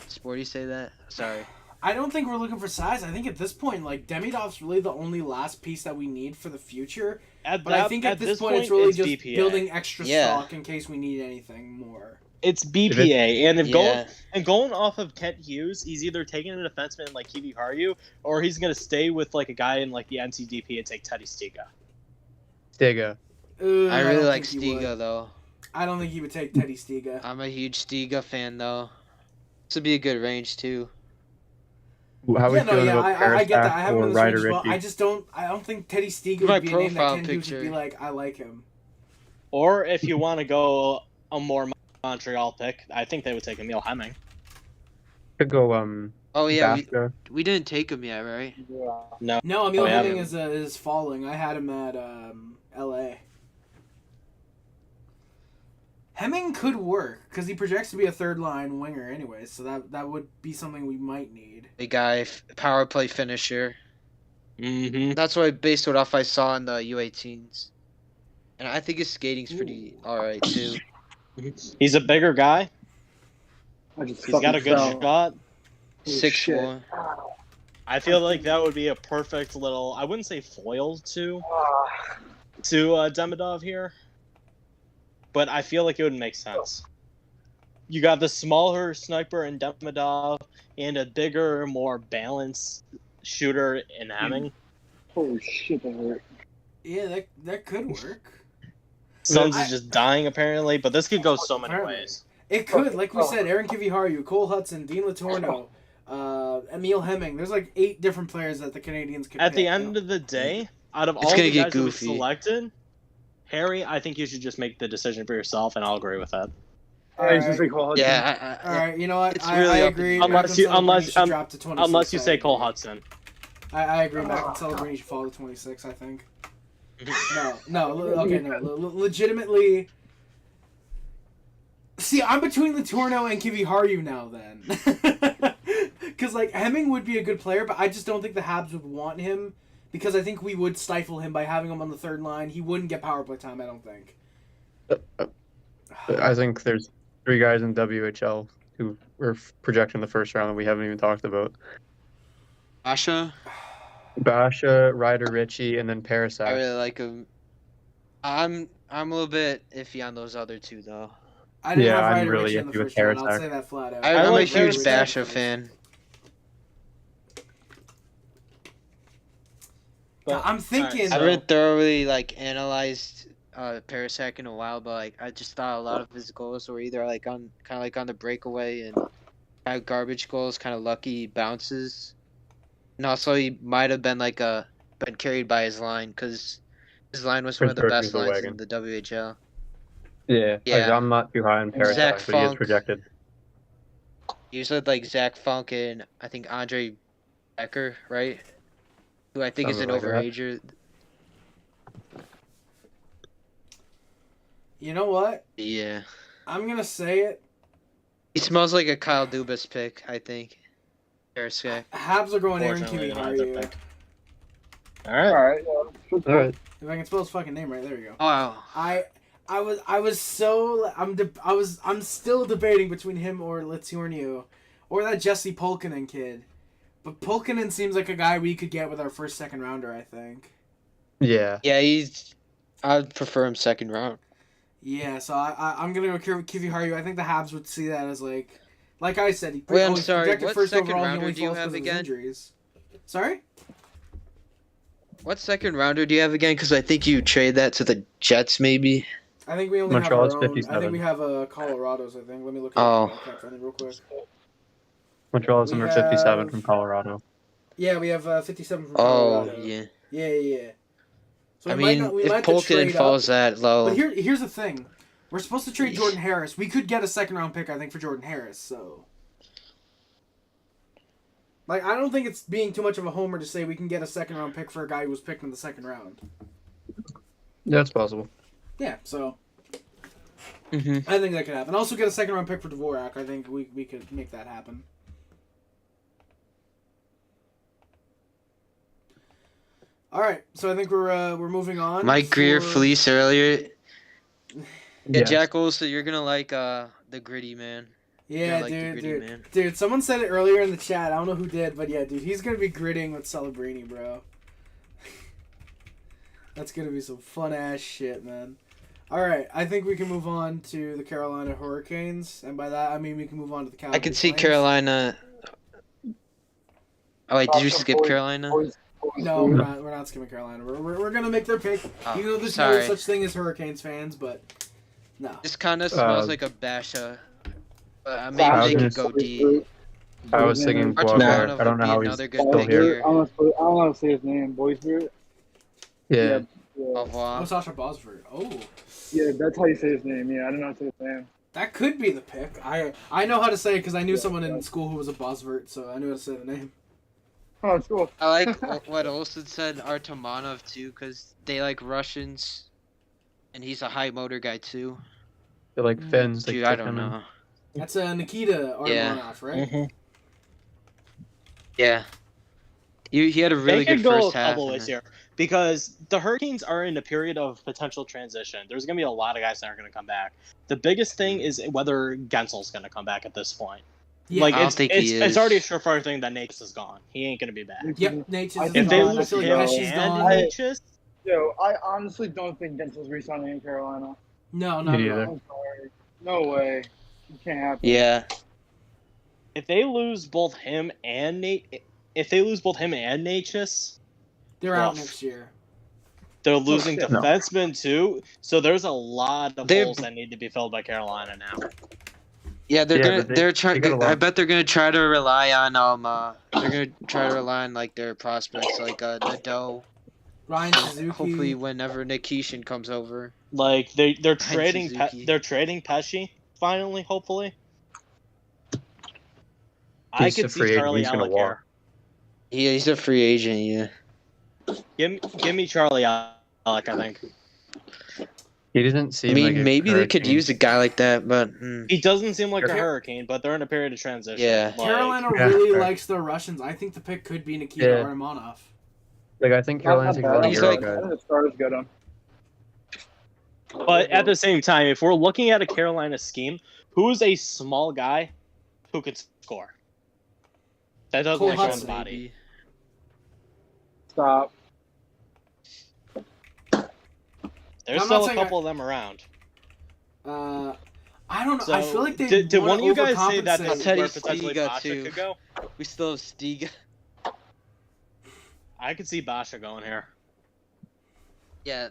Sporty say that? Sorry. I don't think we're looking for size. I think at this point, like Demidov's really the only last piece that we need for the future. But I think at this point, it's really just BPA. building extra Yeah. stock in case we need anything more. It's BPA, and if Yeah. going off of Kent Hughes, he's either taking a defenseman like Kiwi Haru, or he's gonna stay with like a guy in like the NCDP and take Teddy Stiga. Stiga. I really don't like think he would. Stiga though. I don't think he would take Teddy Stiga. I'm a huge Stiga fan though. This would be a good range too. How we feeling about I get that. I have him or in this Ryder range as well. Ricky? I don't think Teddy Stiga My would be a name that profile Ken Hughes would picture. be like, I like him. Or if you want to go a more Montreal pick, I think they would take Emil Hemming. Could go Oh yeah, Baska. we didn't take him yet, right? Yeah. No, Emil Oh, yeah. Hemming is falling. I had him at L.A. Hemming could work because he projects to be a third line winger anyway, so that would be something we might need. The guy, power play finisher. Mm-hmm. That's what I based it off I saw in the U18s. And I think his skating's pretty alright too. He's a bigger guy. I just He's got a good fucking fell. shot. Holy 6'1". shit. I feel like that would be a perfect little. I wouldn't say foil to Ah, Demidov here, but I feel like it would make sense. You got the smaller sniper in Demidov and a bigger, more balanced shooter in Hemming. Holy shit, that hurt. Yeah, that could work. Suns is just dying apparently, but this could go so many ways. It could, like we said, Aaron Kiviharu, Cole Hudson, Dean Latorno, Emil Hemming. There's like 8 different players that the Canadians could At pick, the end of the day, out of It's all gonna the get guys that we goofy. selected, Harry, I think you should just make the decision for yourself, and I'll agree with that. I just say Cole Hudson. Yeah. All right, you know what? It's I really up to agree. you. Unless you- drop to 26. Unless you say Cole Hudson. I agree. Mac and Celebrini should fall to 26. I think. Legitimately. See, I'm between Latorno and Kiviharu now. Then, because like Hemming would be a good player, but I just don't think the Habs would want him because I think we would stifle him by having him on the third line. He wouldn't get power play time. I don't think. I think there's 3 guys in WHL who were projecting the first round that we haven't even talked about. Basha, Ryder Ritchie, and then Parasak. I really like him. I'm a little bit iffy on those other 2 though. I didn't have I'm Ryder really Ritchie in the iffy with first round. I'll Parasak. say that flat out. I'm a like huge Ritchie. Basha fan. I'm thinking. I haven't thoroughly analyzed Parasak in a while, but I just thought a lot of his goals were either on the breakaway and kind of garbage goals, kind of lucky bounces, and also he might have been been carried by his line because his line was one of the Prince best Perkins lines wagon. in the WHL. Yeah. Yeah. I'm not too high on Parasak, Zach but he is Funk. projected. He was with Zach Funk and I think Andre Becker, right? Who I think is an Something like that. overager. You know what? Yeah. I'm gonna say it. He smells like a Kyle Dubas pick, I think. Parasak. Habs are going Aaron Fortunately, not the Kiviharu. pick. All right. Alright, yeah. All right. If I can spell his fucking name right, there you go. Wow. I'm still debating between him or Litorniu, or that Jesse Pulkkinen kid. But Pulkkinen seems like a guy we could get with our first second rounder, I think. Yeah. Yeah, I'd prefer him second round. Yeah, so I'm gonna go Kiviharu. I think the Habs would see that as like I said, he Wait, I'm he's sorry, projected what first second overall. He rounder only do you falls have because of his again? injuries. Sorry. What second rounder do you have again? Because I think you trade that to the Jets, maybe. I think we only Montreal's have our own. 57. I think we have Colorado's. I think. Let me look at Oh. real quick. Montreal's We number 57 have- from Colorado. Yeah, we have 57 from Oh, Colorado. yeah. Yeah. So I we might mean, not, we if might have to Pulkkinen trade falls up. that low, But here's the thing. We're supposed to trade Jordan Harris. We could get a second round pick, I think, for Jordan Harris. So, I don't think it's being too much of a homer to say we can get a second round pick for a guy who was picked in the second round. Yeah, it's possible. Yeah. So hmm I think that could happen. Also, get a second round pick for Dvorak. I think we could make that happen. All right. So I think we're moving on. Mike Greer for- fleece earlier. Yeah, Yes. Jack Olson, you're gonna like the gritty man. Yeah, like the dude, gritty dude. man. Dude, someone said it earlier in the chat. I don't know who did, but yeah, dude, he's going to be gritting with Celebrini, bro. That's going to be some fun-ass shit, man. All right, I think we can move on to the Carolina Hurricanes, and by that, I mean we can move on to the Calgary I could see Flames. Carolina. Oh wait, did you skip Carolina? No, we're not skipping Carolina. We're going to make their pick. Oh, Even though there's sorry. no such thing as Hurricanes fans, but no. This kind of smells like a Basha. Maybe I was they gonna could go D. I was thinking Arch Boisvert. Manov I don't would know be how he's another good still pick here. here. I don't know how to say his name. Boisvert? Yeah. Yeah. Oh, Revoir. Sasha Bosford. Oh, Yeah, that's how you say his name. Yeah, I don't know how to say his name. that could be the pick. I know how to say it because I knew someone in school who was a Bosvert, so I knew how to say the name. Oh, it's cool. I like what Olsen said, Artemanov too, because they like Russians, and he's a high motor guy too. They're like Finns. Dude, like I don't know. That's Nikita Yeah. Armanov, right? Mm-hmm. Yeah, he had a really They good could go a first half. couple ways here because the Hurricanes are in a period of potential transition. There's going to be a lot of guys that aren't going to come back. The biggest thing is whether Gensel's going to come back at this point. Yeah. Like I don't it's think he it's is. already a surefire thing that Nates is gone. He ain't going to be back. Yep, Nature's I is think If they gone. I lose feel like him Pesci's and gone. Natchez, Yo, I honestly don't think Gensel's resigning in Carolina. No, Me not at neither. all. I'm sorry. No way. It can't happen. Yeah. If they lose both him and Natchez, They're out Rough. next year. they're losing shit. defensemen too. So there's a lot of They're- holes that need to be filled by Carolina now. Yeah, they're Yeah, gonna. but they They're got a trying. lot. I bet they're gonna try to rely on They're gonna try to rely on like their prospects, like Nadeau. Ryan Suzuki. Hopefully, whenever Nick Keeshan comes over. Like they're trading Suzuki. they're trading Pesci finally. Hopefully, I He's a could see free agent. Charlie He's gonna Alec walk. here. He's a free agent. Yeah. Give me Charlie Alec. I think He doesn't seem I mean, like a maybe they could hurricane. use a guy like that, but he doesn't seem like a Car- hurricane, but they're in a period of transition. Yeah. Like, Carolina Yeah, really fair. likes their Russians. I think the pick could be Nikita Yeah. Romanov. Like I think Carolina Not takes a bad. lot of He's Euro like- I guys. think the Stars get him. But at the same time, if we're looking at a Carolina scheme, who's a small guy who could score? That doesn't Cole like show on the Hudson, body. Stop. There's I'm not still a saying couple of them around. I don't know. So, I feel like they did one of you guys say that overcompensate. this is Teddy where potentially Stiga, Basha too. could go? we still have Stiga. I could see Basha going here. Yeah,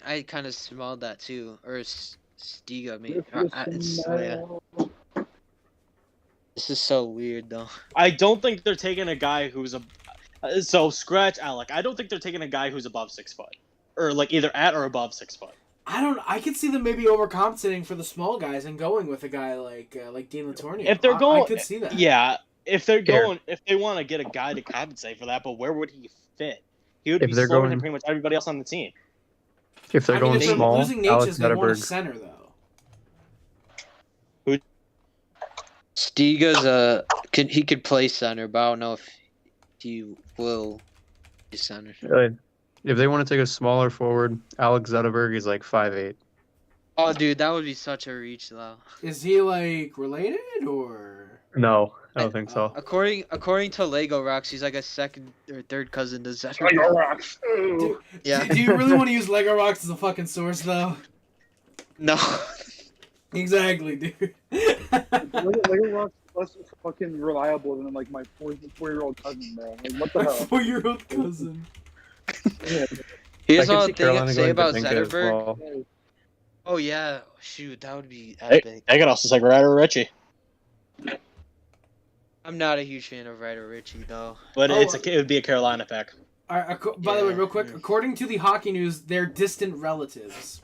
I kind of smelled that too, or Stiga. Maybe. If you It's, smell- This is so weird though. I don't think they're taking a guy who's so scratch Alec. I don't think they're taking a guy who's above 6 foot, or like either at or above 6 foot. I could see them maybe overcompensating for the small guys and going with a guy like Dean Latournier. If they're going, I could see that. Yeah, if they're Here. going, if they want to get a guy to compensate for that, but where would he fit? He would If be they're slower going- than pretty much everybody else on the team. If they're I mean, going if they're small, losing Alex Natchez, they want a Zetterberg. center though. Stiga's he could play center, but I don't know if he will be center. If they want to take a smaller forward, Alex Zetterberg is like 5'8". Oh, dude, that would be such a reach though. Is he like related or? No, I don't think so. According to Lego Rocks, he's like a second or third cousin to Oh, Zetterberg. your rocks. Ooh. Yeah. Do you really want to use Lego Rocks as a fucking source though? No. Exactly, dude. Lego rocks less fucking reliable than like my 4-year-old cousin, bro. Like, what the My hell? 4-year-old cousin. Yeah. He I has could all see thing to Carolina say going about Bazinga as Zetterberg. well. Oh yeah, shoot, that would be They, epic. they could also take Ryder Ritchie, I'm not a huge fan of Ryder Ritchie though. but Oh, it would be a Carolina pick. By the way, Yeah. real quick, according to the hockey news, they're distant relatives.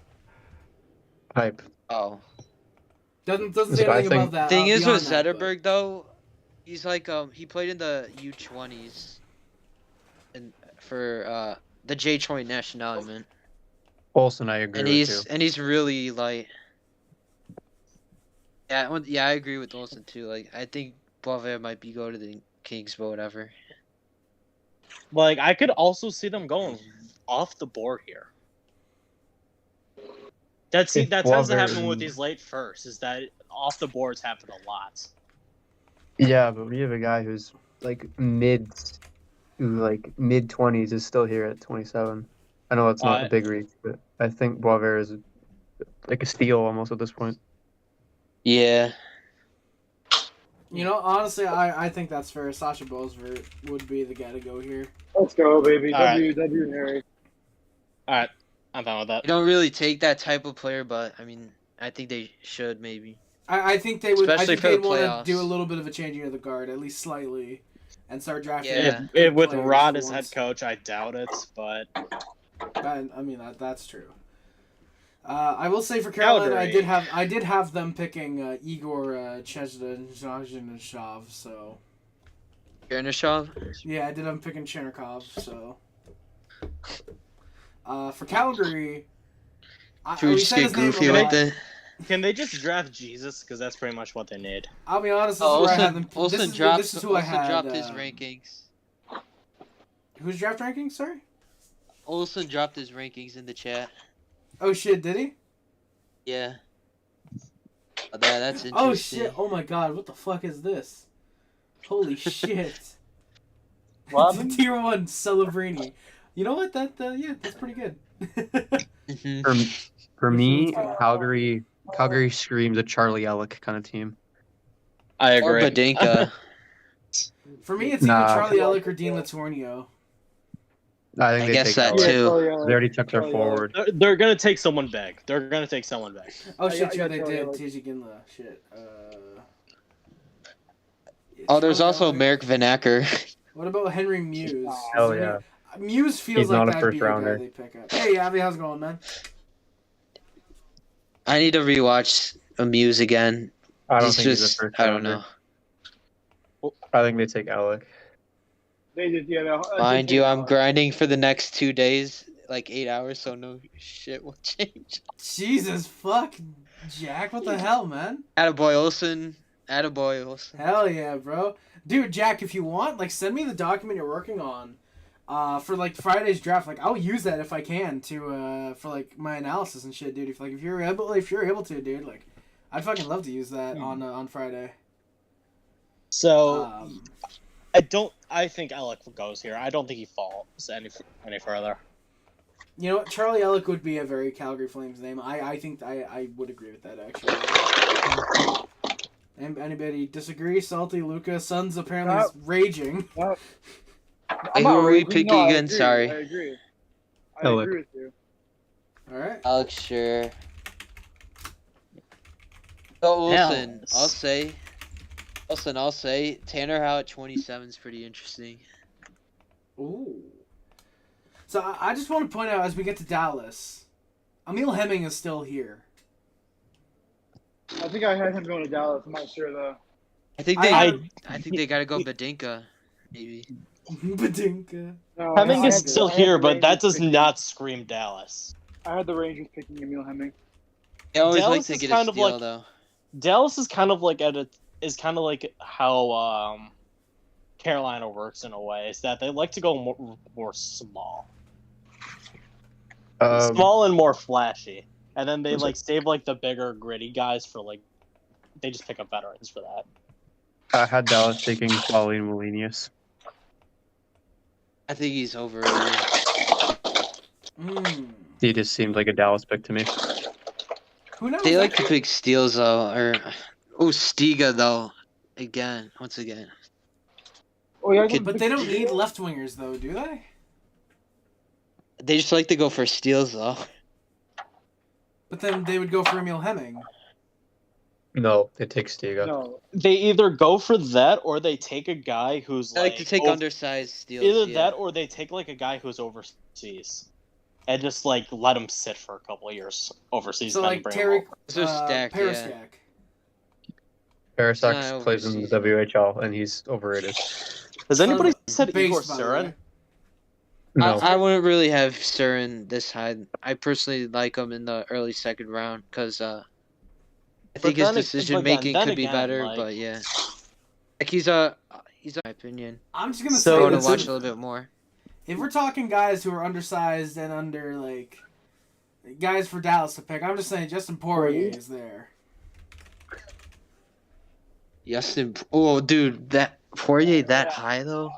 Hype. Oh. Doesn't This say guy anything thing- about that. Thing is beyond with that, but- Zetterberg though, he's like he played in the U20s, and for the J20 national, man. Olsen, I agree And with you. he's really like. Yeah, I agree with Olsen too. Like, I think Boisvert might be go to the Kings, but whatever. Like I could also see them going off the board here. That If tends to happen Boisvert- with these late firsts. Is that off the boards happen a lot. Yeah, but we have a guy who's like mid 20s is still here at 27. I know that's not a big reach, but I think Boisvert is like a steal almost at this point. Yeah. You know, honestly, I think that's fair. Sasha Boesvert would be the guy to go here. Let's go, baby. All right. W Harry. All right, I'm fine with that. You don't really take that type of player, but I mean, I think they should maybe. I think they would. Especially I think for they'd the want playoffs. to do a little bit of a changing of the guard, at least slightly, and start drafting. Yeah. If with players Rod for as head once. coach, I doubt it, but I mean that's true. I will say for Carolina, Calgary. I did have them picking Igor Chezhdanov, so Chernyshov? yeah, I did have them picking Chernikov, so. For Calgary, Should we we just said get his name goofy a like lot. that? can they just draft Jesus? Because that's pretty much what they need. I'll be honest, this is where I had them. Olsen This is who I had. dropped his rankings. Who's draft rankings? Sorry. Olsen dropped his rankings in the chat. Oh shit! Did he? Yeah. Oh, that's interesting. Oh shit! Oh my god! What the fuck is this? Holy shit! What It's a tier 1 Celebrini. You know what? Yeah, that's pretty good. Mhm. For me, Calgary Calgary screams a Charlie Ellick kind of team. I Or agree. Badinka. For me, it's Nah. either Charlie Ellick or Dean Latornio. I think I they guess take that Ellick. too. Charlie They Ellick. already took their Charlie forward. They're gonna take someone big. Oh I shit, got yeah, they Charlie did. Ellick. TJ Ginla. Shit. Oh, there's Charlie also Ellick. Merrick Vanacker. What about Henry Muse? Hell Is there yeah. any- Muse feels He's like not a that'd first be a guy rounder. they pick up. Hey, Abby, how's it going, man? I need to rewatch Amuse again. I don't He's think he's a just, first I don't rounder. know. I think they take Ellick. They just Mind you, I'm grinding for the next 2 days, like 8 hours, so no shit will change. Jesus fuck, Jack, what the hell, man? Attaboy Olsen. Hell yeah, bro. Dude, Jack, if you want, like, send me the document you're working on for, like, Friday's draft. Like, I'll use that if I can to, for, like, my analysis and shit, dude. If you're able to, dude, like, I'd fucking love to use that on Friday. So I think Alec goes here. I don't think he falls any further. You know what? Charlie Ellick would be a very Calgary Flames name. I think I would agree with that, actually. Anybody disagree? Salty Luca. Suns apparently is raging. I'm Hey, not who are we raging. picking No, I again? agree. Sorry. I agree. I Ellick. agree with you. All right. Alex, sure. Oh, Olsen, Hells. I'll say Tanner Howe at 27 is pretty interesting. Ooh. So I just want to point out as we get to Dallas, Emil Hemming is still here. I think I had him going to Dallas. I'm not sure though. I think they gotta go Badinka, maybe. Badinka. No, Hemming I is had the- still I had here, the but that Rangers does picking- not scream Dallas. I had the Rangers picking Emil Hemming. I always Dallas like to is get kind a of steal like- though. Dallas is kind of like how Carolina works in a way, is that they like to go more small, small and more flashy, and then they like save like the bigger gritty guys for like they just pick up veterans for that. I had Dallas taking Pauline Molinius. I think he's overrated. He just seemed like a Dallas pick to me. Who knows? They like to pick steals though, Stiga though. Once again. Oh yeah, But they don't need left wingers though, do they? They just like to go for steals though. But then they would go for Emil Hemming. No, they take Stiga. No, They either go for that or they take a guy who's I like to take over- undersized steals. Either yeah. that or they take like a guy who's overseas and just like let him sit for a couple of years overseas. So then like bring him Terry over. So stacked, yeah. Parastack. Parasax Nah, plays in the overseas. WHL, and he's overrated. Has anybody So, said based, Igor by the Surin? way. No, I wouldn't really have Surin this high. I personally like him in the early second round because I think his then decision making then could be again, better. like- But yeah, like he's in my opinion. I'm just gonna So I say want to it's- watch a little bit more. if we're talking guys who are undersized and under like guys for Dallas to pick, I'm just saying Justin Poirier is there. Justin, oh dude, that Poirier that high though.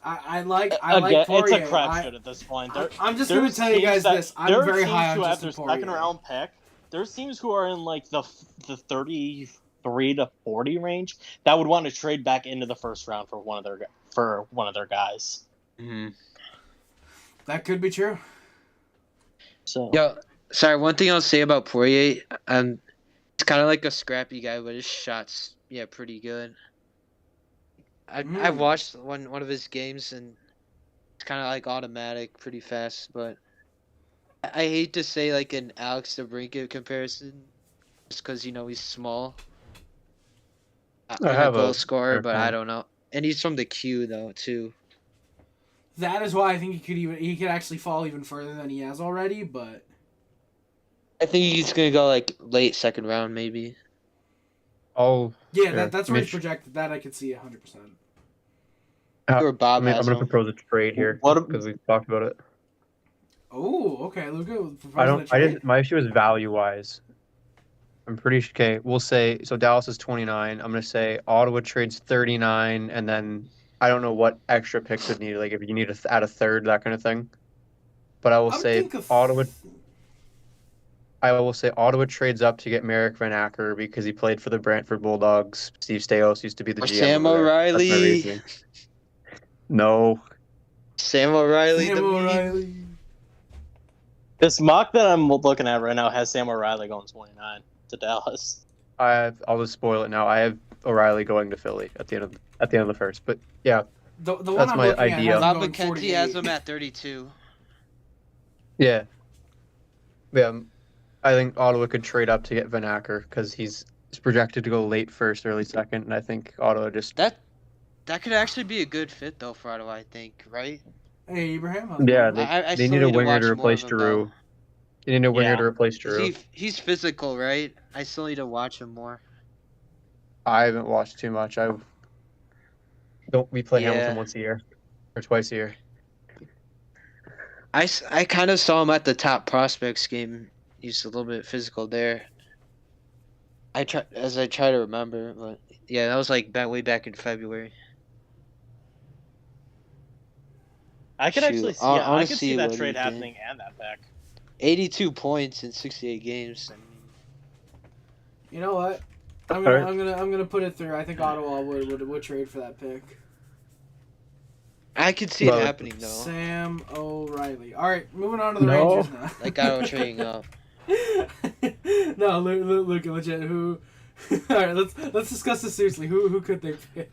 I like Again, Poirier. it's a crapshoot at this point. I'm just gonna tell you guys this. I'm very high on who have Justin their Poirier. second round pick. There's teams who are in like the 33 to 40 range that would want to trade back into the first round for one of their guys. Mm-hmm. That could be true. So Yo, sorry. One thing I'll say about Poirier, he's kind of like a scrappy guy, but his shots, pretty good. I've watched one of his games, and it's kind of like automatic, pretty fast. But I hate to say like an Alex DeBrincat comparison, just because he's small. I have a goal scorer, fair but I point. don't know. And he's from the Q though too. That is why I think he could actually fall even further than he has already. But I think he's gonna go like late second round, maybe. Oh, yeah, sure. that's where he's Mitch, projected. That I could see 100%. Or Bob I'm has going to him. propose a trade here What- because we talked about it. Oh, okay, Luca. I didn't. My issue is value wise. I'm pretty sure. Okay, we'll say so. Dallas is 29. I'm gonna say Ottawa trades 39, and then I don't know what extra picks would need. Like if you need to add a third, that kind of thing. But I will say Ottawa. I will say Ottawa trades up to get Merrick Van Acker because he played for the Brantford Bulldogs. Steve Staios used to be the Or GM Sam over there. That's my O'Reilly. reasoning. No. Sam O'Reilly. Sam the meme. O'Reilly. This mock that I'm looking at right now has Sam O'Reilly going 29 to Dallas. I'll just spoil it now. I have O'Reilly going to Philly at the end of the first. But yeah, The one That's I'm my looking idea. at Bob has him going McKenzie has 48. him at 32. yeah. I think Ottawa could trade up to get Van Acker because he's projected to go late first, early second, and I think Ottawa just That could actually be a good fit though for Ottawa, I think, right? Hey, Abraham. how's it yeah going? I they still need a need to winger watch to more replace of him, Giroux. They need a winger Yeah. to replace 'Cause Giroux. he's physical, right? I still need to watch him more. I haven't watched too much. We play Yeah. Hamilton once a year or twice a year. I kind of saw him at the top prospects game. He's a little bit physical there. I try to remember, but yeah, that was like way back in February. I could Shoot, actually see, I yeah, wanna I could see see that what he trade did. happening and that pick. 82 points in 68 games. I mean, You know what? I'm gonna put it through. I think Ottawa would trade for that pick. I could see it Well, happening though. Sam O'Reilly. All right, moving on to the No. Rangers now. Like Ottawa trading up. No, look, legit. Who? All right, let's discuss this seriously. Who could they pick?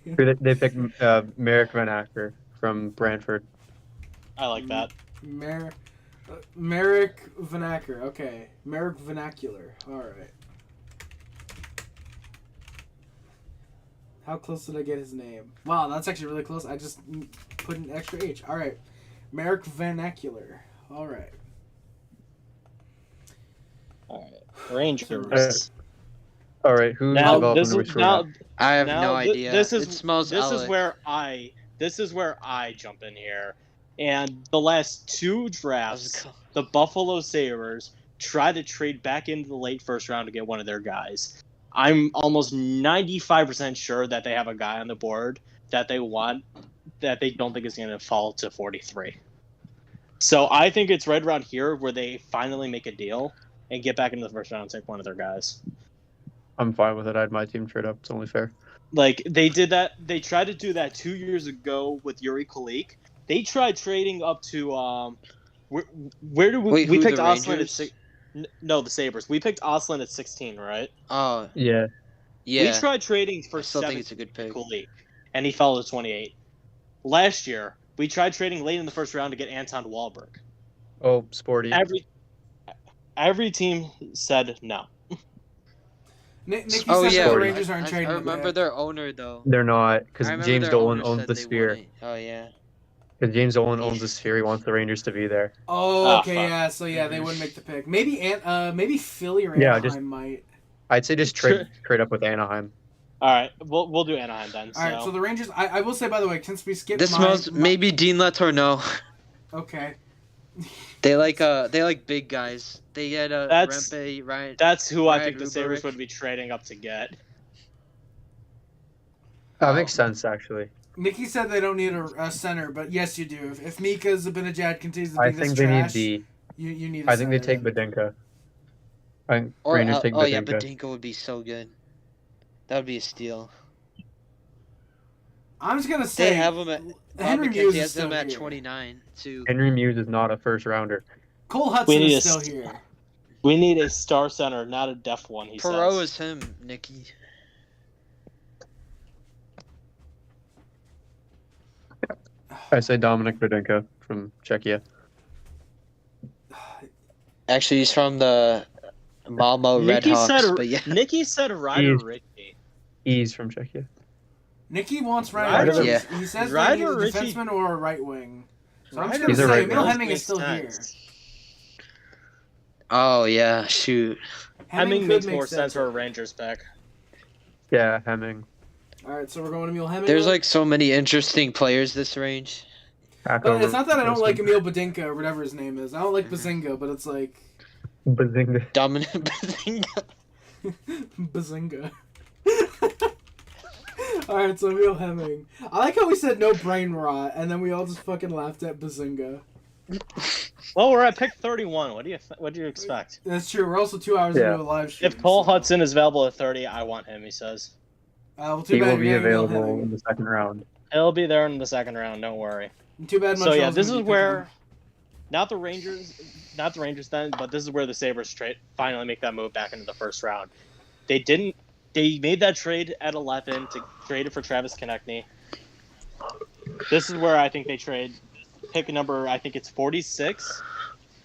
They picked Merrick Van Acker from Brantford. I like that. Merrick Vernacular. Okay, Merrick Vernacular. All right. How close did I get his name? Wow, that's actually really close. I just put an extra H. All right, Merrick Vernacular. All right. All right, Rangers. All right, who's Now developing this the is recruit? now. I have Now, no idea. This is it smells this is Alec. where I jump in here. And the last two drafts, the Buffalo Sabres tried to trade back into the late first round to get one of their guys. I'm almost 95% sure that they have a guy on the board that they want that they don't think is going to fall to 43. So I think it's right around here where they finally make a deal and get back into the first round and take one of their guys. I'm fine with it. I had my team trade up. It's only fair. Like, they did that. They tried to do that 2 years ago with Yuri Kulik. They tried trading up to where did we Wait, we who, picked the Oslin at Rangers? no, the Sabres. We picked Oslin at 16, right? Oh, Yeah. yeah. We tried trading for I still think 7 it's a good pick. Kulik, and he fell to 28. Last year, we tried trading late in the first round to get Anton Wahlberg. Oh, sporty. Every team said no. Nicky Oh says yeah, that the Rangers aren't I trading. it remember back. their owner though. They're not because I remember James their Dolan owner owns said the they Sphere. wanted- Oh yeah. Because James Dolan owns the Sphere, he wants the Rangers to be there. Oh, Ah, okay, fuck. yeah. So yeah, they wouldn't make the pick. Maybe maybe Philly or Yeah, Anaheim just- might. I'd say just trade up with Anaheim. All right, we'll do Anaheim then. All right, so the Rangers. I will say by the way, since we skipped. This smells maybe Dean Letourneau. Okay. They like big guys. They get That's- Rempe, Ryan. that's who I Ryan think the Sabres Ruberik. would be trading up to get. That makes sense, actually. Nicky said they don't need a center, but yes, you do. If Mika Zibanejad continues to be I this think they trash, need you need. A I think they center take then. Badinka. I think Rangers take oh yeah, Badinka. Badinka would be so good. That would be a steal. I'm just gonna say They have him at Henry Bob Muse McKenzie is has still them at here. 29 too. Henry Muse is not a first rounder. Cole We Hudson need is a still st- here. We need a star center, not a def one. He Perot says. is him, Nikki. I say Dominic Badinka from Czechia. Actually, he's from the Malmo Red Nikki Hawks. said, But yeah, Nikki said Ryder He's- Ritchie. He's from Czechia. Nicky wants Ryder- Ryder. Yeah. He says they Ryder need a Ritchie- defenseman or a right wing. So I'm just Ryder gonna He's a say right Emil wing. Hemming is still here. oh yeah, shoot. Hemming could makes make more sense for a Rangers pick. Yeah, Hemming. All right, so we're going Emil Hemming. There's then? like so many interesting players this range. But it's not that I don't like Emil Badinka or whatever his name is. I don't like Bazinga, but it's like Bazinga. Dominic Bazinga. Bazinga. All right, so Emil Hemming. I like how we said no brain rot, and then we all just fucking laughed at Bazinga. Well, we're at pick 31. What do you expect? That's true. We're also 2 hours into a live stream. If Cole Hudson is available at 30, I want him. He says. Well, He will be available in the second round. He'll be there in the second round. Don't worry. Too bad. So yeah, this is where, not the Rangers then, but this is where the Sabres finally make that move back into the first round. They made that trade at 11 to trade it for Travis Konechny. This is where I think they trade pick number, I think it's 46,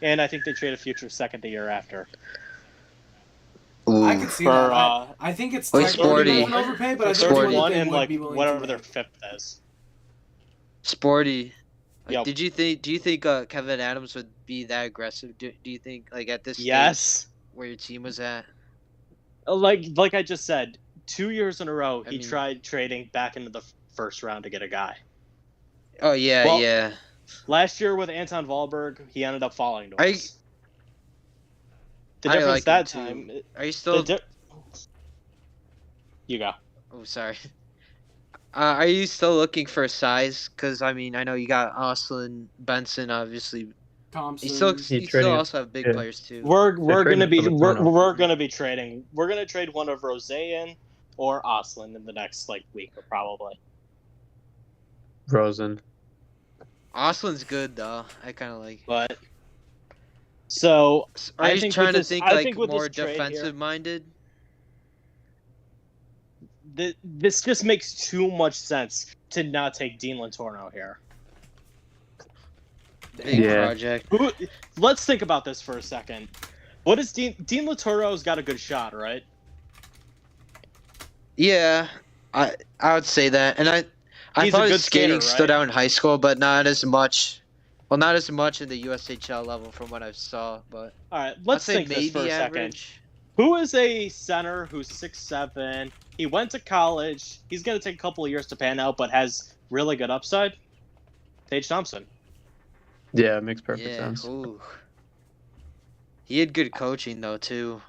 and I think they trade a future second the year after. I can see that. I think it's Sporty. An overpay, but I think Sporty. And like whatever their fifth is. Sporty. Yep. Do you think Kevin Adams would be that aggressive? Do you think like at this stage where your team was at? Like I just said, 2 years in a row he tried trading back into the first round to get a guy. Oh yeah, yeah. Last year with Anton Wahlberg, he ended up falling to us. The difference that time. Are you still? You go. Oh, sorry. Are you still looking for size? Because I mean, I know you got Austin, Benson, obviously. Thompson. You still also have big players too. We're gonna be trading. We're gonna trade one of Rosen or Oslin in the next week, probably. Rosen. Oslin's good though. I kind of like. But so are you trying to think more defensive minded? This just makes too much sense to not take Dean Letourneau here. Big project. Let's think about this for a second. What is Dean Letourneau's got a good shot, right? Yeah, I would say that, and I thought his skating stood out in high school, but not as much. Well, not as much in the USHL level from what I saw, but all right, let's think this for a second. Who is a center who's 6'7"? He went to college. He's gonna take a couple of years to pan out, but has really good upside. Tage Thompson. Yeah, it makes perfect sense. Ooh. He had good coaching though too.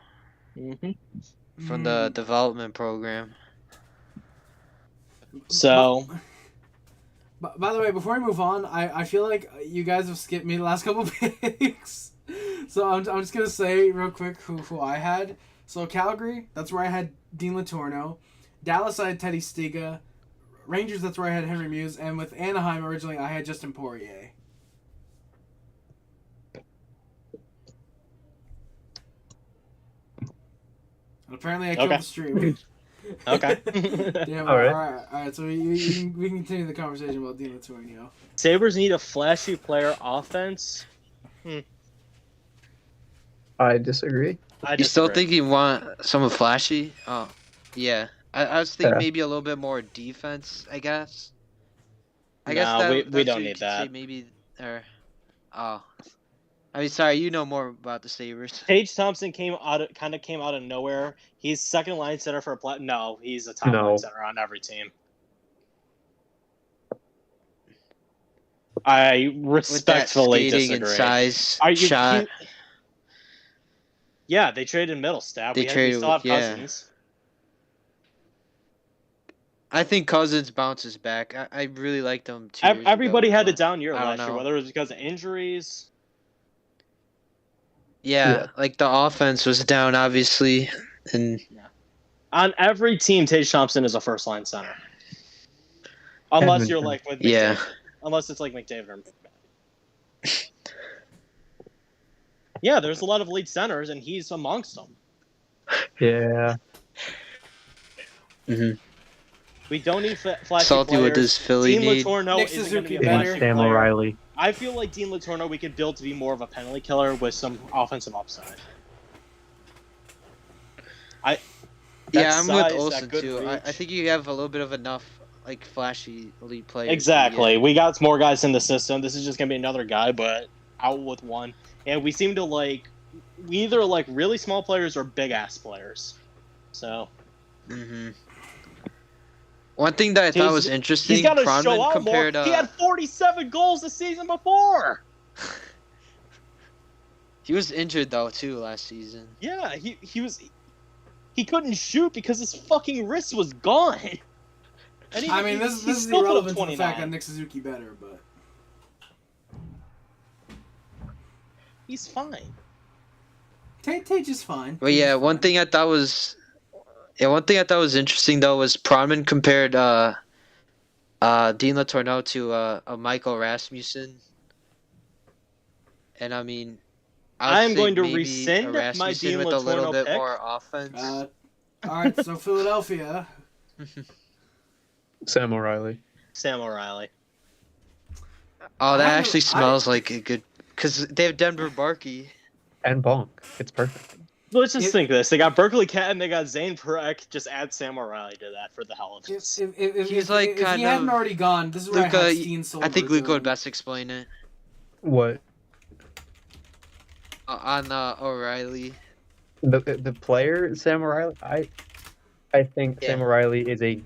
From the development program. So. By the way, before we move on, I feel like you guys have skipped me the last couple picks. So I'm just going to say real quick who I had. So Calgary, that's where I had Dean Letourneau. Dallas, I had Teddy Stiga. Rangers, that's where I had Henry Muse. And with Anaheim, originally, I had Justin Poirier. And apparently I killed the stream. Okay. Yeah, well, all right. So we can continue the conversation about Dean Letourneau. Sabres need a flashy player offense. I disagree. You still think you want someone flashy? Oh, yeah. I was thinking maybe a little bit more defense, I guess. We don't need that. Maybe, I mean, sorry, you know more about the Sabres. Tage Thompson came out of nowhere. He's second line center for a No, he's a top line center on every team. I respectfully disagree. And size, shot. Yeah, they traded Middlestat. We still have Cousins. I think Cousins bounces back. I really liked him too. Everybody had a down year last year, whether it was because of injuries. Yeah, like the offense was down, obviously, and on every team, Tage Thompson is a first line center, unless you're like with McDavid. Unless it's like McDavid or McMahon. Yeah, there's a lot of elite centers, and he's amongst them. Yeah. We don't need flashy Salty players. With his Philly Dean Letourneau isn't going to be a flashy Sam player. O'Reilly. I feel like Dean Letourneau we can build to be more of a penalty killer with some offensive upside. I'm with Olsen too. I think you have a little bit of enough like flashy elite players. Exactly. We got more guys in the system. This is just gonna be another guy, but out with one. And we seem to we either like really small players or big ass players. So. One thing that I thought was interesting. He's got to show out more. He had 47 goals the season before. He was injured though too last season. Yeah, he couldn't shoot because his fucking wrist was gone. And this is irrelevant to the fact that Nick Suzuki better, but He's fine. Tage is fine. But yeah, one thing I thought was interesting though was Pronman compared Dean Letourneau to a Michael Rasmussen, and I mean, I am say going to maybe rescind a my Rasmussen Dean with a little Letourneau bit pick. more offense. All right, so Philadelphia. Sam O'Reilly. Sam O'Reilly. Oh, that actually smells like a good, because they have Denver Barkey. And Bonk. It's perfect. Let's just think this. They got Berkeley Cat and they got Zane Perek. Just add Sam O'Reilly to that for the hell of it. If He's he hadn't already gone, this is where Luka, I had Steen I think Luka would going. best explain it. What? On O'Reilly. The player, Sam O'Reilly, I think Sam O'Reilly is a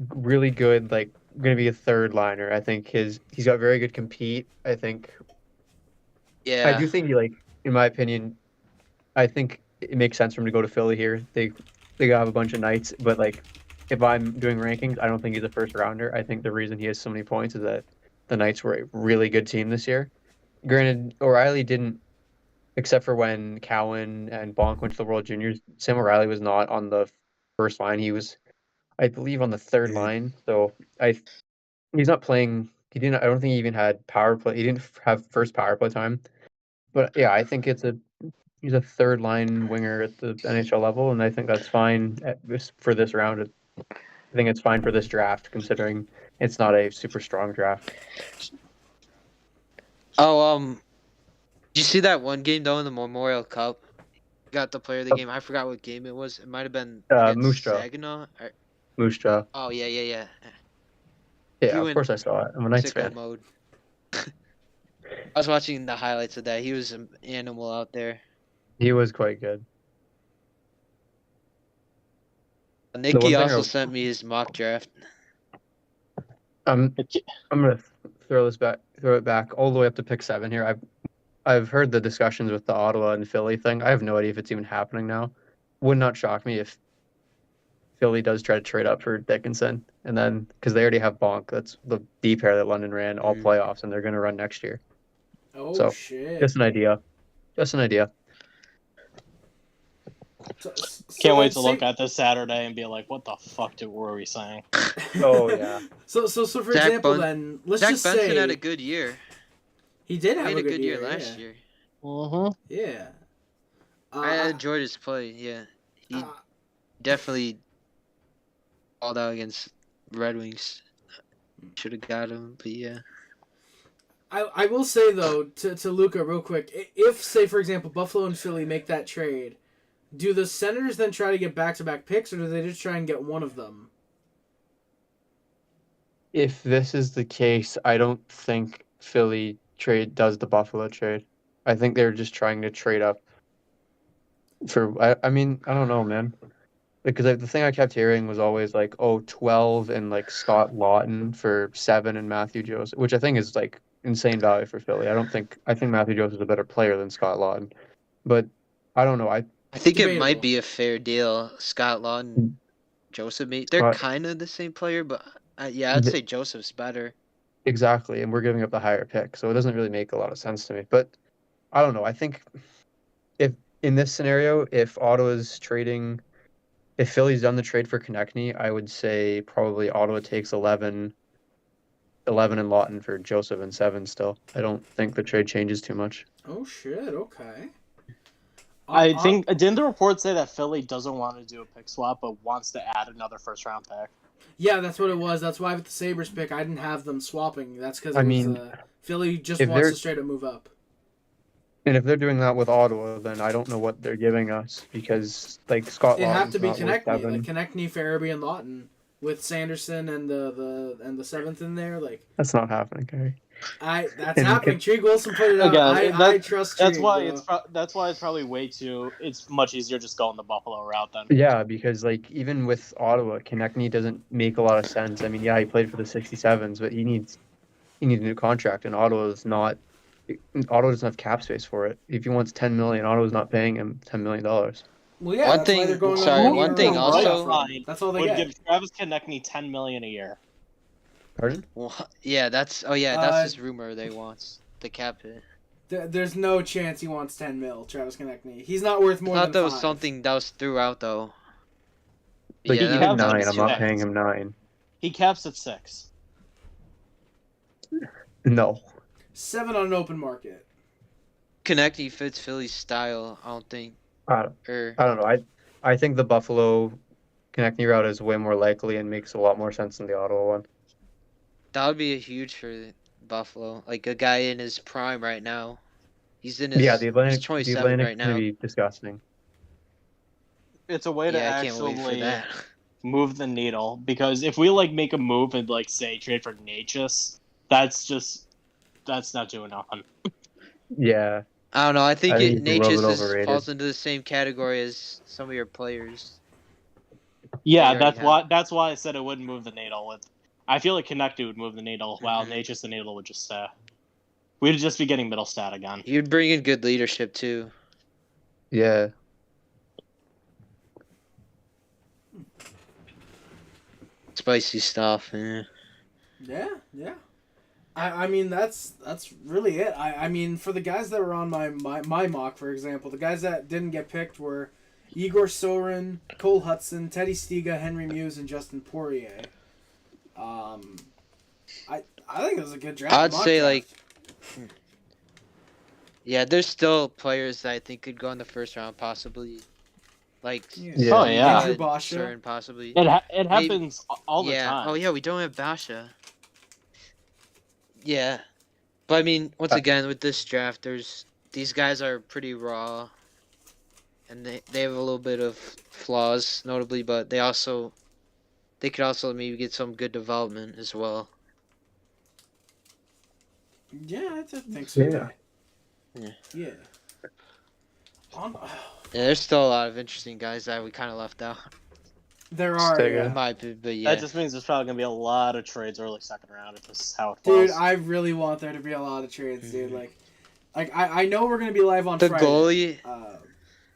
really good, like, going to be a third liner. I think he's got very good compete. I think. Yeah. I do think in my opinion, I think it makes sense for him to go to Philly here. They gotta have a bunch of nights, but like, if I'm doing rankings, I don't think he's a first rounder. I think the reason he has so many points is that the Knights were a really good team this year. Granted, O'Reilly didn't, except for when Cowan and Bonk went to the World Juniors. Sam O'Reilly was not on the first line. He was, I believe, on the third line. So he's not playing. He didn't. I don't think he even had power play. He didn't have first power play time. But yeah, I think he's a third line winger at the NHL level, and I think that's fine for this round. I think it's fine for this draft, considering it's not a super strong draft. Oh, did you see that one game though in the Memorial Cup? Got the player of the game. I forgot what game it was. It might have been Moose Jaw. Saginaw. Moose Jaw. Oh yeah. Yeah, of course I saw it. I'm a Knights fan. Mode. I was watching the highlights of that. He was an animal out there. He was quite good. Nikki also sent me his mock draft. I'm gonna throw it back all the way up to pick 7 here. I've heard the discussions with the Ottawa and Philly thing. I have no idea if it's even happening now. Would not shock me if Philly does try to trade up for Dickinson, and then because they already have Bonk, that's the D pair that London ran all playoffs, and they're going to run next year. Oh so, shit! Just an idea. Can't wait to look at this Saturday and be like, "What the fuck were we saying?" Oh yeah. So for example, then let's Jack just Benson say had a good year. He did have a good year yeah. last year. Yeah. I enjoyed his play. Yeah, he definitely called out against Red Wings. Should have got him, but yeah. I will say though to Luka real quick, if say for example Buffalo and Philly make that trade, do the Senators then try to get back-to-back picks, or do they just try and get one of them? If this is the case, I don't think Philly does the Buffalo trade. I think they're just trying to trade up for. I mean, I don't know, man. Because the thing I kept hearing was always like, 12 and like Scott Lawton for 7 and Matthew Joseph, which I think is like insane value for Philly. I think Matthew Joseph is a better player than Scott Lawton, but I don't know. I think it might be a fair deal. Scott Lawton, Joseph, they're kind of the same player, but I'd say Joseph's better. Exactly, and we're giving up the higher pick, so it doesn't really make a lot of sense to me. But I don't know. I think if in this scenario, if Ottawa's trading. If Philly's done the trade for Konechny, I would say probably Ottawa takes 11 and Lawton for Joseph and 7 still. I don't think the trade changes too much. Oh, shit. Okay. I think, didn't the report say that Philly doesn't want to do a pick swap, but wants to add another first-round pick? Yeah, that's what it was. That's why with the Sabres pick, I didn't have them swapping. That's because Philly just wants to straight up move up. And if they're doing that with Ottawa, then I don't know what they're giving us, because like Scott Lawton's have to be not worth Konechny, 7. like Konechny, Farabee, and Lawton with Sanderson and the 7th in there. Like that's not happening, Gary. That's happening. Trig Wilson put it out. I trust Trig. That's why it's probably it's much easier just going the Buffalo route then. Yeah, because like even with Ottawa, Konechny doesn't make a lot of sense. I mean, yeah, he played for the 67s, but he needs a new contract, and Ottawa doesn't have cap space for it. If he wants $10 million, Ottawa's not paying him $10 million. Well, yeah. One thing also. That's all they get. Give Travis Konechny $10 million a year. Pardon? Well, yeah, that's his rumor they want the cap hit. There's no chance he wants 10 mil, Travis Konechny. He's not worth more I than thought that 5. was something that was threw out though. But Yeah, he that did was 9. I'm six. not paying him 9. He caps at 6. No. 7 on an open market. Konechny fits Philly's style. I don't think. I don't know. I think the Buffalo Konechny route is way more likely and makes a lot more sense than the Ottawa one. That would be a huge for Buffalo. Like a guy in his prime right now. He's in his The Atlantic, he's 27 the Atlantic right is going now. to be disgusting. It's a way to Yeah, I can't wait for actually that. move the needle, because if we like make a move and like say trade for Natchez, that's not doing nothing. Yeah. I don't know. I think he's a little Natchez bit overrated. falls into the same category as some of your players. Yeah, They that's already why I said it wouldn't move the needle. I feel like Konechny would move the needle, while Mhm. Natchez the needle would just stay. We'd just be getting middle stat again. You'd bring in good leadership too. Yeah. Spicy stuff. Eh. Yeah. I mean, that's really it. I mean, for the guys that were on my mock, for example, the guys that didn't get picked were Igor Sorin, Cole Hudson, Teddy Stiga, Henry Muse, and Justin Poirier. I think it was a good draft. I'd mock say, draft. Yeah, there's still players that I think could go in the first round, possibly. Like, Yeah. Oh, yeah. Andrew Basha. Certain, possibly. It happens all the Yeah. time. Oh yeah, we don't have Basha. Yeah, but I mean, once Uh, again, with this draft, these guys are pretty raw, and they have a little bit of flaws, notably, but they could also maybe get some good development as well. Yeah, I think so. Yeah. Yeah. Yeah, there's still a lot of interesting guys that we kind of left out. There are. Stiga. Yeah. In my opinion, but yeah. That just means there's probably gonna be a lot of trades early second round if this is how it Dude, falls. I really want there to be a lot of trades, dude. Like I know we're gonna be live on The Friday. goalie.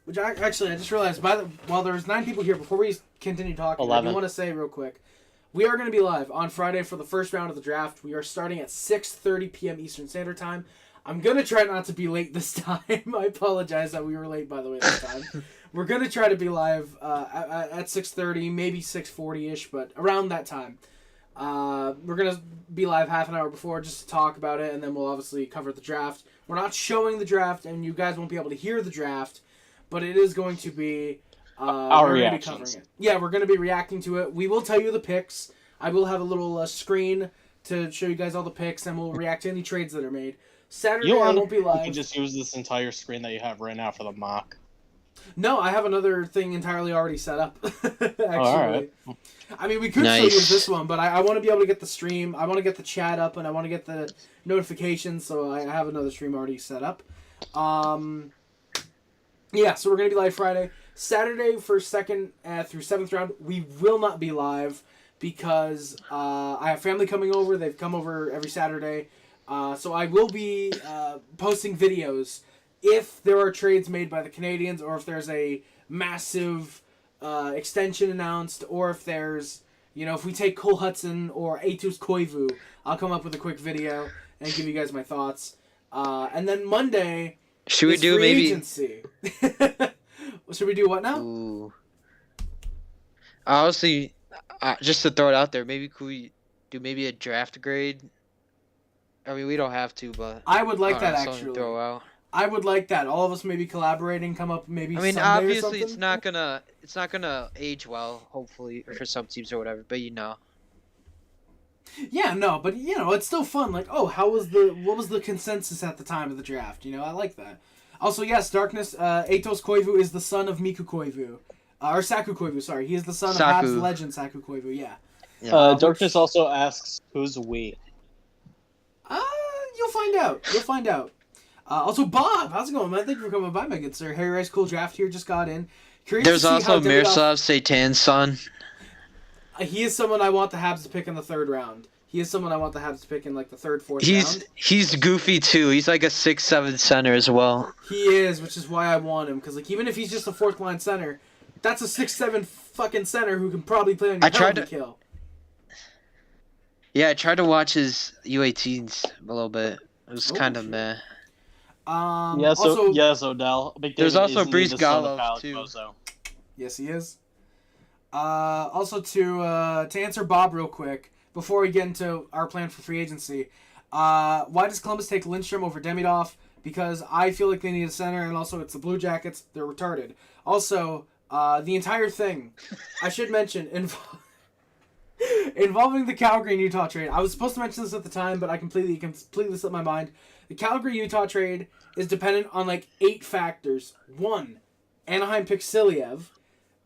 Which I just realized while there's 9 people here, before we continue talking, I 11. do want to say real quick, we are going to be live on Friday for the first round of the draft. We are starting at 6:30 p.m. Eastern Standard Time. I'm going to try not to be late this time. I apologize that we were late, by the way, this time. We're going to try to be live at 6:30, maybe 6:40-ish, but around that time. We're going to be live half an hour before just to talk about it, and then we'll obviously cover the draft. We're not showing the draft, and you guys won't be able to hear the draft, but it is going to be... Our we're gonna be reactions. covering it. Yeah, we're going to be reacting to it. We will tell you the picks. I will have a little screen to show you guys all the picks, and we'll react to any trades that are made. Saturday, I won't be You live. can just use this entire screen that you have right now for the mock. No, I have another thing entirely already set up. Actually, alright. I mean, we could still use this one, but I want to be able to get the stream. I want to get the chat up, and I want to get the notifications. So I have another stream already set up. Yeah, so we're gonna be live Friday, Saturday for 2nd through 7th round. We will not be live because I have family coming over. They've come over every Saturday, so I will be posting videos if there are trades made by the Canadians, or if there's a massive extension announced, or if there's, if we take Cole Hudson or Atus Koivu, I'll come up with a quick video and give you guys my thoughts. And then Monday, Should we is do free maybe? agency. Should we do what now? Ooh. Honestly, just to throw it out there, maybe could we do maybe a draft grade? I mean, we don't have to, but I would like I that don't know, something to actually. throw out. I would like that. All of us maybe collaborating, come up maybe. I mean, Sunday or obviously, it's something. not gonna age well, hopefully, or for some teams or whatever. But Yeah, no, but it's still fun. Like, oh, what was the consensus at the time of the draft? I like that. Also, yes, Darkness. Atos Koivu is the son of Miku Koivu, or Saku Koivu. Sorry, he is the son of Saku. Habs legend Saku Koivu. Yeah. Darkness also asks, who's we? You'll find out. You'll find out. Also, Bob, how's it going, man? Thank you for coming by, my good sir. Harry Rice, cool draft here, just got in. Curious there's to see how also Davidoff- Miroslav Satan's son. He is someone I want the Habs to pick in the 3rd round. He is someone I want the Habs to pick in like the 3rd, 4th round. He's goofy too. He's like a 6'7" center as well. He is, which is why I want him. Because even if he's just a 4th line center, that's a 6'7" fucking center who can probably play on your penalty kill. Yeah, I tried to watch his U18s a little bit. It was Oh, kind of shit. meh. Yes, Odell. There's McDavid also is Breeze the son of Gallo, Kyle too. Okposo. Yes, he is. Also, to answer Bob real quick, before we get into our plan for free agency, why does Columbus take Lindstrom over Demidov? Because I feel like they need a center, and also it's the Blue Jackets. They're retarded. Also, the entire thing, I should mention, involving the Calgary and Utah trade. I was supposed to mention this at the time, but I completely slipped my mind. The Calgary-Utah trade is dependent on like 8 factors. 1, Anaheim picks Siliev.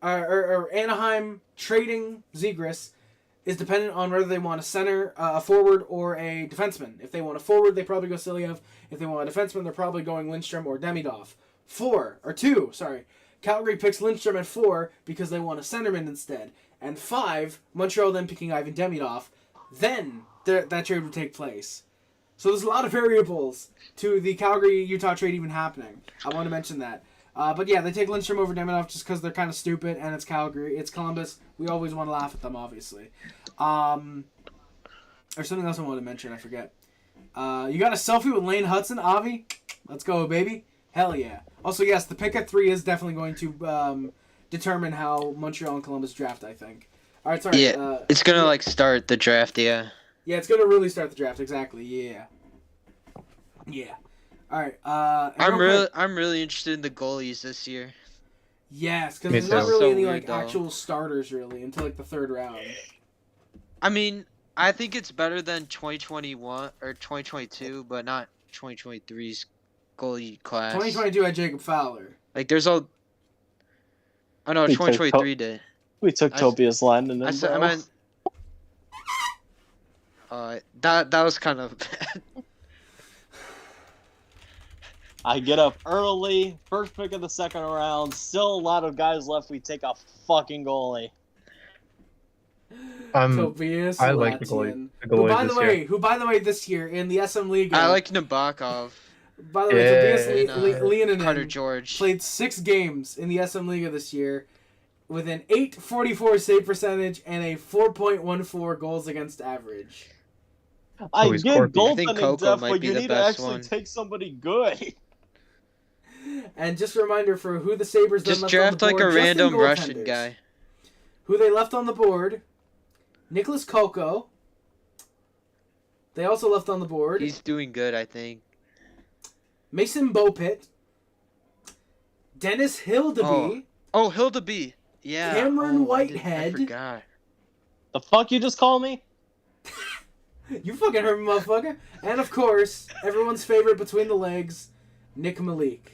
Or Anaheim trading Zegras is dependent on whether they want a center, a forward, or a defenseman. If they want a forward, they probably go Siliev. If they want a defenseman, they're probably going Lindstrom or Demidov. 2, Calgary picks Lindstrom at 4 because they want a centerman instead. And 5, Montreal then picking Ivan Demidov. Then that trade would take place. So there's a lot of variables to the Calgary-Utah trade even happening. I want to mention that. But yeah, they take Lindstrom over Demidov just because they're kind of stupid, and it's Calgary, it's Columbus. We always want to laugh at them, obviously. Or something else I wanted to mention, I forget. You got a selfie with Lane Hudson, Avi? Let's go, baby. Hell yeah. Also, yes, the pick at 3 is definitely going to determine how Montreal and Columbus draft, I think. All right, sorry. Yeah, it's going to, start the draft, yeah. Yeah, it's going to really start the draft, exactly, yeah. Yeah. All right. I'm really interested in the goalies this year. Yes, because Me there's not too. really So any weird, though. actual starters really until the 3rd round. I mean, I think it's better than 2021 or 2022, but not 2023's goalie class. 2022 had Jacob Fowler. There's all. Oh no, 2023 did. We took Tobias Lindinen. I said, I meant. That was kind of bad. I get up early, first pick of the 2nd round. Still a lot of guys left. We take a fucking goalie. Tobias I like the Latien. goalie. Who by the way this year in the SM League. I like Nabokov. By the way, Tobias Carter Leoninen George played 6 games in the SM League this year with an .844 save percentage and a 4.14 goals against average. I he's get quirky. I think goaltending Coco depth, might but be you the need to best actually one. take somebody good. And just a reminder for who the Sabres then just left draft on the board, a random just in Russian goaltenders. guy. Who they left on the board, Nicholas Coco. They also left on the board He's doing good, I think. Mason Beaupit, Dennis Hildeby, Oh, Hildeby. Yeah. Cameron I Whitehead. forgot. The fuck you just call me? You fucking heard me, motherfucker. And of course, everyone's favorite between the legs, Nick Malik.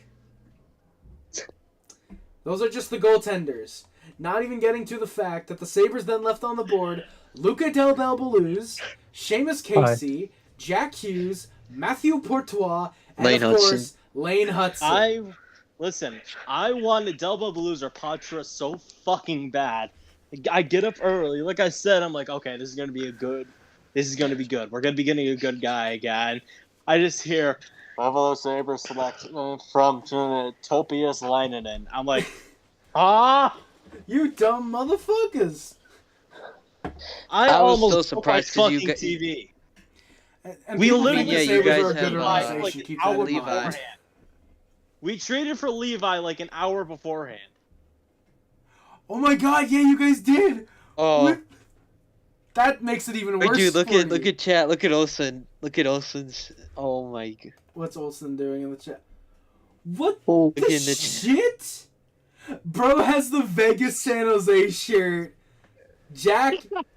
Those are just the goaltenders. Not even getting to the fact that the Sabres then left on the board Luca Del Belbaluz, Seamus Casey, Jack Hughes, Matthew Portois, and Lane of course, Hudson. Lane Hudson. I wanted Delbo Blues or Patra so fucking bad. I get up early. Like I said, I'm like, okay, this is gonna be good. We're gonna be getting a good guy again. I just hear Buffalo Sabres select from Topias Leinenen. I'm like, You dumb motherfuckers. I was almost so surprised broke my 'cause you fucking got- TV. And We people literally- think the Yeah, you Sabres guys are a good have, organization. like an Keep that hour in mind. beforehand. We traded for Levi like an hour beforehand. Oh my god, yeah, you guys did. Oh, What? That makes it even worse. wait, dude, look for at you. chat. Look at Olsen. Look at Olsen's. Oh my god. What's Olsen doing in the chat? What Look the in the shit? Bro has the Vegas San Jose shirt. Jack,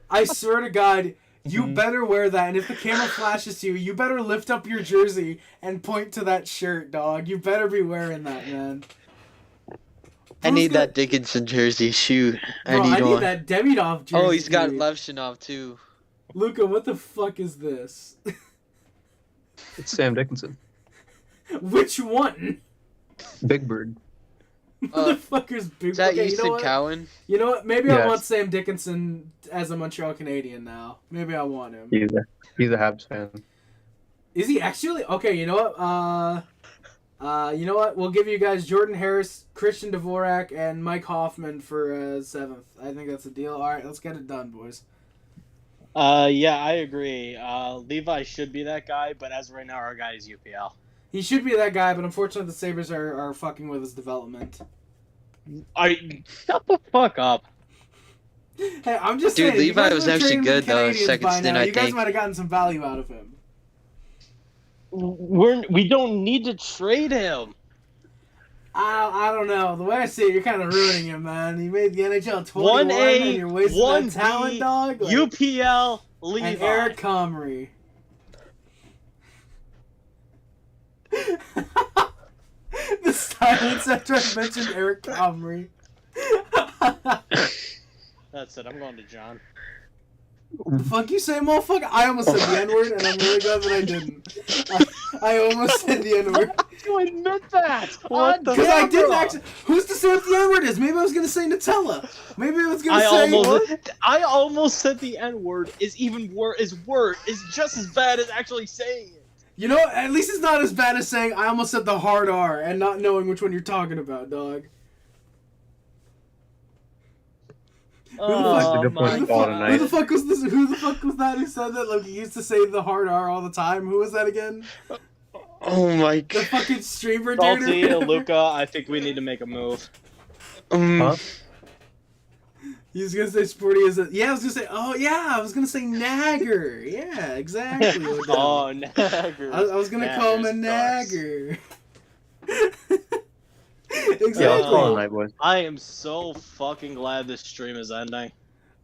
I swear to God, you better wear that. And if the camera flashes you, you better lift up your jersey and point to that shirt, dog. You better be wearing that, man. I need Who's that Dickinson jersey. Shoot, Bro, I need one. that Demidov jersey. Oh, he's got dude. Levshinov too. Luca, what the fuck is this? It's Sam Dickinson. Which one? Big Bird. Motherfucker's big. Is that Okay, you know Easton what? Cowan? You know what? Maybe I Yes. want Sam Dickinson as a Montreal Canadian now. Maybe I want him. He's a Habs fan. Is he actually? Okay, you know what? You know what? We'll give you guys Jordan Harris, Christian Dvorak, and Mike Hoffman for 7th. I think that's a deal. All right, let's get it done, boys. Yeah, I agree. Levi should be that guy, but as of right now, our guy is UPL. He should be that guy, but unfortunately the Sabres are fucking with his development. Shut the fuck up. Hey, I'm just Dude, saying. Levi was actually good though. Canadians Second by stint, now. I You guys think. might have gotten some value out of him. We don't need to trade him. I don't know. The way I see it, you're kind of ruining him, man. You made the NHL 21 1A, and you're wasting that 1B, talent, dog. Like, UPL, Levi. and Eric Comrie. The silence after I mentioned Eric Comrie. That's it. I'm going to John. The fuck you say, motherfucker? I almost said the N-word, and I'm really glad that I didn't. I almost said the N-word. You admit that? Because I didn't actually. Who's to say what the N-word is? Maybe I was gonna say Nutella. Maybe I was gonna say. I almost said the N-word is even worse. Is just as bad as actually saying it. You know, at least it's not as bad as saying I almost said the hard R and not knowing which one you're talking about, dog. Who the fuck was this? Who the fuck was that who said that? Like, he used to say the hard R all the time. Who was that again? Oh my The god. fucking streamer Salty, dude. Luca, I think we need to make a move. Huh? He was gonna say sporty as a. Yeah, I was gonna say. Oh yeah, I was gonna say nagger. Yeah, exactly. Oh, Nagger. I was gonna call him a nagger. Exactly. Yeah, let's call it a night, boys. I am so fucking glad this stream is ending.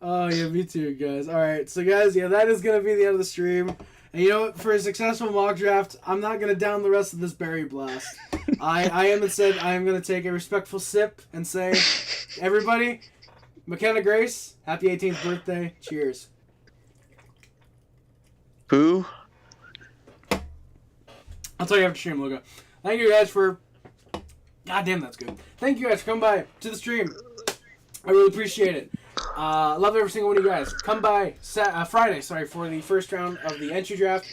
Oh yeah, me too, guys. All right, so guys, yeah, that is gonna be the end of the stream. And you know what? For a successful mock draft, I'm not gonna down the rest of this berry blast. I am instead. I am gonna take a respectful sip and say, everybody, McKenna Grace, happy 18th birthday. Cheers. Who? I'll tell you after stream, Luca. Thank you guys for. God damn, that's good. Thank you guys for coming by to the stream. I really appreciate it. Love every single one of you guys. Come by Friday, for the first round of the entry draft.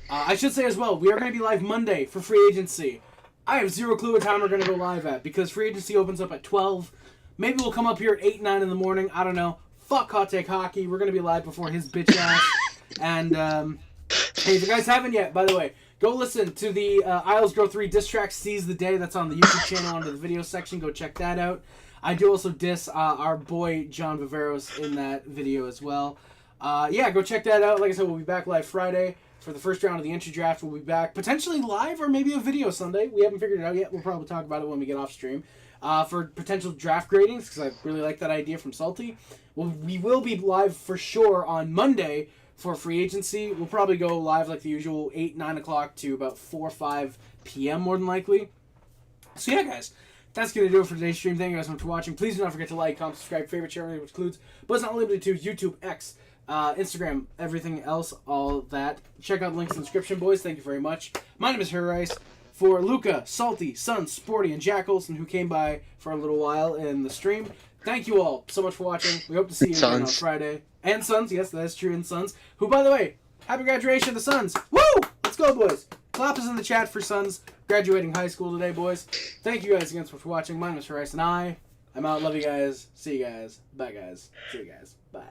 I should say as well, we are going to be live Monday for free agency. I have zero clue what time we're going to go live at because free agency opens up at 12. Maybe we'll come up here at 8, 9 in the morning. I don't know. Fuck Hot Take Hockey. We're going to be live before his bitch ass. And, hey, if you guys haven't yet, by the way, go listen to the Isles Grow 3 diss track Seize the Day. That's on the YouTube channel under the video section. Go check that out. I do also diss our boy John Viveros in that video as well. Yeah, go check that out. Like I said, we'll be back live Friday for the first round of the entry draft. We'll be back potentially live or maybe a video Sunday. We haven't figured it out yet. We'll probably talk about it when we get off stream. For potential draft gradings, because I really like that idea from Salty. Well, we will be live for sure on Monday for free agency. We'll probably go live like the usual 8, 9 o'clock to about 4 or 5 p.m. more than likely. So yeah, guys, that's going to do it for today's stream. Thank you guys so much for watching. Please do not forget to like, comment, subscribe, favorite, share, which includes, but it's not limited to YouTube, X, Instagram, everything else, all that. Check out the links in the description, boys. Thank you very much. My name is Rice. For Luca, Salty, Sons, Sporty, and Jack Olson, who came by for a little while in the stream, thank you all so much for watching. We hope to see you again on Friday. And Sons, yes, that is true, and Sons, who, by the way, happy graduation to Sons. Woo! Let's go, boys. Clap us in the chat for Sons graduating high school today, boys. Thank you guys again so much for watching. My name is Rice, and I'm out. Love you guys. See you guys. Bye, guys. See you guys. Bye.